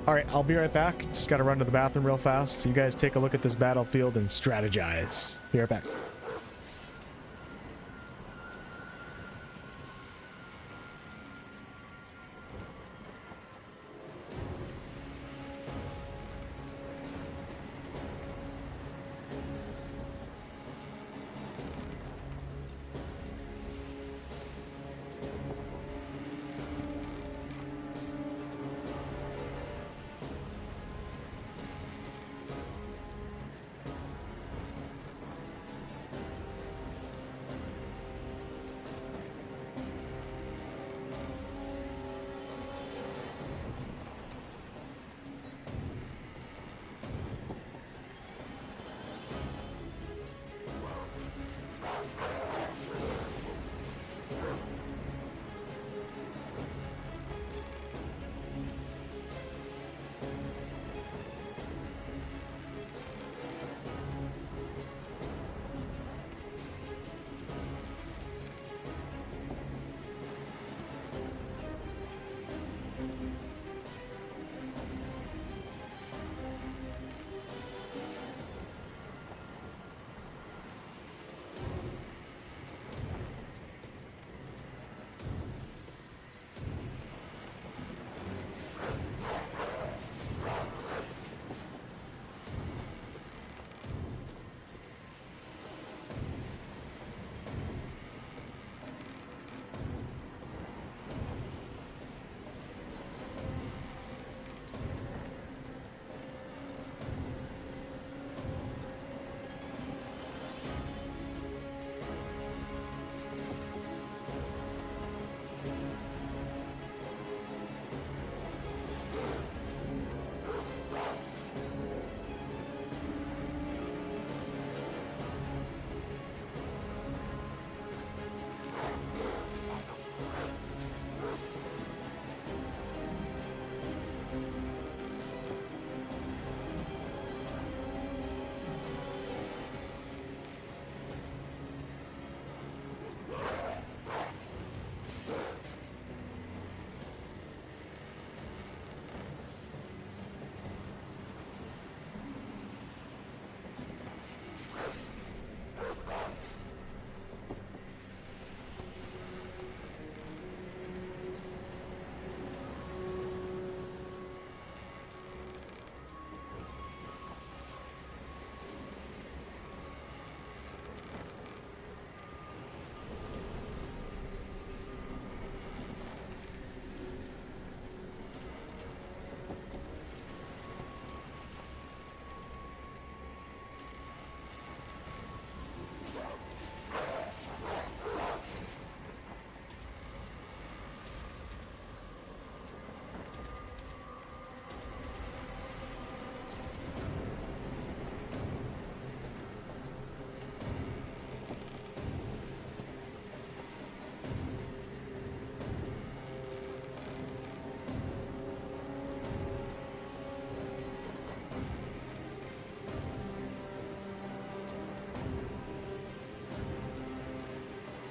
Alright, I'll be right back. Just gotta run to the bathroom real fast. You guys take a look at this battlefield and strategize. Be right back.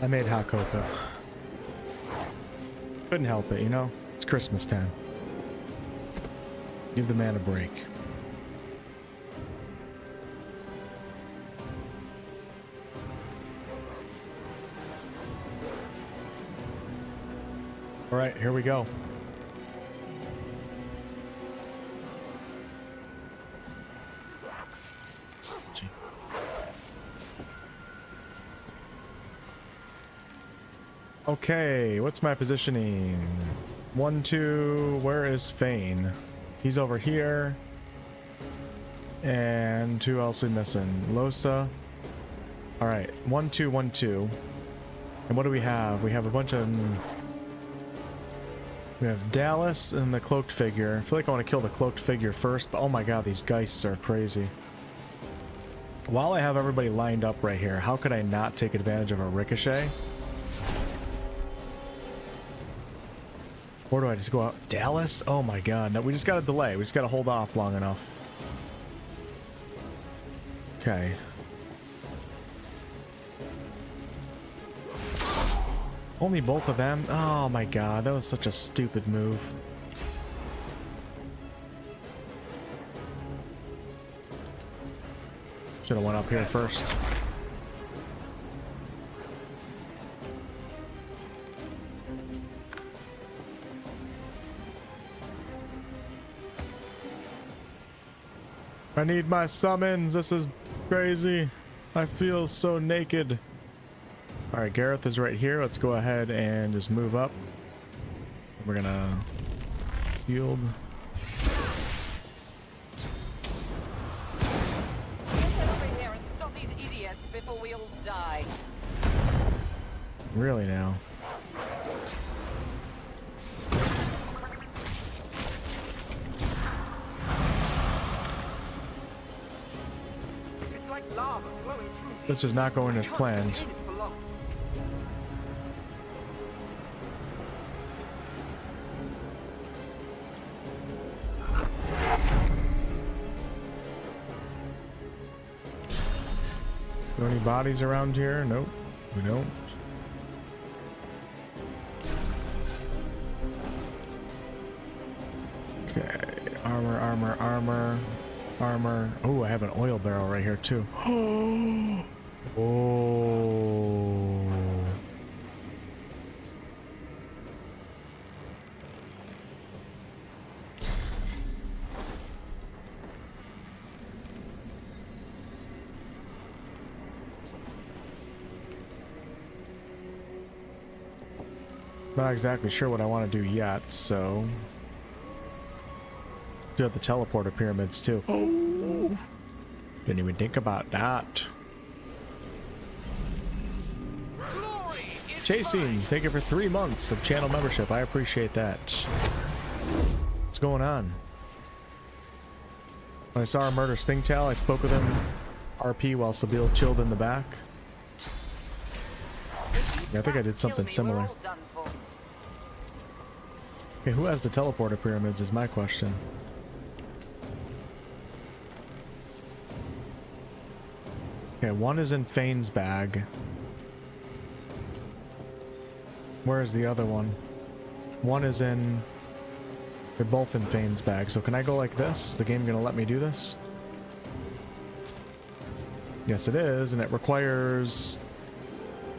I made hot cocoa. Couldn't help it, you know? It's Christmas time. Give the man a break. All right, here we go. Okay, what's my positioning? 1, 2, where is Fane? He's over here. And who else are we missing? Lohse. Alright, 1, 2, 1, 2. And what do we have? We have a bunch of... We have Dallis and the cloaked figure. I feel like I want to kill the cloaked figure first, but oh my god, these geists are crazy. While I have everybody lined up right here, how could I not take advantage of a ricochet? Or do I just go out? Dallis? Oh my god, no, we just gotta delay. We just gotta hold off long enough. Okay. Only both of them? Oh my god, that was such a stupid move. Should have went up here first. I need my summons. This is crazy. I feel so naked. Alright, Gareth is right here. Let's go ahead and just move up. We're gonna shield. Get over here and stop these idiots before we all die. Really now? It's like lava flowing through. This is not going as planned. Any bodies around here? Nope, we don't. Okay, armor, armor, armor, armor. Oh, I have an oil barrel right here too. Oh. Not exactly sure what I want to do yet, so do have the teleporter pyramids too. Oh, didn't even think about that. Chasing, thank you for 3 months of channel membership. I appreciate that. What's going on? When I saw our murder Stingtail, I spoke with him RP while Sabille chilled in the back. Yeah, I think I did something similar. Okay, who has the teleporter pyramids is my question. Okay, one is in Fane's bag. Where is the other one? One is in... They're both in Fane's bag. So can I go like this? Is the game gonna let me do this? Yes, it is, and it requires...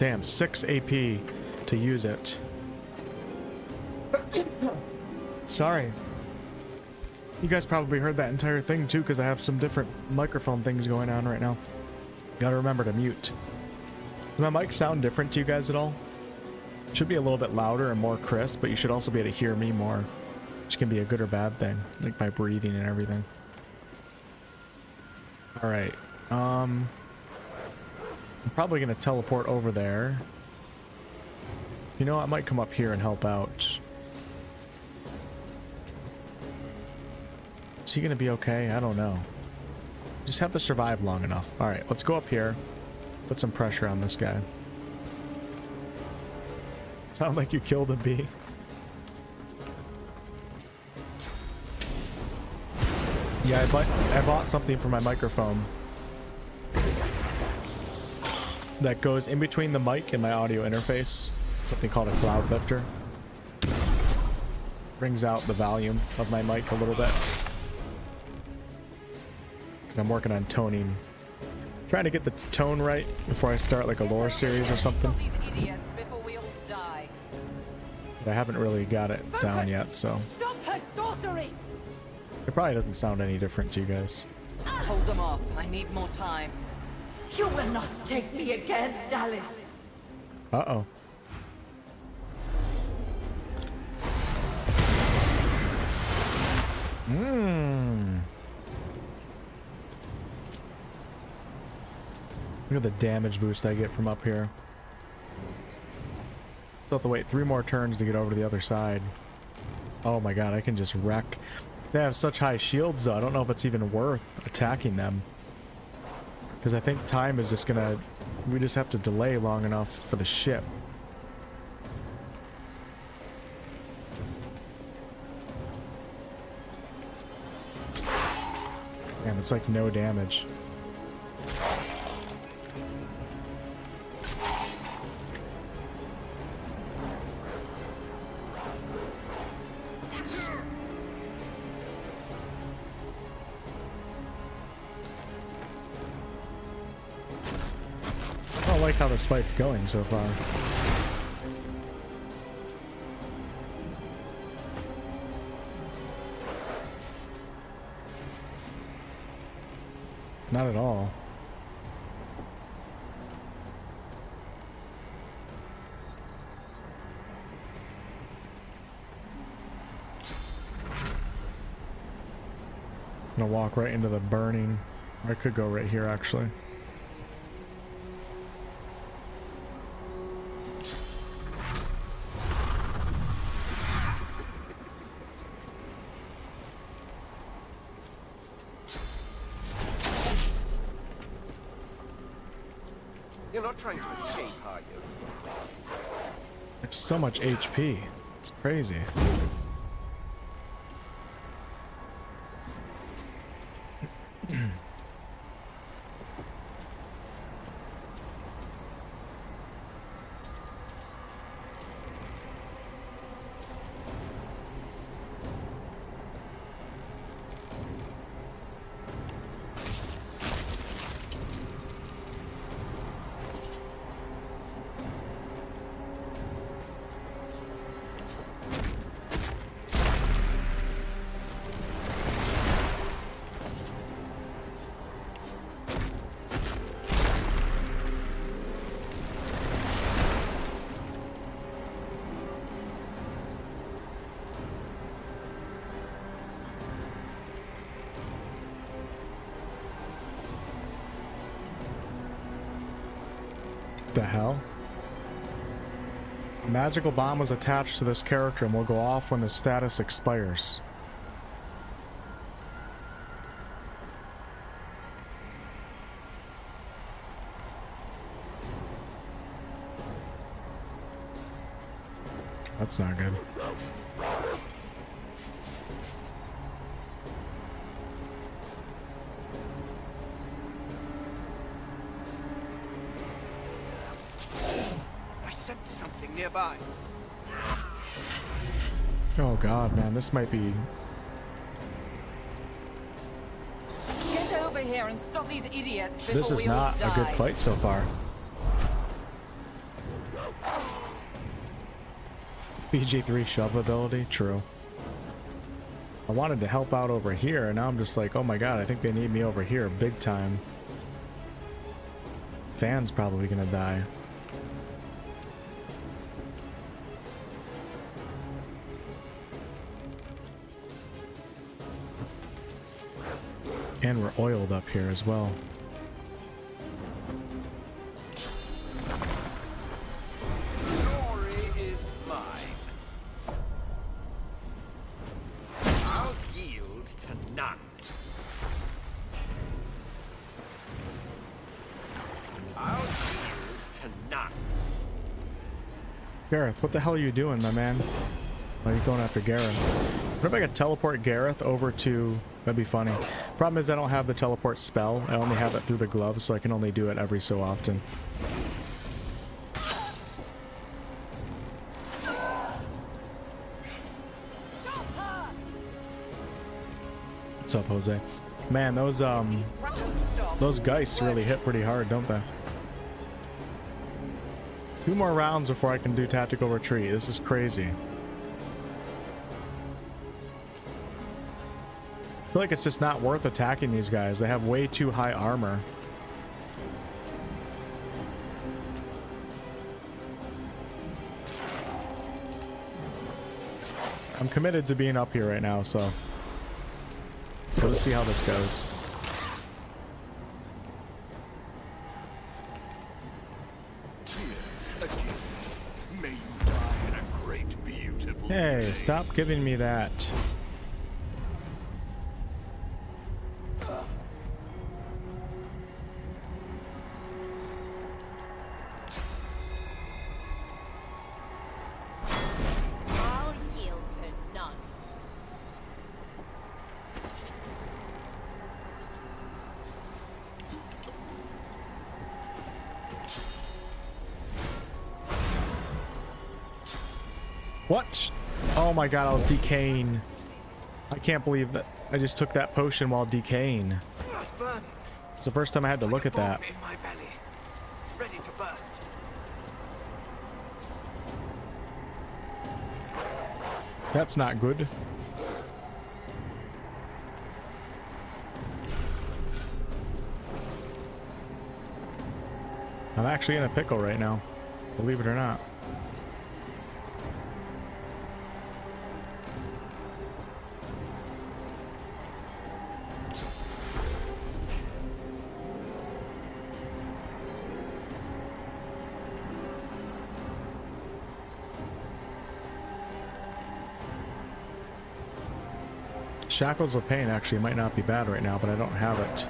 Damn, 6 AP to use it. Sorry. You guys probably heard that entire thing too, because I have some different microphone things going on right now. Gotta remember to mute. Does my mic sound different to you guys at all? It should be a little bit louder and more crisp, but you should also be able to hear me more, which can be a good or bad thing, like my breathing and everything. Alright, I'm probably gonna teleport over there. You know, I might come up here and help out. Is he gonna be okay? I don't know. Just have to survive long enough. Alright, let's go up here. Put some pressure on this guy. Sound like you killed a bee. Yeah, I bought something for my microphone that goes in between the mic and my audio interface. Something called a cloud lifter. Brings out the volume of my mic a little bit. Because I'm working on toning. Trying to get the tone right before I start like a lore series or something. But I haven't really got it down yet, so. Stop her sorcery! It probably doesn't sound any different to you guys. Hold them off. I need more time. You will not take me again, Dallis. Uh-oh. Look at the damage boost I get from up here. Still have to wait 3 more turns to get over to the other side. Oh my god, I can just wreck. They have such high shields though, I don't know if it's even worth attacking them. Because I think time is just gonna... We just have to delay long enough for the ship. Damn, it's like no damage. I don't like how this fight's going so far. Not at all. I'm gonna walk right into the burning. I could go right here actually. You're not trying to escape, are you? I have so much HP. It's crazy. The hell? A magical bomb was attached to this character and will go off when the status expires. That's not good. Nearby. Oh god, man, this might be... Get over here and stop these idiots before This is we all not a good die. fight so far. BG3 shove ability, true. I wanted to help out over here, and now I'm just like, oh my god, I think they need me over here big time. Fane's probably gonna die. And we're oiled up here as well. Glory is mine. I'll yield to none. I'll yield to none. Gareth, what the hell are you doing, my man? Why are you going after Gareth? What if I could teleport Gareth over to... That'd be funny. Problem is I don't have the teleport spell. I only have it through the gloves, so I can only do it every so often. What's up, Jose? Man, those geists really hit pretty hard, don't they? 2 more rounds before I can do tactical retreat. This is crazy. I feel like it's just not worth attacking these guys. They have way too high armor. I'm committed to being up here right now, so let's see how this goes. May you die in a great, beautiful Hey, day. stop giving me that. I'll yield to none. What? Oh my god, I was decaying. I can't believe that I just took that potion while decaying. It's burning. It's the first time I had to look at that. In my belly, ready to burst. That's not good. I'm actually in a pickle right now, believe it or not. Shackles of Pain actually might not be bad right now, but I don't have it.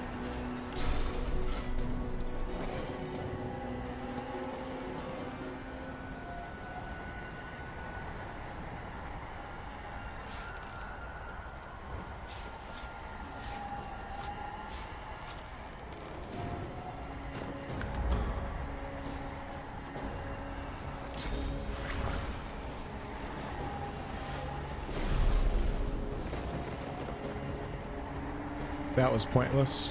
That was pointless.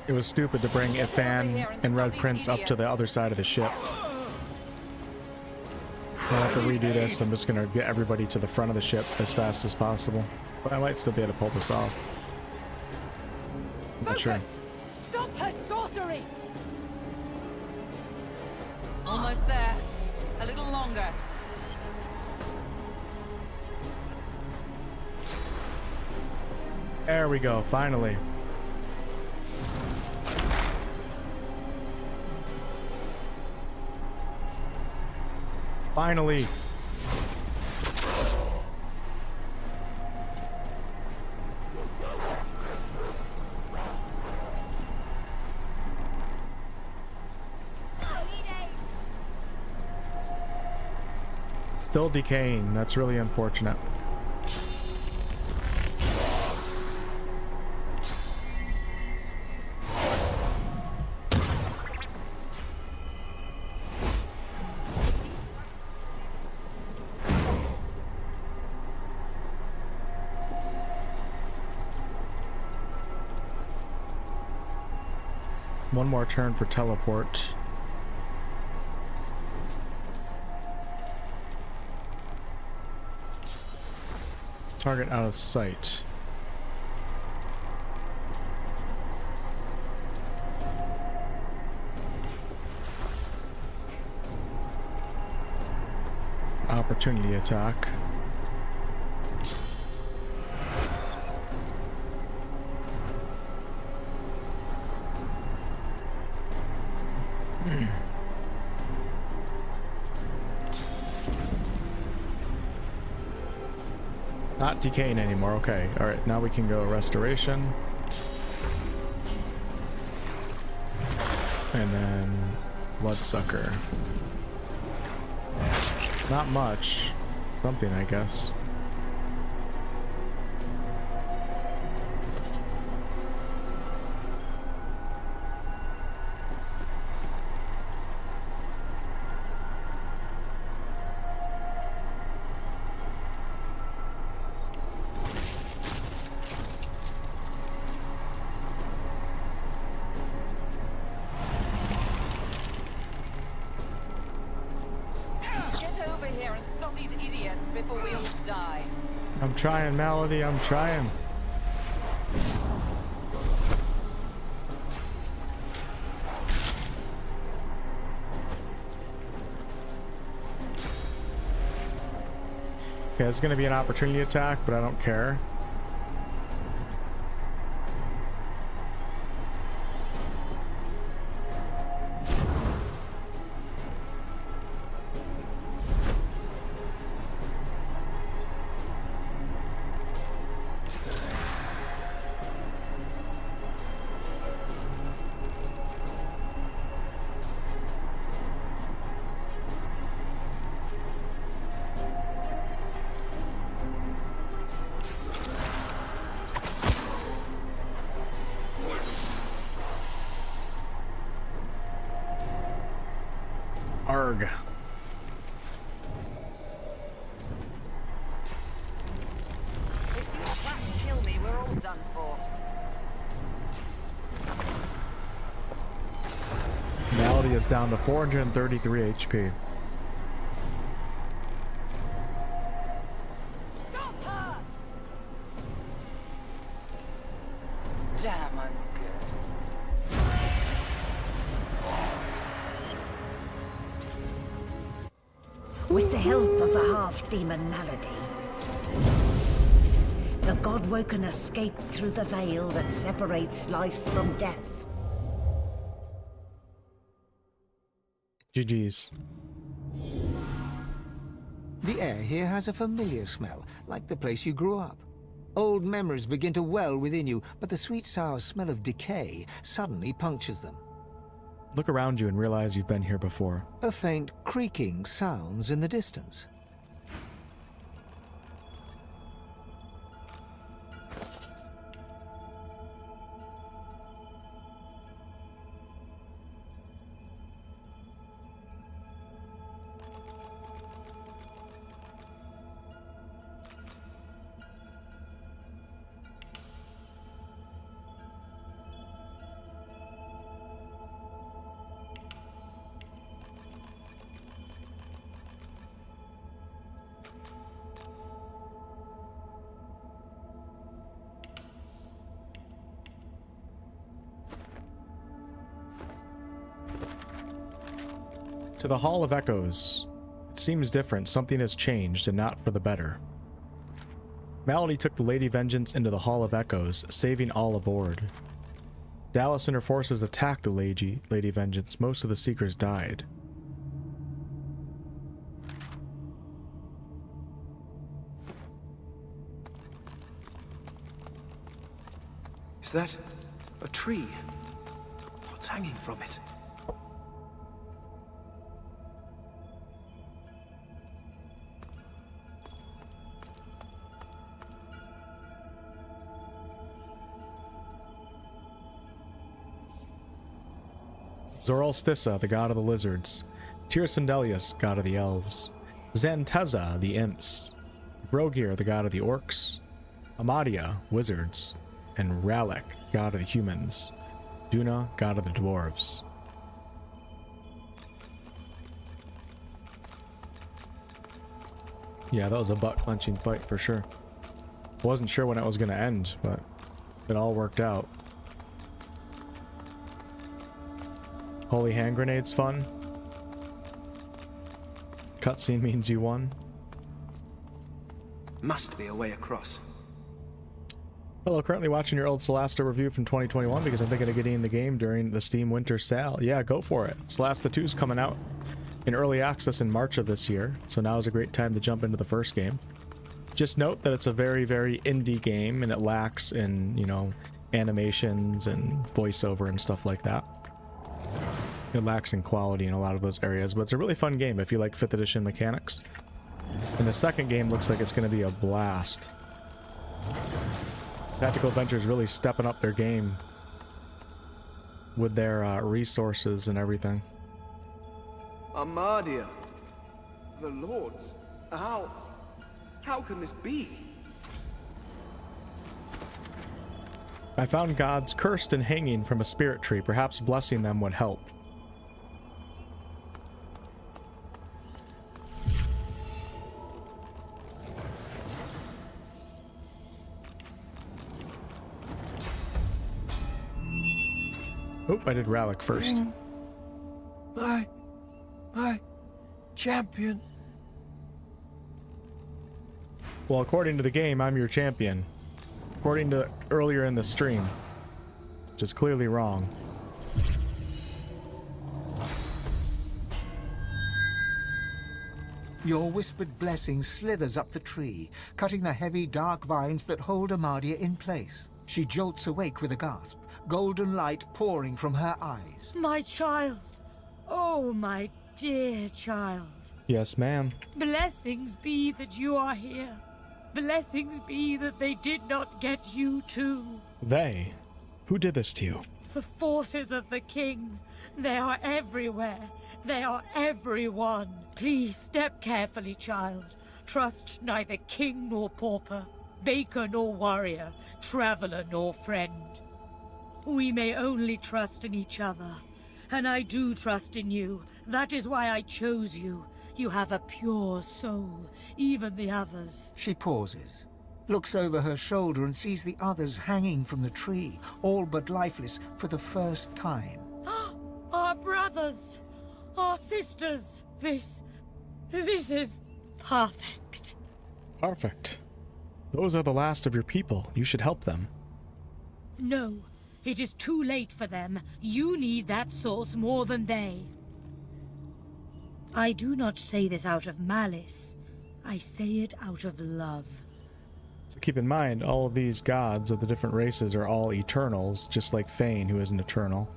It was stupid to bring Ifan and Red Prince up to the other side of the ship. I'll have to redo this. I'm just gonna get everybody to the front of the ship as fast as possible. But I might still be able to pull this off. Not sure. Stop her sorcery! Almost there. A little longer. There we go, finally. Finally. Still decaying. That's really unfortunate. One more turn for teleport. Target out of sight. Opportunity attack. Not decaying anymore. Okay. All right. Now we can go restoration. And then bloodsucker. Not much. Something, I guess. I'm trying, Malady, I'm trying. Okay, it's gonna be an opportunity attack, but I don't care. Arg. If you try to kill me, we're all done for. Malady is down to 433 HP. Stop her! Damn, I'm With the help of a half-demon malady, the Godwoken escaped through the veil that separates life from death. GG's. The air here has a familiar smell, like the place you grew up. Old memories begin to well within you, but the sweet sour smell of decay suddenly punctures them. Look around you and realize you've been here before. A faint creaking sounds in the distance. To the Hall of Echoes. It seems different. Something has changed, and not for the better. Malady took the Lady Vengeance into the Hall of Echoes, saving all aboard. Dallis and her forces attacked the Lady Vengeance. Most of the Seekers died. Is that a tree? What's hanging from it? Zoralstissa, the god of the lizards. Tirsendelius, god of the elves. Xanteza, the imps. Grogir, the god of the orcs. Amadia, wizards. And Ralek, god of the humans. Duna, god of the dwarves. Yeah, that was a butt-clenching fight for sure. Wasn't sure when it was going to end, but it all worked out. Holy hand grenade's fun. Cutscene means you won. Must be a way across. Hello, currently watching your old Solasta review from 2021 because I'm thinking of getting in the game during the Steam Winter Sale. Yeah, go for it. Solasta 2 is coming out in early access in March of this year, so now is a great time to jump into the first game. Just note that it's a very, very indie game, and it lacks in, you know, animations and voiceover and stuff like that. It lacks in quality in a lot of those areas, but it's a really fun game if you like 5th edition mechanics. And the second game looks like it's going to be a blast. Tactical Adventure's really stepping up their game with their resources and everything. Armadia. The Lords. How can this be? I found gods cursed and hanging from a spirit tree. Perhaps blessing them would help. Oh, I did Relic first. My champion. Well, according to the game, I'm your champion. According to earlier in the stream, which is clearly wrong. Your whispered blessing slithers up the tree, cutting the heavy, dark vines that hold Armadia in place. She jolts awake with a gasp, golden light pouring from her eyes. My child! Oh, my dear child. Yes, ma'am. Blessings be that you are here. Blessings be that they did not get you too. They? Who did this to you? The forces of the king. They are everywhere. They are everyone. Please step carefully, child. Trust neither king nor pauper, baker nor warrior, traveler nor friend. We may only trust in each other. And I do trust in you. That is why I chose you. You have a pure soul, even the others. She pauses, looks over her shoulder and sees the others hanging from the tree, all but lifeless for the first time. Our brothers! Our sisters! This is perfect. Perfect. Those are the last of your people. You should help them. No, it is too late for them. You need that source more than they. I do not say this out of malice. I say it out of love. So keep in mind, all of these gods of the different races are all Eternals, just like Fane, who is an Eternal.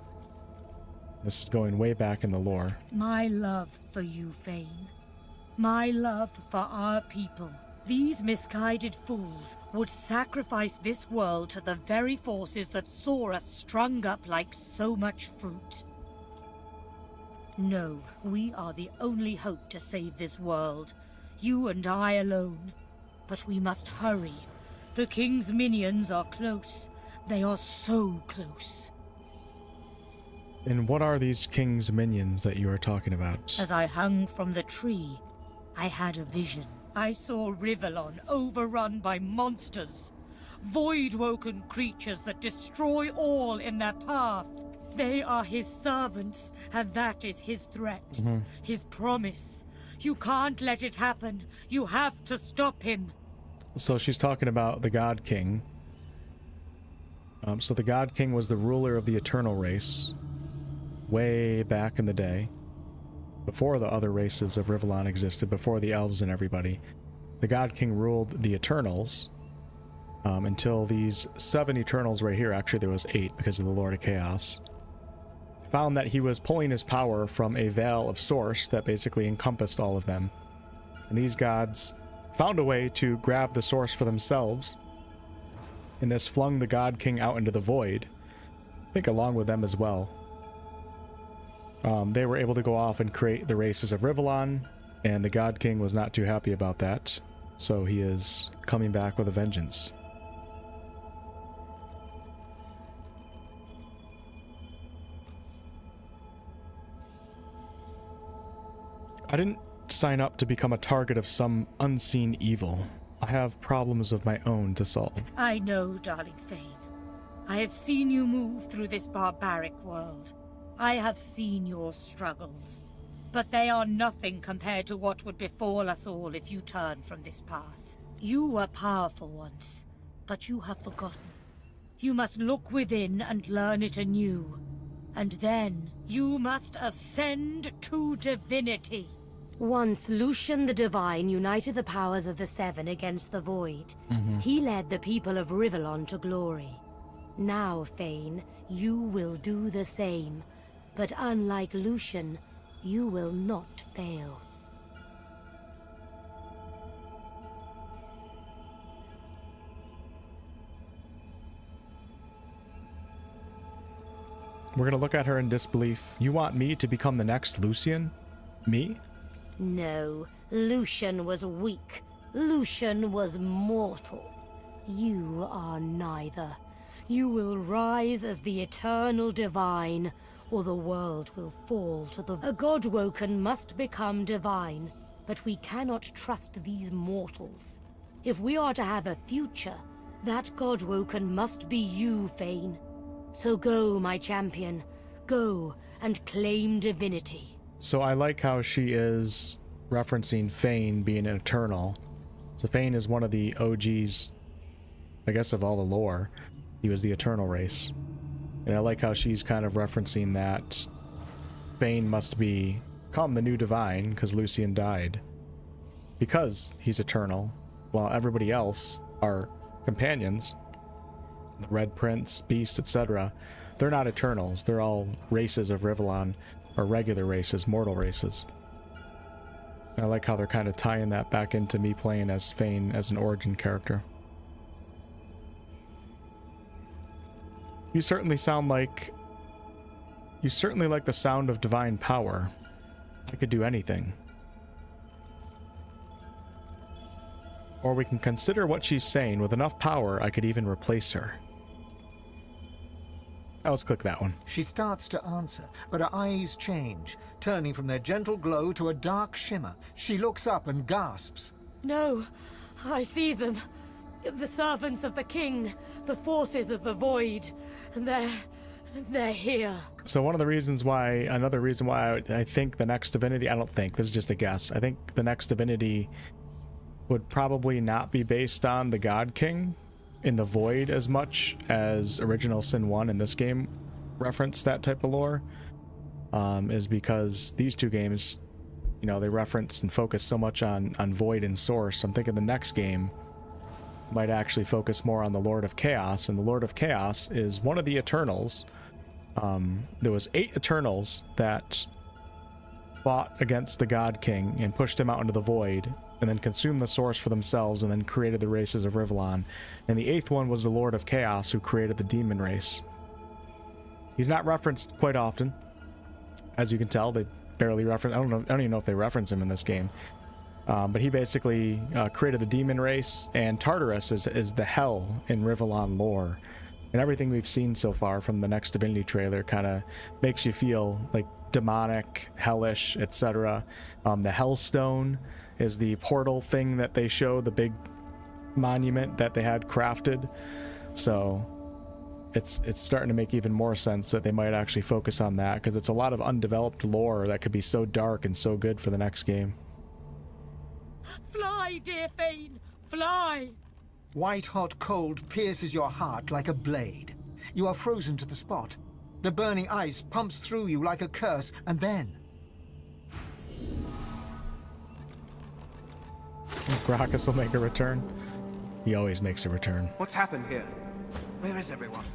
This is going way back in the lore. My love for you, Fane. My love for our people. These misguided fools would sacrifice this world to the very forces that saw us strung up like so much fruit. No, we are the only hope to save this world. You and I alone. But we must hurry. The king's minions are close. They are so close. And what are these king's minions that you are talking about? As I hung from the tree, I had a vision. I saw Rivellon overrun by monsters. Void-woken creatures that destroy all in their path. They are his servants, and that is his threat. His promise. You can't let it happen. You have to stop him. So she's talking about the God King. So the God King was the ruler of the Eternal race. Way back in the day. Before the other races of Rivellon existed, before the elves and everybody. The God King ruled the Eternals. Until these 7 Eternals right here, actually there was 8 because of the Lord of Chaos, found that he was pulling his power from a veil of source that basically encompassed all of them. And these gods found a way to grab the source for themselves, and this flung the God King out into the void, I think along with them as well. They were able to go off and create the races of Rivellon, and the God King was not too happy about that, so he is coming back with a vengeance. I didn't sign up to become a target of some unseen evil. I have problems of my own to solve. I know, darling Fane. I have seen you move through this barbaric world. I have seen your struggles. But they are nothing compared to what would befall us all if you turn from this path. You were powerful once, but you have forgotten. You must look within and learn it anew. And then you must ascend to divinity. Once Lucian the Divine united the powers of the Seven against the Void, he led the people of Rivellon to glory. Now, Fane, you will do the same. But unlike Lucian, you will not fail. We're gonna look at her in disbelief. You want me to become the next Lucian? Me? No, Lucian was weak. Lucian was mortal. You are neither. You will rise as the eternal divine, or the world will fall to the... A Godwoken must become divine, but we cannot trust these mortals. If we are to have a future, that Godwoken must be you, Fane. So go, my champion. Go and claim divinity. So I like how she is referencing Fane being an eternal. So Fane is one of the OGs, I guess, of all the lore. He was the eternal race. And I like how she's kind of referencing that Fane must become the new divine because Lucian died. Because he's eternal, while everybody else are companions. The Red Prince, Beast, etc. They're not eternals. They're all races of Rivellon, or regular races, mortal races. I like how they're kind of tying that back into me playing as Fane as an origin character. You certainly sound like... You certainly like the sound of divine power. I could do anything. Or we can consider what she's saying. With enough power, I could even replace her. Let's click that one. She starts to answer, but her eyes change, turning from their gentle glow to a dark shimmer. She looks up and gasps. No, I see them. The servants of the king, the forces of the void. They're here. So one of the reasons why, another reason why I think the next divinity, I don't think, this is just a guess, I think the next divinity would probably not be based on the God King in the Void as much as Original Sin 1 in this game reference that type of lore, is because these two games, you know, they reference and focus so much on Void and Source. I'm thinking the next game might actually focus more on the Lord of Chaos, and the Lord of Chaos is one of the Eternals. There was 8 Eternals that fought against the God King and pushed him out into the Void, and then consumed the source for themselves, and then created the races of Rivellon. And the 8th one was the Lord of Chaos, who created the demon race. He's not referenced quite often, as you can tell. They barely reference. I don't even know if they reference him in this game. But he basically created the demon race, and Tartarus is the hell in Rivellon lore. And everything we've seen so far from the next Divinity trailer kind of makes you feel like demonic, hellish, etc. The Hellstone is the portal thing that they show, the big monument that they had crafted. So it's starting to make even more sense that they might actually focus on that, because it's a lot of undeveloped lore that could be so dark and so good for the next game. Fly, dear Fane, fly! White-hot cold pierces your heart like a blade. You are frozen to the spot. The burning ice pumps through you like a curse, and then... Gracchus will make a return. He always makes a return. What's happened here? Where is everyone?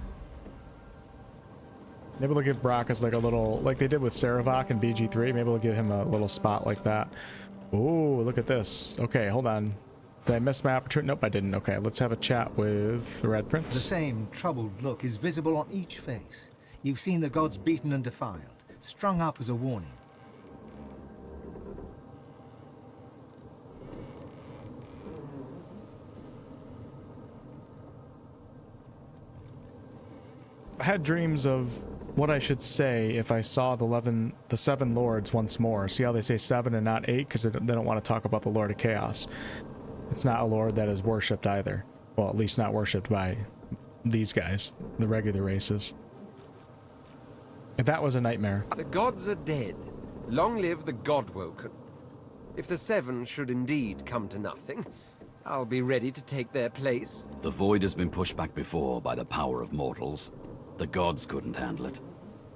Maybe they'll give Gracchus like a little, like they did with Saravok in BG3. Maybe they'll give him a little spot like that. Ooh, look at this. Okay, hold on. Did I miss my opportunity? Nope, I didn't. Okay, let's have a chat with the Red Prince. The same troubled look is visible on each face. You've seen the gods beaten and defiled, strung up as a warning. I had dreams of what I should say if I saw the 7 lords once more. See how they say 7 and not 8? Because they don't want to talk about the Lord of Chaos. It's not a lord that is worshipped either. Well, at least not worshipped by these guys, the regular races. If that was a nightmare. The gods are dead. Long live the Godwoken. If the 7 should indeed come to nothing, I'll be ready to take their place. The void has been pushed back before by the power of mortals. The gods couldn't handle it.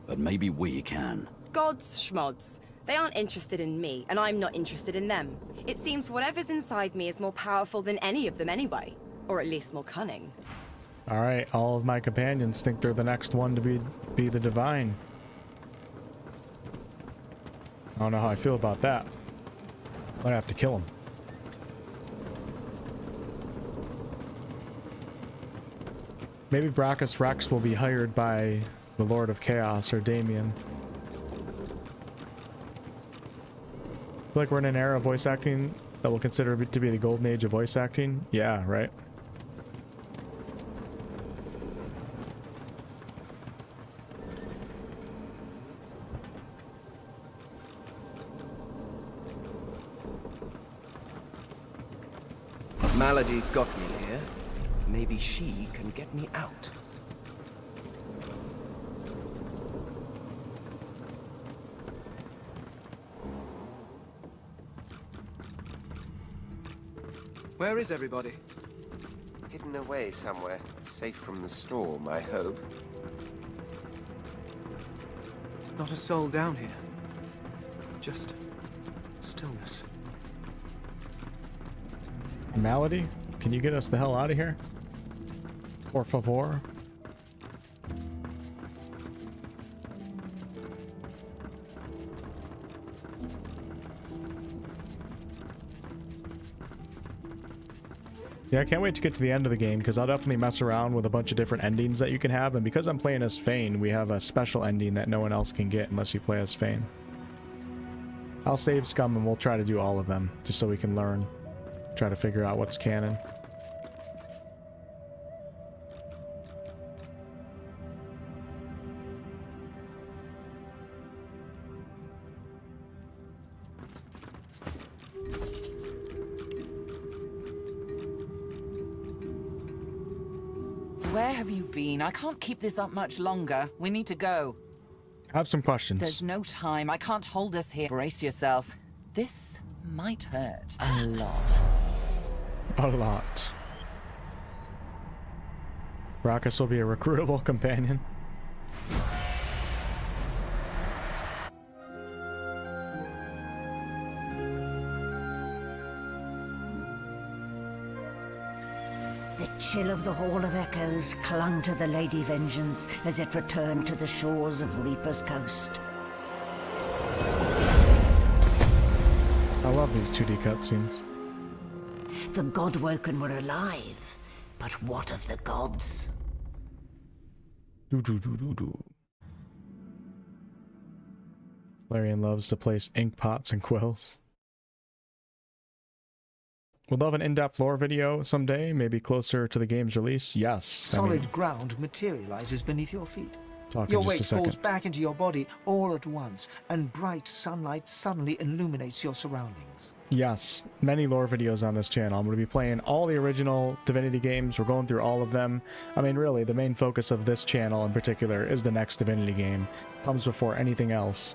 But maybe we can. Gods, schmods. They aren't interested in me, and I'm not interested in them. It seems whatever's inside me is more powerful than any of them anyway. Or at least more cunning. Alright, all of my companions think they're the next one to be the divine. I don't know how I feel about that. Might have to kill him. Maybe Brachus Rex will be hired by the Lord of Chaos or Damien. I feel like we're in an era of voice acting that we'll consider to be the golden age of voice acting. Yeah, right. Malady got me here. Maybe she can get me out. Where is everybody? Hidden away somewhere, safe from the storm, I hope. Not a soul down here. Just stillness. Malady, can you get us the hell out of here? Por favor. Yeah, I can't wait to get to the end of the game because I'll definitely mess around with a bunch of different endings that you can have, and because I'm playing as Fane, we have a special ending that no one else can get unless you play as Fane. I'll save Scum and we'll try to do all of them just so we can learn. Try to figure out what's canon. Where have you been? I can't keep this up much longer. We need to go. I have some questions. There's no time. I can't hold us here. Brace yourself. This might hurt a lot. A lot. Brachus will be a recruitable companion. The chill of the Hall of Echoes clung to the Lady Vengeance as it returned to the shores of Reaper's Coast. I love these 2D cutscenes. The Godwoken were alive, but what of the gods? Larian loves to place ink pots and quills. Would love an in-depth lore video someday, maybe closer to the game's release. Yes. Solid ground materializes beneath your feet. Talk Your in just weight a second. falls back into your body all at once, and bright sunlight suddenly illuminates your surroundings. Yes, many lore videos on this channel. I'm going to be playing all the original Divinity games. We're going through all of them. I mean, really, the main focus of this channel in particular is the next Divinity game. Comes before anything else.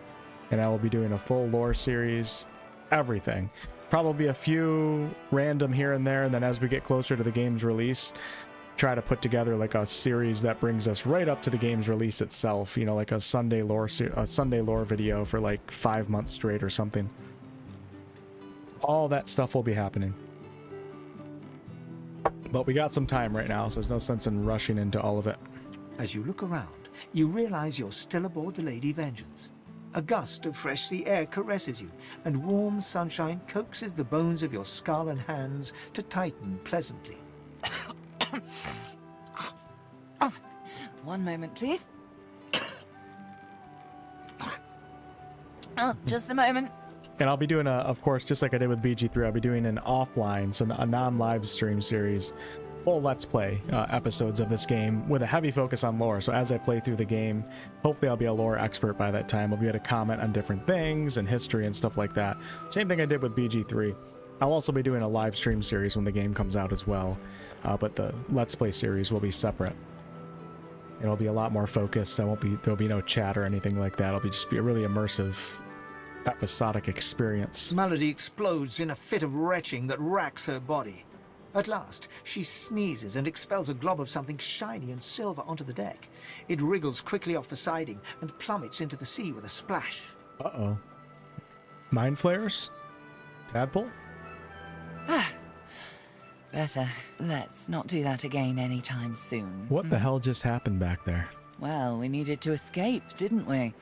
And I will be doing a full lore series, everything. Probably a few random here and there, and then as we get closer to the game's release, try to put together like a series that brings us right up to the game's release itself. You know, like a Sunday lore video for like 5 months straight or something. All that stuff will be happening. But we got some time right now, so there's no sense in rushing into all of it. As you look around, you realize you're still aboard the Lady Vengeance. A gust of fresh sea air caresses you, and warm sunshine coaxes the bones of your skull and hands to tighten pleasantly. Oh, one moment, please. Oh, just a moment. And I'll be doing of course, just like I did with BG3, I'll be doing an offline, so a non-live stream series, full Let's Play episodes of this game with a heavy focus on lore. So as I play through the game, hopefully I'll be a lore expert by that time. I'll be able to comment on different things and history and stuff like that. Same thing I did with BG3. I'll also be doing a live stream series when the game comes out as well, but the Let's Play series will be separate. It'll be a lot more focused. There'll be no chat or anything like that. It'll just be a really immersive, episodic experience. Malady explodes in a fit of retching that racks her body. At last, she sneezes and expels a glob of something shiny and silver onto the deck. It wriggles quickly off the siding and plummets into the sea with a splash. Uh-oh. Mind flares? Tadpole? Better. Let's not do that again anytime soon. What the hell just happened back there? Well, we needed to escape, didn't we?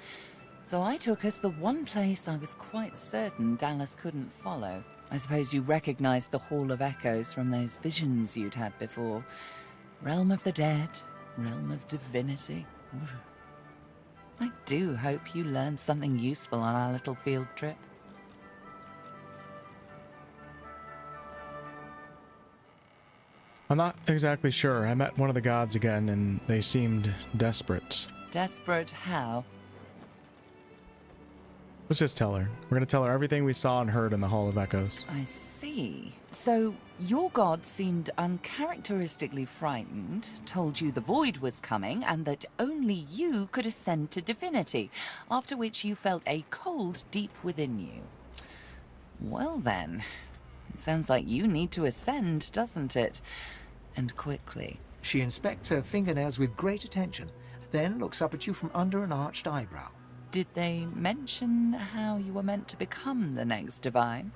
So I took us the one place I was quite certain Dallis couldn't follow. I suppose you recognized the Hall of Echoes from those visions you'd had before. Realm of the dead, realm of divinity. I do hope you learned something useful on our little field trip. I'm not exactly sure. I met one of the gods again, and they seemed desperate. Desperate how? Let's just tell her. We're going to tell her everything we saw and heard in the Hall of Echoes. I see. So, your god seemed uncharacteristically frightened, told you the void was coming, and that only you could ascend to divinity, after which you felt a cold deep within you. Well then, it sounds like you need to ascend, doesn't it? And quickly. She inspects her fingernails with great attention, then looks up at you from under an arched eyebrow. Did they mention how you were meant to become the next divine?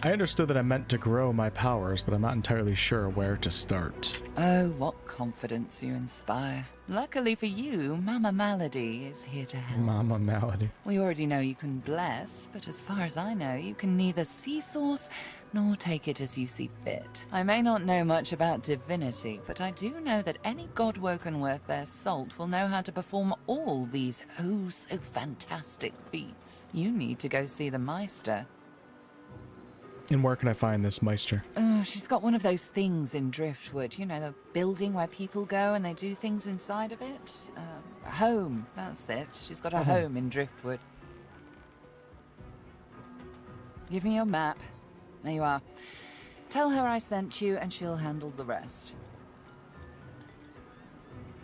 I understood that I meant to grow my powers, but I'm not entirely sure where to start. Oh, what confidence you inspire. Luckily for you, Mama Malady is here to help. Mama Malady. We already know you can bless, but as far as I know, you can neither see source nor take it as you see fit. I may not know much about divinity, but I do know that any godwoken worth their salt will know how to perform all these oh so fantastic feats. You need to go see the Meister. And where can I find this Meister? She's got one of those things in Driftwood, you know, the building where people go and they do things inside of it. A home, that's it. She's got a home in Driftwood. Give me your map. There you are. Tell her I sent you and she'll handle the rest.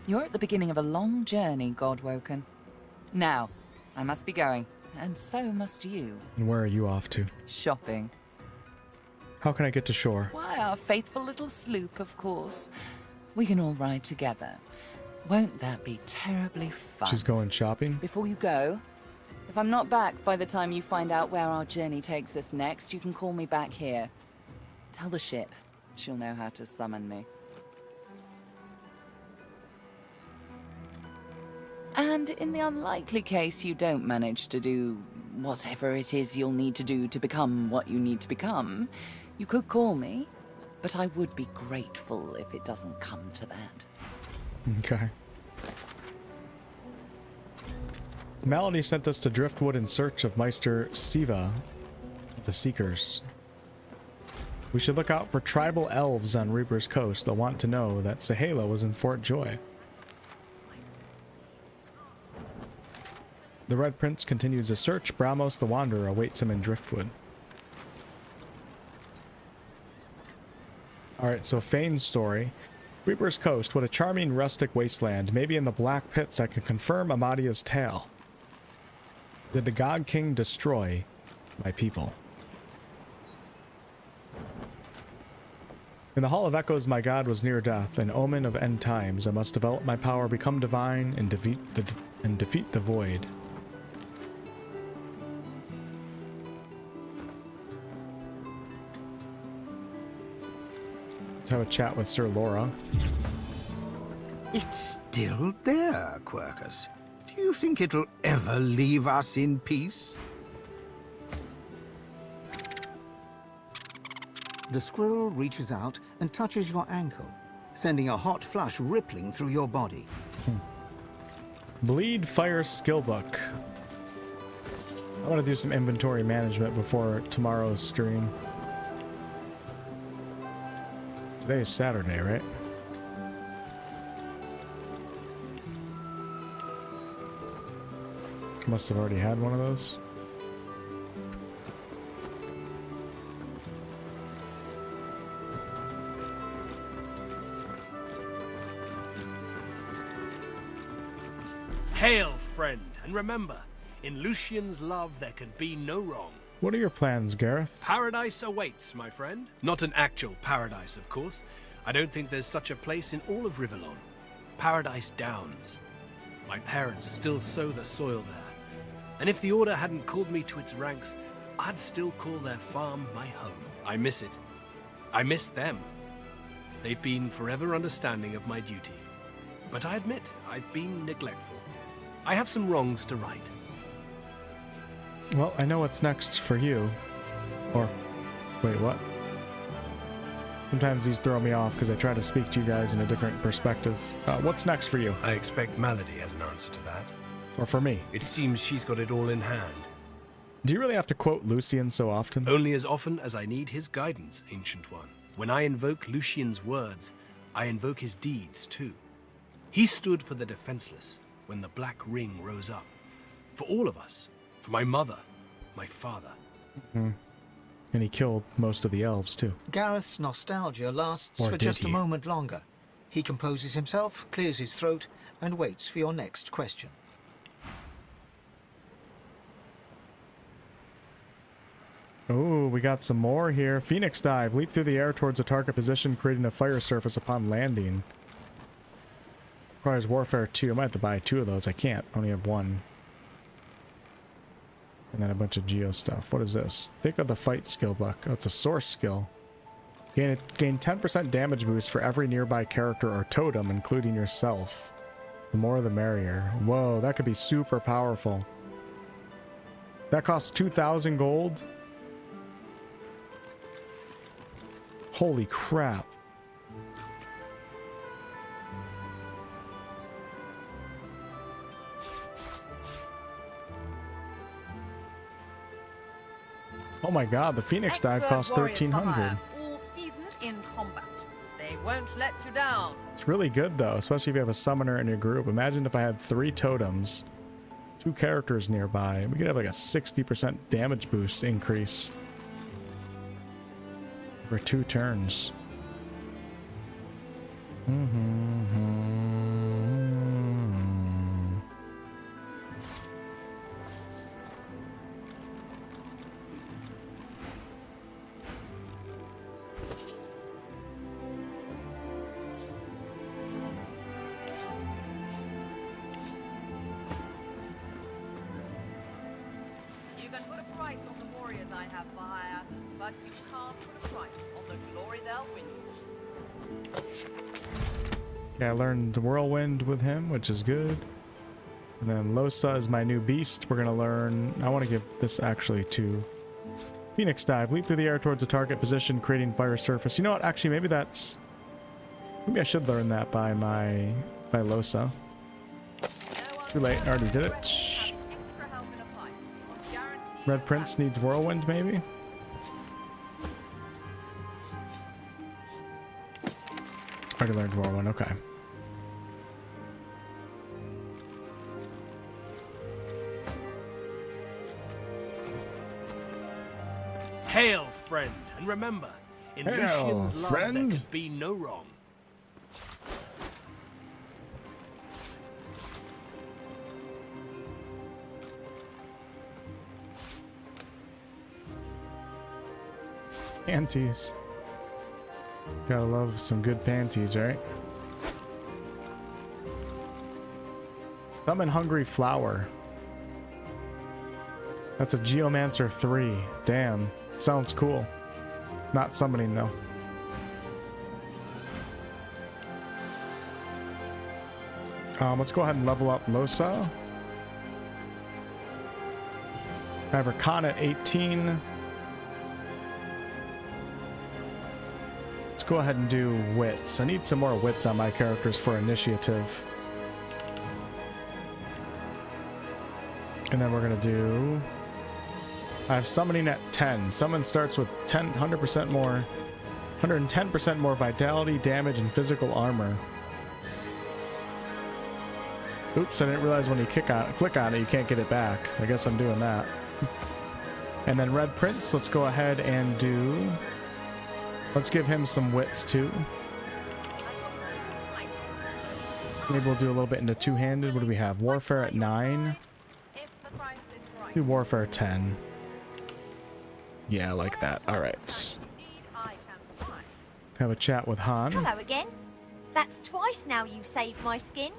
You're at the beginning of a long journey, Godwoken. Now, I must be going, and so must you. And where are you off to? Shopping. How can I get to shore? Why, our faithful little sloop, of course. We can all ride together. Won't that be terribly fun? She's going shopping? Before you go, if I'm not back by the time you find out where our journey takes us next, you can call me back here. Tell the ship. She'll know how to summon me. And in the unlikely case you don't manage to do whatever it is you'll need to do to become what you need to become, you could call me, but I would be grateful if it doesn't come to that. Okay. Malady sent us to Driftwood in search of Meister Siva of the Seekers. We should look out for tribal elves on Reaper's Coast. They'll want to know that Sahela was in Fort Joy. The Red Prince continues his search. Bramos the Wanderer awaits him in Driftwood. Alright, so Fane's story. Reaper's Coast, what a charming rustic wasteland. Maybe in the Black Pits I can confirm Amadia's tale. Did the God King destroy my people? In the Hall of Echoes, my god was near death, an omen of end times. I must develop my power, become divine, and defeat the void. Let's have a chat with Sir Laura. It's still there, Quercus. Do you think it'll ever leave us in peace? The squirrel reaches out and touches your ankle, sending a hot flush rippling through your body. Bleed Fire Skillbook. I want to do some inventory management before tomorrow's stream. Today is Saturday, right? Must have already had one of those. Hail, friend, and remember, In Lucian's love, there can be no wrong. What are your plans, Gareth? Paradise awaits, my friend. Not an actual paradise, of course. I don't think there's such a place in all of Rivellon. Paradise Downs. My parents still sow the soil there. And if the Order hadn't called me to its ranks, I'd still call their farm my home. I miss it. I miss them. They've been forever understanding of my duty. But I admit, I've been neglectful. I have some wrongs to right. Well, I know what's next for you. Or, wait, what? Sometimes these throw me off because I try to speak to you guys in a different perspective. What's next for you? I expect Malady has an answer to that. Or for me? It seems she's got it all in hand. Do you really have to quote Lucian so often? Only as often as I need his guidance, Ancient One. When I invoke Lucian's words, I invoke his deeds too. He stood for the defenseless when the Black Ring rose up. For all of us. For my mother. My father. Mm-hmm. And he killed most of the elves too. Gareth's nostalgia lasts Or for did just a he? moment longer. He composes himself, clears his throat, and waits for your next question. Oh, we got some more here. Phoenix dive. Leap through the air towards a target position, creating a fire surface upon landing. Requires Warfare 2. I might have to buy 2 of those. I can't. I only have 1. And then a bunch of geo stuff. What is this? Think of the fight skill book. Oh, it's a source skill. Gain 10% damage boost for every nearby character or totem, including yourself. The more the merrier. Whoa, that could be super powerful. That costs 2,000 gold. Holy crap. Oh my god, the Phoenix dive costs 1,300. All seasoned in combat. They won't let you down. It's really good though, especially if you have a summoner in your group. Imagine if I had 3 totems, 2 characters nearby. We could have like a 60% damage boost increase for 2 turns. You can put a price on the warriors I have for hire, but you can't put a price on the glory they'll win you. Yeah, I learned Whirlwind with him, which is good. And then Lohse is my new beast. We're gonna learn. I want to give this actually to Phoenix dive. Leap through the air towards a target position, creating fire surface. You know what? Actually, maybe I should learn that by Lohse. Too late. I already did it. Red Prince needs Whirlwind, maybe. Already learned Whirlwind. Okay. Hail, friend, and remember, in Hail, Lucian's love friend. there could be no wrong. Panties. Gotta love some good panties, right? Summon Hungry Flower. That's a Geomancer 3. Damn. Sounds cool. Not summoning though. Let's go ahead and level up Lohse. I have Rakan at 18. Let's go ahead and do wits. I need some more wits on my characters for initiative. And then we're gonna do... I have summoning at 10. Summon starts with 100% more, 110% more vitality, damage, and physical armor. Oops, I didn't realize when you click on it, you can't get it back. I guess I'm doing that. And then Red Prince, let's go ahead and do... Let's give him some wits too. Maybe we'll do a little bit into two-handed. What do we have? Warfare at 9. Do warfare 10. Yeah, like that. All right. Have a chat with Han. Hello again. That's twice now you've saved my skin.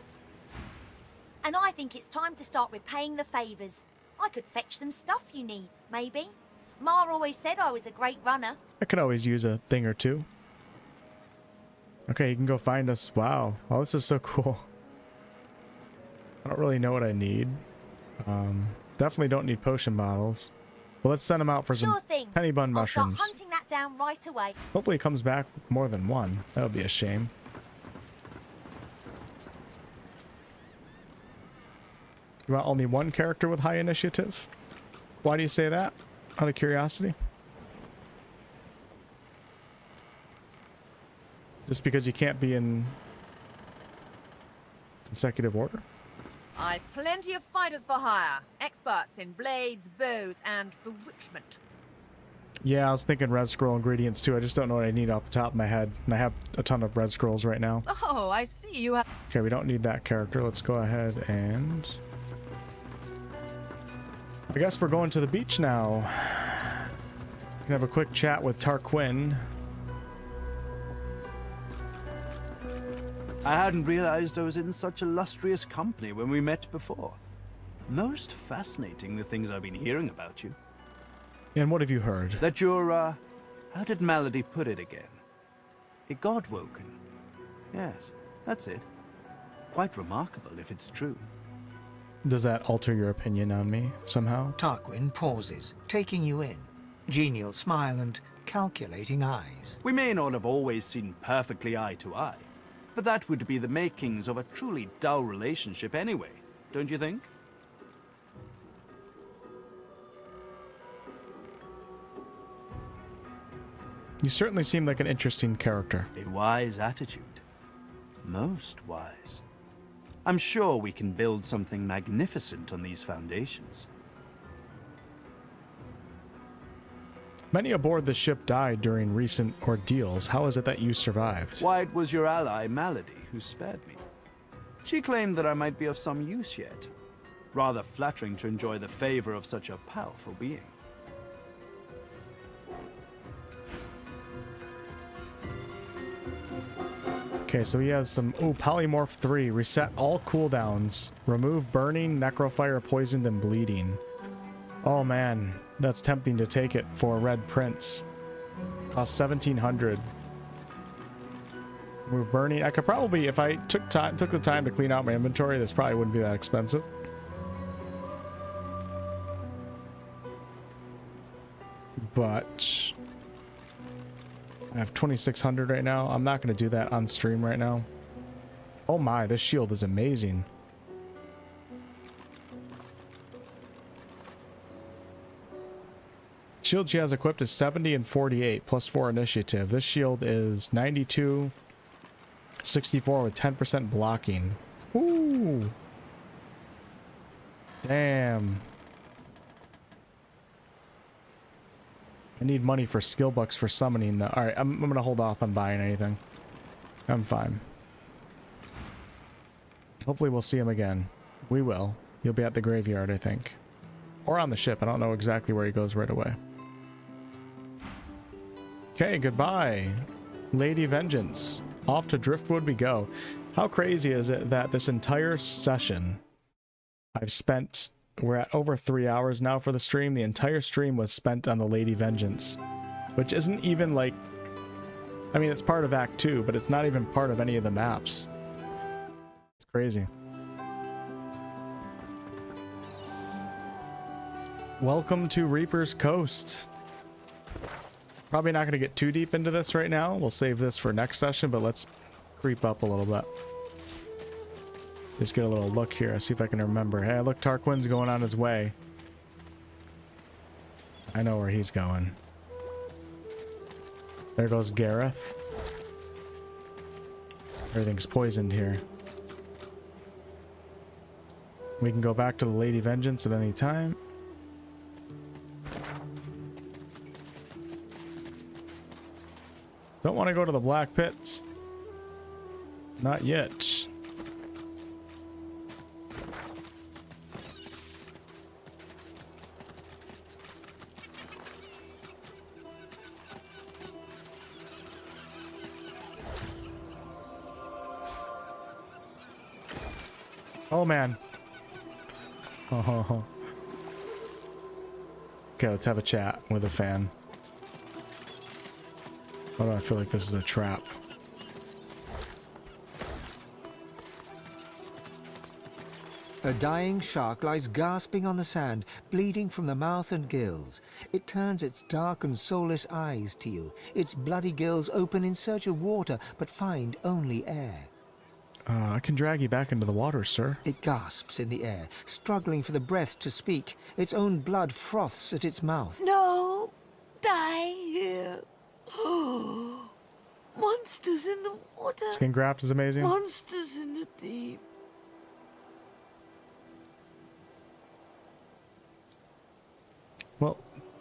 And I think it's time to start repaying the favours. I could fetch some stuff you need, maybe. Ma always said I was a great runner. I could always use a thing or two. Okay, you can go find us. Wow. Well, this is so cool. I don't really know what I need. Definitely don't need potion bottles. Well, let's send him out for Sure some thing. penny bun I'll start mushrooms. hunting that down right away. Hopefully it comes back with more than one. That would be a shame. You want only one character with high initiative? Why do you say that? Out of curiosity? Just because you can't be in consecutive order? I've plenty of fighters for hire. Experts in blades, bows, and bewitchment. Yeah, I was thinking red scroll ingredients too. I just don't know what I need off the top of my head. And I have a ton of red scrolls right now. Oh, I see you have... Okay, we don't need that character. Let's go ahead and... I guess we're going to the beach now. Can have a quick chat with Tarquin. I hadn't realized I was in such illustrious company when we met before. Most fascinating, the things I've been hearing about you. And what have you heard? That you're, how did Malady put it again? A god-woken. Yes, that's it. Quite remarkable if it's true. Does that alter your opinion on me somehow? Tarquin pauses, taking you in. Genial smile and calculating eyes. We may not have always seen perfectly eye to eye, but that would be the makings of a truly dull relationship anyway, don't you think? You certainly seem like an interesting character. A wise attitude. Most wise. I'm sure we can build something magnificent on these foundations. Many aboard the ship died during recent ordeals. How is it that you survived? Why, it was your ally, Malady, who spared me. She claimed that I might be of some use yet. Rather flattering to enjoy the favor of such a powerful being. Okay, so he has some... Oh, Polymorph 3. Reset all cooldowns. Remove burning, necrofire, poisoned, and bleeding. Oh, man. That's tempting to take it for Red Prince. Cost 1,700. Remove burning. I could probably... If I took the time to clean out my inventory, this probably wouldn't be that expensive. But... I have 2,600 right now. I'm not going to do that on stream right now. Oh my, this shield is amazing. Shield she has equipped is 70 and 48, plus 4 initiative. This shield is 92, 64 with 10% blocking. Ooh. Damn. I need money for skill bucks for summoning the... Alright, I'm gonna hold off on buying anything. I'm fine. Hopefully we'll see him again. We will. He'll be at the graveyard, I think. Or on the ship. I don't know exactly where he goes right away. Okay, goodbye. Lady Vengeance. Off to Driftwood we go. How crazy is it that this entire session I've spent... We're at over 3 hours now for the stream. The entire stream was spent on the Lady Vengeance, which isn't even like... I mean, it's part of Act 2, but it's not even part of any of the maps. It's crazy. Welcome to Reaper's Coast. Probably not going to get too deep into this right now. We'll save this for next session, but let's creep up a little bit. Just get a little look here, see if I can remember. Hey, look, Tarquin's going on his way. I know where he's going. There goes Gareth. Everything's poisoned here. We can go back to the Lady Vengeance at any time. Don't want to go to the Black Pits. Not yet. Oh, man. Oh. Okay, let's have a chat with Ifan. Why do I feel like this is a trap? A dying shark lies gasping on the sand, bleeding from the mouth and gills. It turns its dark and soulless eyes to you. Its bloody gills open in search of water, but find only air. I can drag you back into the water, sir. It gasps in the air, struggling for the breath to speak. Its own blood froths at its mouth. No! Die here! Monsters in the water! Skin graft is amazing. Monsters in the deep! Well,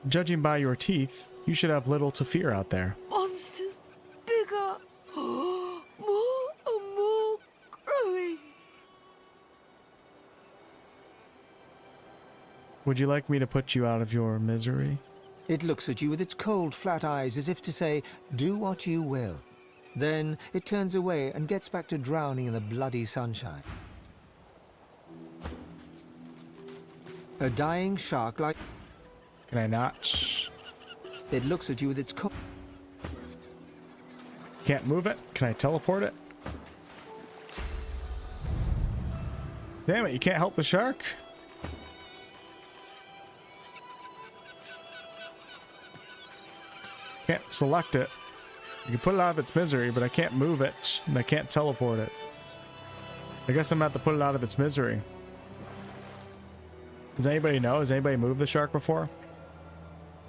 judging by your teeth, you should have little to fear out there. Monsters bigger! More and more growing! Would you like me to put you out of your misery? It looks at you with its cold, flat eyes as if to say, do what you will. Then it turns away and gets back to drowning in the bloody sunshine. A dying shark like... Can I not? It looks at you with its cold... Can't move it? Can I teleport it? Damn it, you can't help the shark? Can't select it. You can put it out of its misery, but I can't move it, and I can't teleport it. I guess I'm gonna have to put it out of its misery. Does anybody know? Has anybody moved the shark before?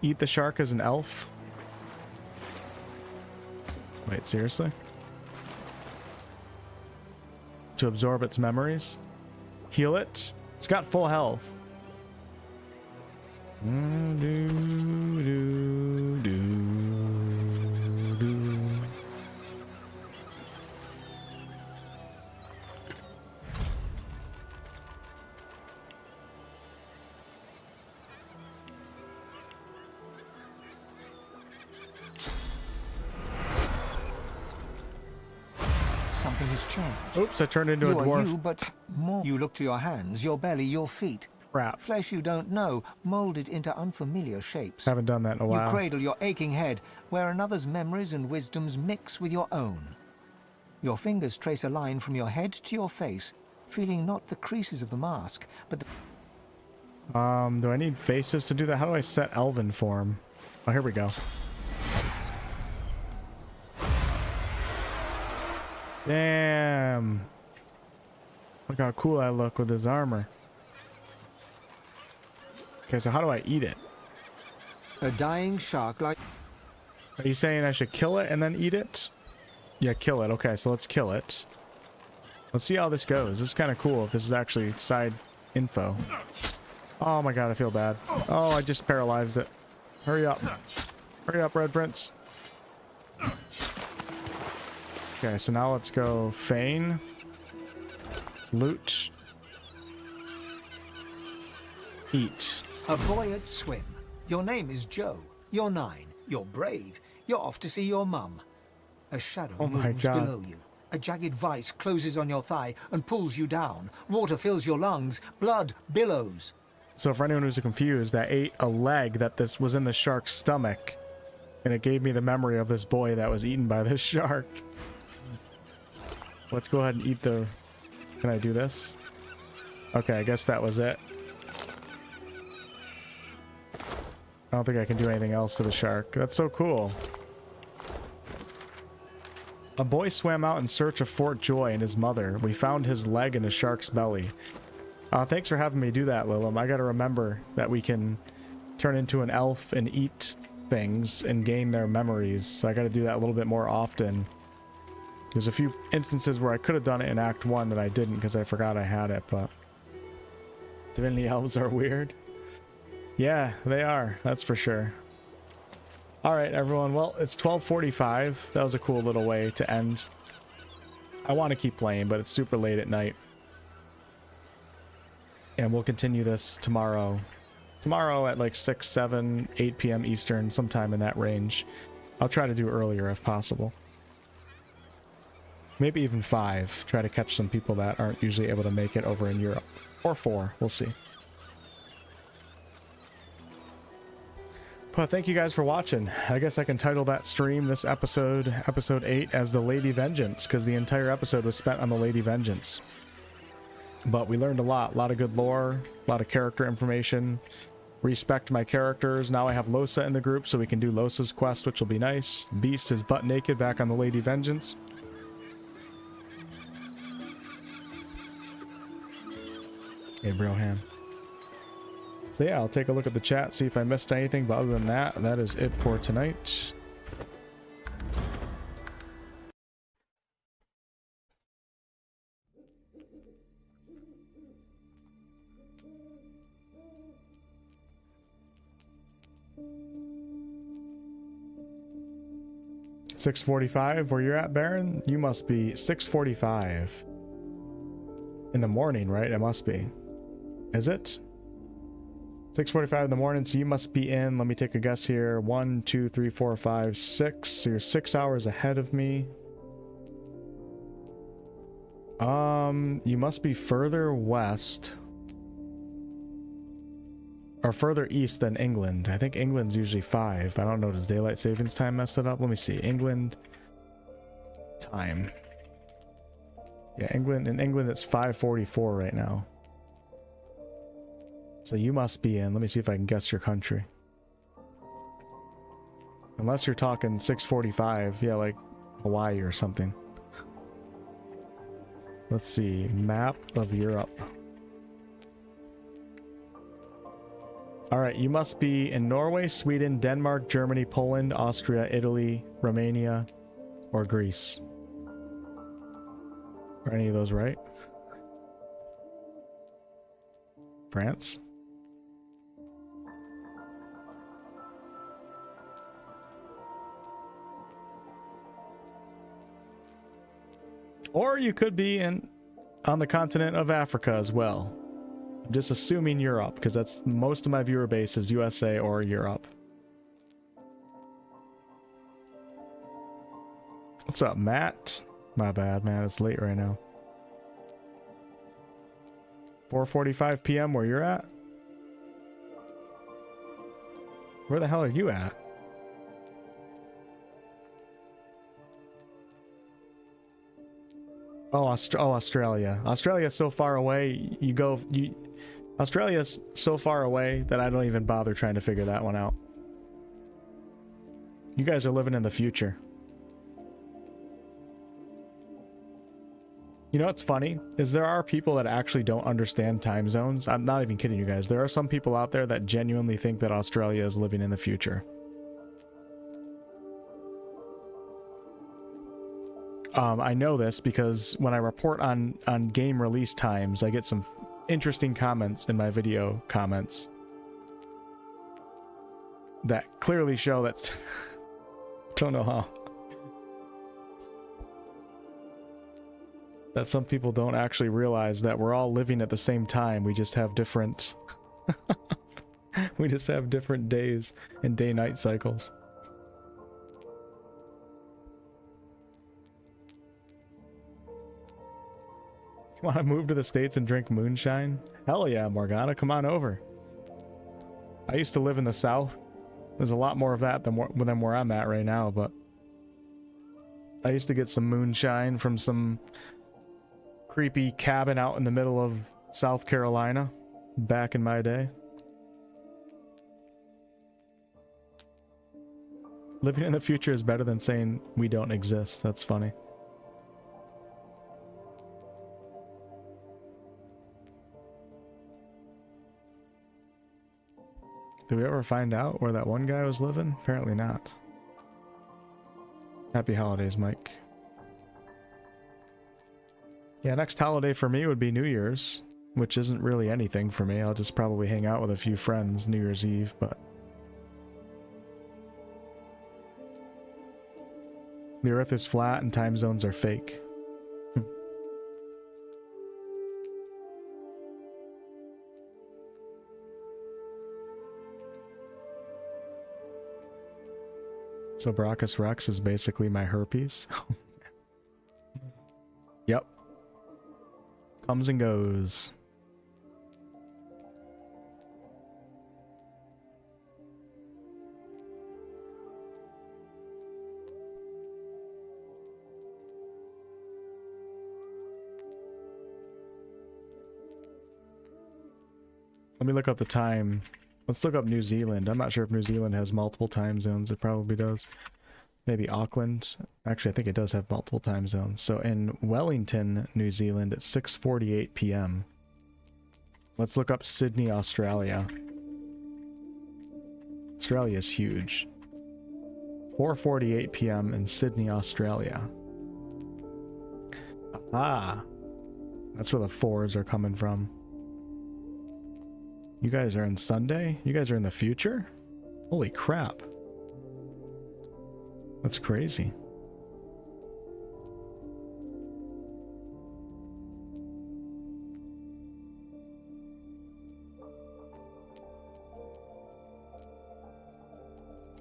Eat the shark as an elf? Wait, seriously? To absorb its memories? Heal it? It's got full health. Something has changed. Oops, I turned into a dwarf. You are you, but more. You look to your hands, your belly, your feet. Crap. Flesh you don't know, molded into unfamiliar shapes. Haven't done that in a while. You cradle your aching head, where another's memories and wisdoms mix with your own. Your fingers trace a line from your head to your face, feeling not the creases of the mask, but the... Do I need faces to do that? How do I set elven form? Oh, here we go. Damn. Look how cool I look with this armor. Okay, so how do I eat it? A dying shark like... Are you saying I should kill it and then eat it? Yeah, kill it. Okay, so let's kill it. Let's see how this goes. This is kind of cool if this is actually side info. Oh my god, I feel bad. Oh, I just paralyzed it. Hurry up. Hurry up, Red Prince. Okay, so now let's go Fane. Loot. Eat. A boy at swim. Your name is Joe. You're 9. You're brave. You're off to see your mum. A shadow moves below you. A jagged vice closes on your thigh and pulls you down. Water fills your lungs. Blood billows. So for anyone who's confused, I ate a leg that this was in the shark's stomach. And it gave me the memory of this boy that was eaten by this shark. Let's go ahead and eat the... Can I do this? Okay, I guess that was it. I don't think I can do anything else to the shark. That's so cool. A boy swam out in search of Fort Joy and his mother. We found his leg in a shark's belly. Thanks for having me do that, Lilum. I gotta remember that we can turn into an elf and eat things and gain their memories. So I gotta do that a little bit more often. There's a few instances where I could have done it in Act 1 that I didn't because I forgot I had it, but... Divinity elves are weird. Yeah, they are. That's for sure. Alright, everyone. Well, it's 12:45. That was a cool little way to end. I want to keep playing, but it's super late at night. And we'll continue this tomorrow. Tomorrow at like 6, 7, 8 p.m. Eastern, sometime in that range. I'll try to do earlier if possible. Maybe even 5. Try to catch some people that aren't usually able to make it over in Europe. Or 4. We'll see. But thank you guys for watching. I guess I can title that stream, this episode, episode 8, as the Lady Vengeance, because the entire episode was spent on the Lady Vengeance. But we learned a lot of good lore, a lot of character information. Respect my characters. Now I have Lohse in the group, so we can do Lohse's quest, which will be nice. Beast is butt naked back on the Lady Vengeance. Hey, Broham. So yeah, I'll take a look at the chat, see if I missed anything, but other than that, that is it for tonight. $6:45, where you're at, Baron? You must be 6:45 in the morning, right? It must be. Is it? 6:45 in the morning, so you must be in, let me take a guess here, 1, 2, 3, 4, 5, 6, so you're 6 hours ahead of me. You must be further west, or further east than England. I think England's usually 5. I don't know, does daylight savings time mess it up? Let me see, England time. Yeah, in England it's 5:44 right now. So you must be in. Let me see if I can guess your country. Unless you're talking 6:45, yeah, like Hawaii or something. Let's see, map of Europe. Alright, you must be in Norway, Sweden, Denmark, Germany, Poland, Austria, Italy, Romania, or Greece. Are any of those right? France? Or you could be on the continent of Africa as well. I'm just assuming Europe, because that's most of my viewer base is USA or Europe. What's up, Matt? My bad, man. It's late right now. 4:45 p.m. where you're at? Where the hell are you at? Oh, Australia. Australia's so far away, Australia's so far away that I don't even bother trying to figure that one out. You guys are living in the future. You know what's funny? Is there are people that actually don't understand time zones. I'm not even kidding you guys. There are some people out there that genuinely think that Australia is living in the future. I know this because when I report on game release times, I get some interesting comments in my video comments that clearly show that's don't know how. That some people don't actually realize that we're all living at the same time. We just have different we just have different days and day-night cycles. You want to move to the States and drink moonshine? Hell yeah, Morgana, come on over. I used to live in the South. There's a lot more of that than where I'm at right now, but I used to get some moonshine from some creepy cabin out in the middle of South Carolina back in my day. Living in the future is better than saying we don't exist. That's funny. Did we ever find out where that one guy was living? Apparently not. Happy holidays, Mike. Yeah, next holiday for me would be New Year's, which isn't really anything for me. I'll just probably hang out with a few friends New Year's Eve, but the Earth is flat and time zones are fake. So Brachus Rex is basically my herpes. Comes and goes. Let me look up the time. Let's look up New Zealand. I'm not sure if New Zealand has multiple time zones. It probably does. Maybe Auckland. Actually, I think it does have multiple time zones. So in Wellington, New Zealand, it's 6:48 p.m. Let's look up Sydney, Australia. Australia is huge. 4:48 p.m. in Sydney, Australia. Ah, that's where the fours are coming from. You guys are in Sunday? You guys are in the future? Holy crap. That's crazy.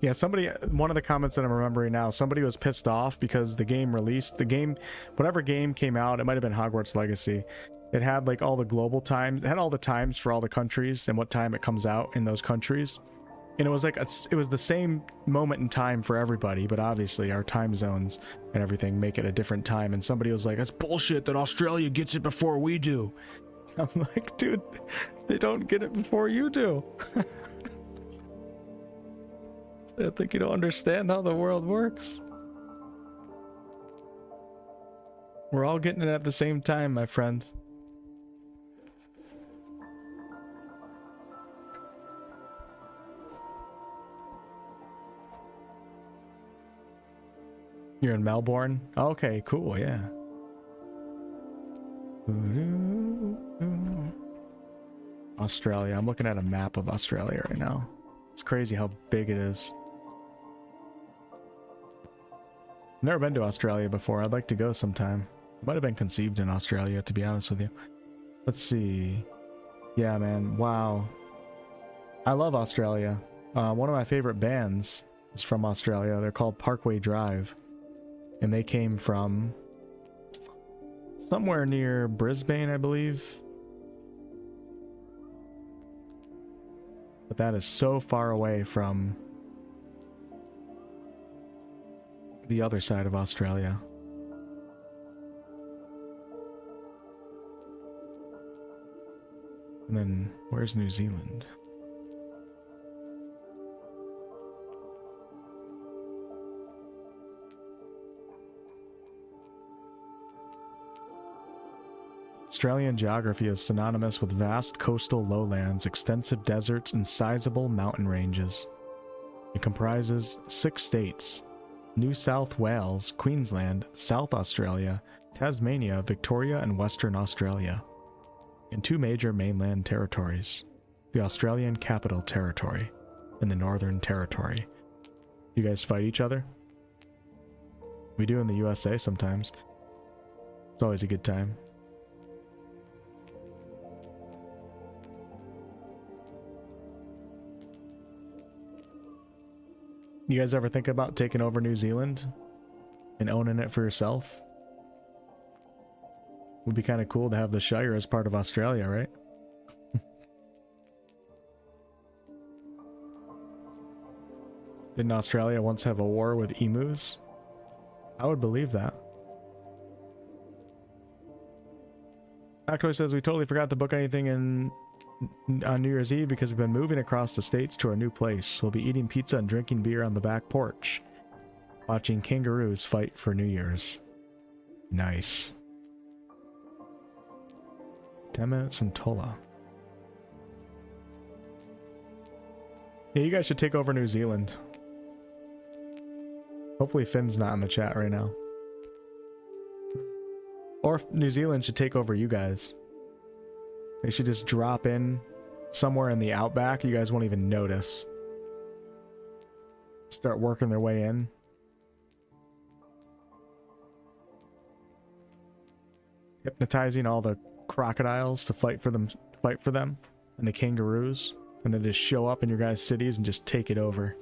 Yeah, somebody, one of the comments that I'm remembering now, somebody was pissed off because the game released, whatever game came out, it might have been Hogwarts Legacy. It had like all the global times, it had all the times for all the countries and what time it comes out in those countries. And it was like, it was the same moment in time for everybody, but obviously our time zones and everything make it a different time. And somebody was like, that's bullshit that Australia gets it before we do. I'm like, dude, they don't get it before you do. I think you don't understand how the world works. We're all getting it at the same time, my friend. You're in Melbourne? Okay, cool, yeah. Australia. I'm looking at a map of Australia right now. It's crazy how big it is. Never been to Australia before. I'd like to go sometime. Might have been conceived in Australia, to be honest with you. Let's see. Yeah, man. Wow. I love Australia. One of my favorite bands is from Australia. They're called Parkway Drive. And they came from somewhere near Brisbane, I believe. But that is so far away from the other side of Australia. And then, where's New Zealand? Australian geography is synonymous with vast coastal lowlands, extensive deserts, and sizable mountain ranges. It comprises 6 states: New South Wales, Queensland, South Australia, Tasmania, Victoria, and Western Australia, and 2 major mainland territories: the Australian Capital Territory and the Northern Territory. You guys fight each other? We do in the USA sometimes. It's always a good time. You guys ever think about taking over New Zealand and owning it for yourself? Would be kind of cool to have the Shire as part of Australia, right? Didn't Australia once have a war with emus? I would believe that. Factoid says we totally forgot to book anything on New Year's Eve because we've been moving across the states to our new place. We'll be eating pizza and drinking beer on the back porch, watching kangaroos fight for New Year's. Nice. 10 minutes from Tola. Yeah, you guys should take over New Zealand. Hopefully Finn's not in the chat right now. Or New Zealand should take over you guys. They should just drop in somewhere in the outback. You guys won't even notice. Start working their way in. Hypnotizing all the crocodiles to fight for them, and the kangaroos, and then just show up in your guys' cities and just take it over.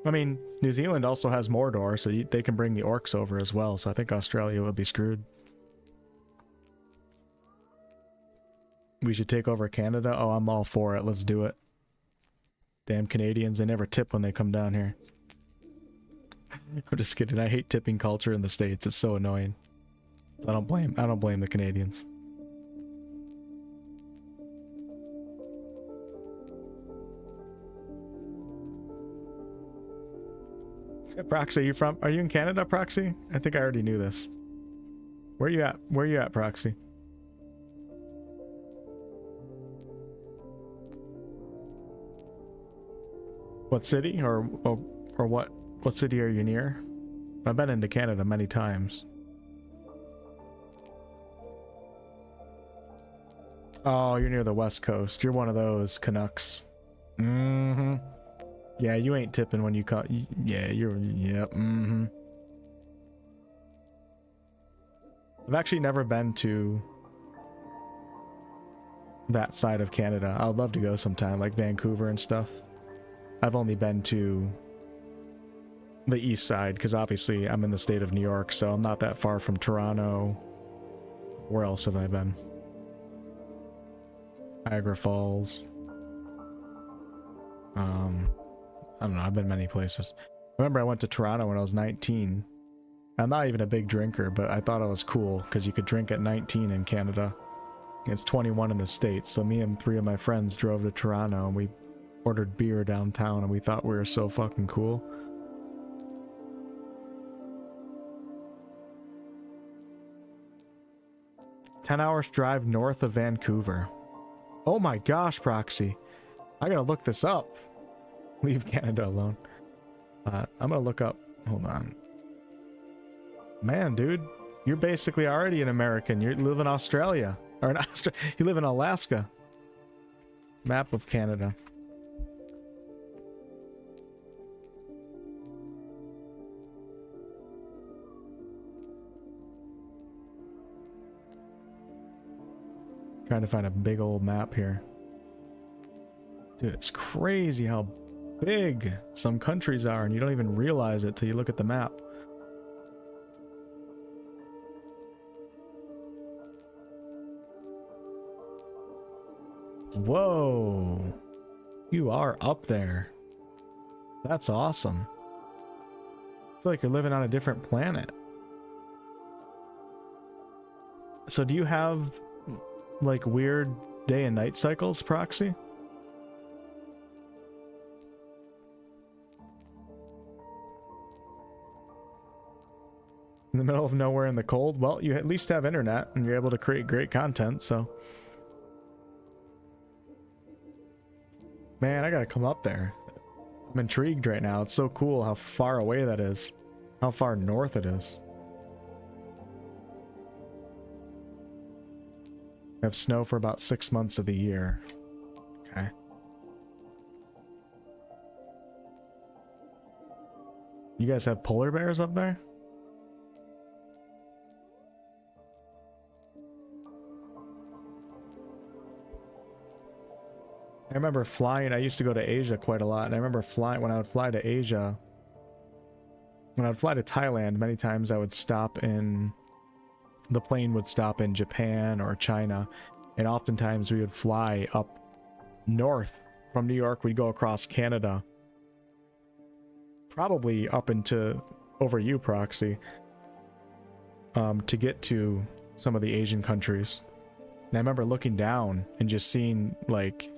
I mean, New Zealand also has Mordor, so they can bring the orcs over as well, so I think Australia would be screwed. We should take over Canada? Oh, I'm all for it. Let's do it. Damn Canadians, they never tip when they come down here. I'm just kidding. I hate tipping culture in the States. It's so annoying. I don't blame the Canadians. Hey, Proxy, are you in Canada, Proxy? I think I already knew this. Where you at? Where you at, Proxy? What city or what city are you near? I've been into Canada many times. Oh, you're near the West Coast. You're one of those Canucks. Mm-hmm. Yeah, you ain't tipping when you cut. Yeah, yep. Mm-hmm. I've actually never been to that side of Canada. I'd love to go sometime, like Vancouver and stuff. I've only been to the east side, because obviously I'm in the state of New York, so I'm not that far from Toronto. Where else have I been? Niagara Falls. I don't know, I've been many places. I remember I went to Toronto when I was 19. I'm not even a big drinker, but I thought it was cool, because you could drink at 19 in Canada. It's 21 in the States, so me and 3 of my friends drove to Toronto, and we ordered beer downtown, and we thought we were so fucking cool. $10 drive north of Vancouver. Oh my gosh, Proxy. I gotta look this up. Leave Canada alone. I'm gonna look up. Hold on. Man, dude, you're basically already an American. You live in Australia. Or in you live in Alaska. Map of Canada. Trying to find a big old map here. Dude, it's crazy how big some countries are, and you don't even realize it till you look at the map. Whoa. You are up there. That's awesome. I feel like you're living on a different planet. So do you have like weird day and night cycles, Proxy? In the middle of nowhere in the cold? Well, you at least have internet and you're able to create great content, so. Man, I gotta come up there. I'm intrigued right now. It's so cool how far away that is. How far north it is. We have snow for about 6 months of the year. Okay. You guys have polar bears up there? I remember flying. I used to go to Asia quite a lot, and I remember flying when I would fly to Asia. When I would fly to Thailand, many times I would stop in. The plane would stop in Japan or China, and oftentimes we would fly up north from New York. We'd go across Canada, probably up into over you, Proxy, to get to some of the Asian countries. And I remember looking down and just seeing like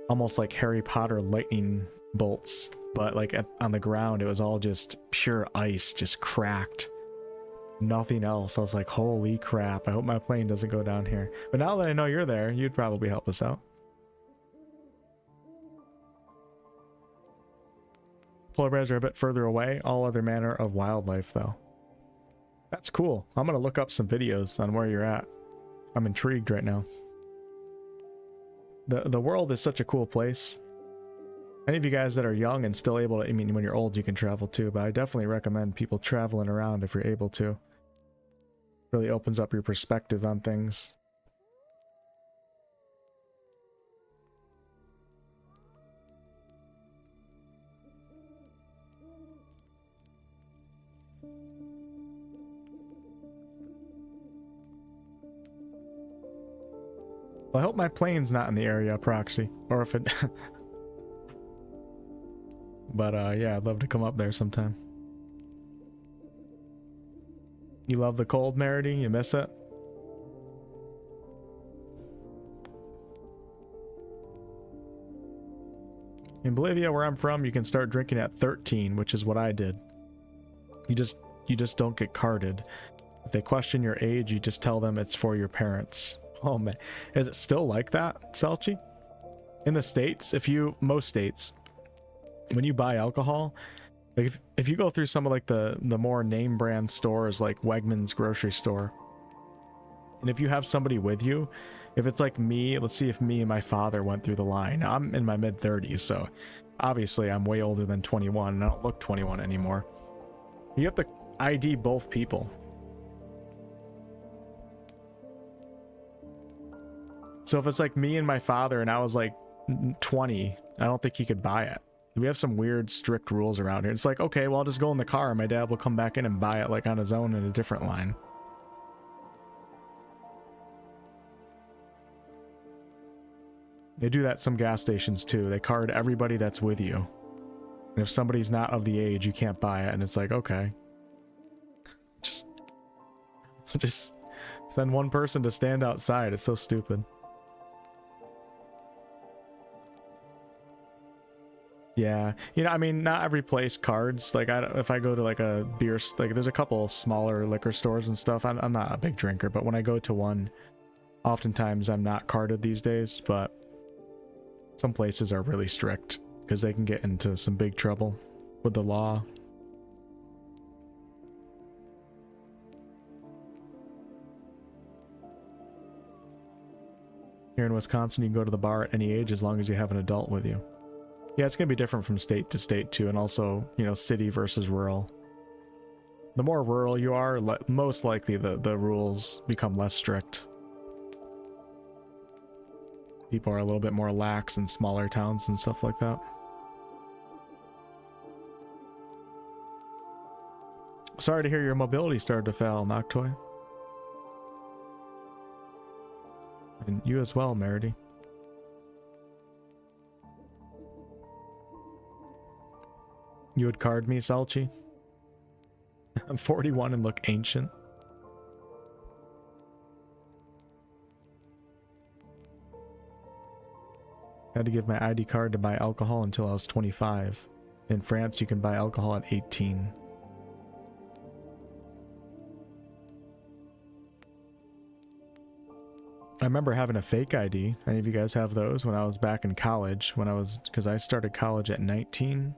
almost like Harry Potter lightning bolts, but like on the ground it was all just pure ice, just cracked. Nothing else. I was like, holy crap, I hope my plane doesn't go down here. But now that I know you're there, you'd probably help us out. Polar bears are a bit further away. All other manner of wildlife, though. That's cool. I'm gonna look up some videos on where you're at. I'm intrigued right now. The world is such a cool place. Any of you guys that are young and still able to, I mean, when you're old you can travel too, but I definitely recommend people traveling around if you're able to. Really opens up your perspective on things. Well, I hope my plane's not in the area, Proxy. Or if it... But, yeah, I'd love to come up there sometime. You love the cold, Merity? You miss it? In Bolivia, where I'm from, you can start drinking at 13, which is what I did. You just don't get carded. If they question your age, you just tell them it's for your parents. Oh man, is it still like that, Selchi? In the States, most states, when you buy alcohol, like if you go through some of like the more name brand stores like Wegmans grocery store, and if you have somebody with you, if it's like me, let's see if me and my father went through the line. I'm in my mid-30s, so obviously I'm way older than 21, and I don't look 21 anymore. You have to ID both people. So if it's like me and my father and I was like 20, I don't think he could buy it. We have some weird strict rules around here. It's like, okay, well, I'll just go in the car and my dad will come back in and buy it like on his own in a different line. They do that at some gas stations too. They card everybody that's with you. And if somebody's not of the age, you can't buy it. And it's like, okay. Just send one person to stand outside. It's so stupid. Yeah, you know, I mean, not every place cards. Like, if I go to like a beer, like there's a couple smaller liquor stores and stuff. I'm not a big drinker, but when I go to one, oftentimes I'm not carded these days. But some places are really strict because they can get into some big trouble with the law. Here in Wisconsin, you can go to the bar at any age as long as you have an adult with you. Yeah, it's going to be different from state to state too, and also, you know, city versus rural. The more rural you are, most likely the rules become less strict. People are a little bit more lax in smaller towns and stuff like that. Sorry to hear your mobility started to fail, Noctoy. And you as well, Merity. You would card me, Salchi? I'm 41 and look ancient. I had to give my ID card to buy alcohol until I was 25. In France, you can buy alcohol at 18. I remember having a fake ID. Any of you guys have those? When I was back in college, because I started college at 19.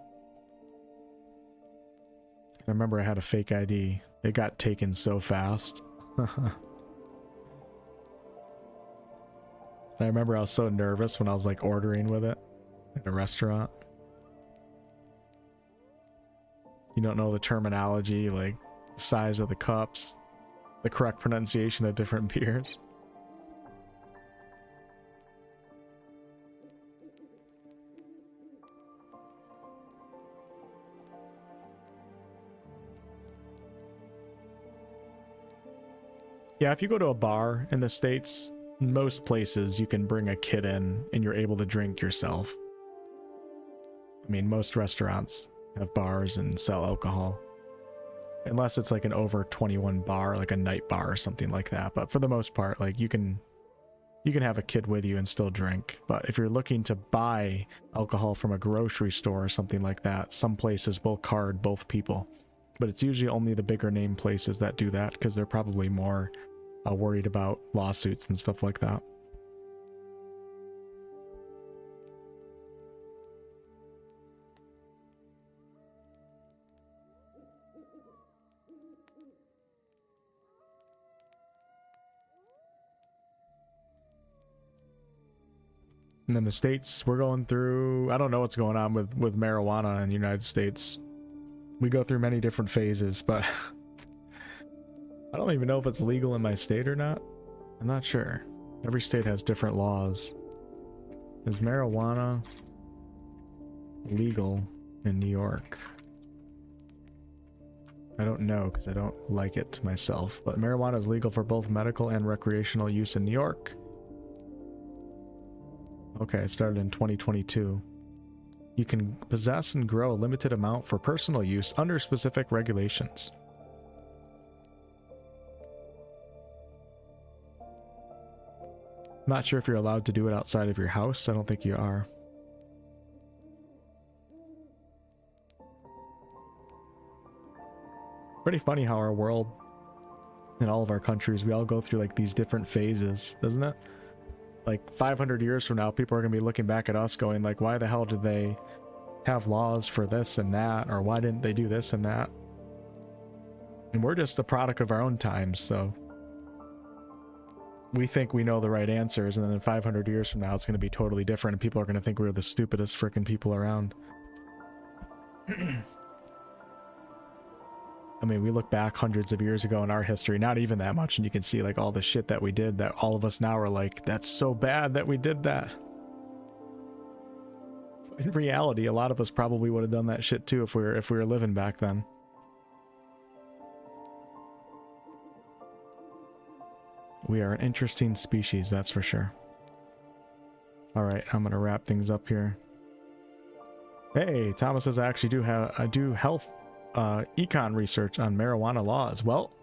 I remember I had a fake ID. It got taken so fast. I remember I was so nervous when I was like ordering with it at a restaurant. You don't know the terminology, like size of the cups, the correct pronunciation of different beers. Yeah, if you go to a bar in the States, most places you can bring a kid in and you're able to drink yourself. I mean, most restaurants have bars and sell alcohol. Unless it's like an over 21 bar, like a night bar or something like that. But for the most part, like you can have a kid with you and still drink. But if you're looking to buy alcohol from a grocery store or something like that, some places will card both people. But it's usually only the bigger name places that do that because they're probably more worried about lawsuits and stuff like that. And in the States, we're going through, I don't know what's going on with marijuana in the United States. We go through many different phases, but I don't even know if it's legal in my state or not. I'm not sure. Every state has different laws. Is marijuana legal in New York? I don't know because I don't like it myself, but marijuana is legal for both medical and recreational use in New York. Okay, it started in 2022. You can possess and grow a limited amount for personal use under specific regulations. Not sure if you're allowed to do it outside of your house. I don't think you are. Pretty funny how our world, in all of our countries, we all go through like these different phases, doesn't it? Like 500 years from now, people are going to be looking back at us going like, why the hell did they have laws for this and that? Or why didn't they do this and that? And we're just a product of our own times, so we think we know the right answers, and then in 500 years from now, it's going to be totally different, and people are going to think we're the stupidest freaking people around. I mean, we look back hundreds of years ago in our history, not even that much, and you can see like all the shit that we did that all of us now are like, that's so bad that we did that. In reality, a lot of us probably would have done that shit too if we were living back then. We are an interesting species, that's for sure. Alright, I'm gonna wrap things up here. Hey, Thomas says I actually do health econ research on marijuana laws. Well,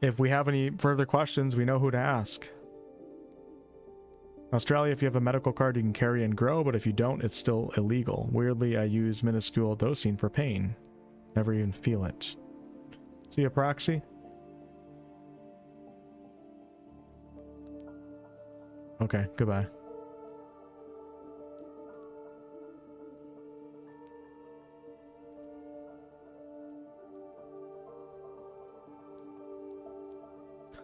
if we have any further questions, we know who to ask. Australia, if you have a medical card, you can carry and grow, but if you don't, it's still illegal. Weirdly, I use minuscule dosing for pain. Never even feel it. See a proxy? Okay, goodbye.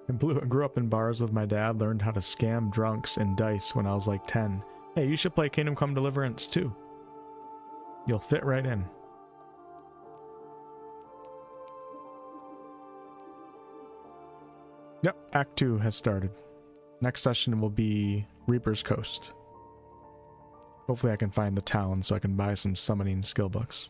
I grew up in bars with my dad, learned how to scam drunks and dice when I was like 10. Hey, you should play Kingdom Come Deliverance too. You'll fit right in. Yep, Act 2 has started. Next session will be Reaper's Coast. Hopefully I can find the town so I can buy some summoning skill books.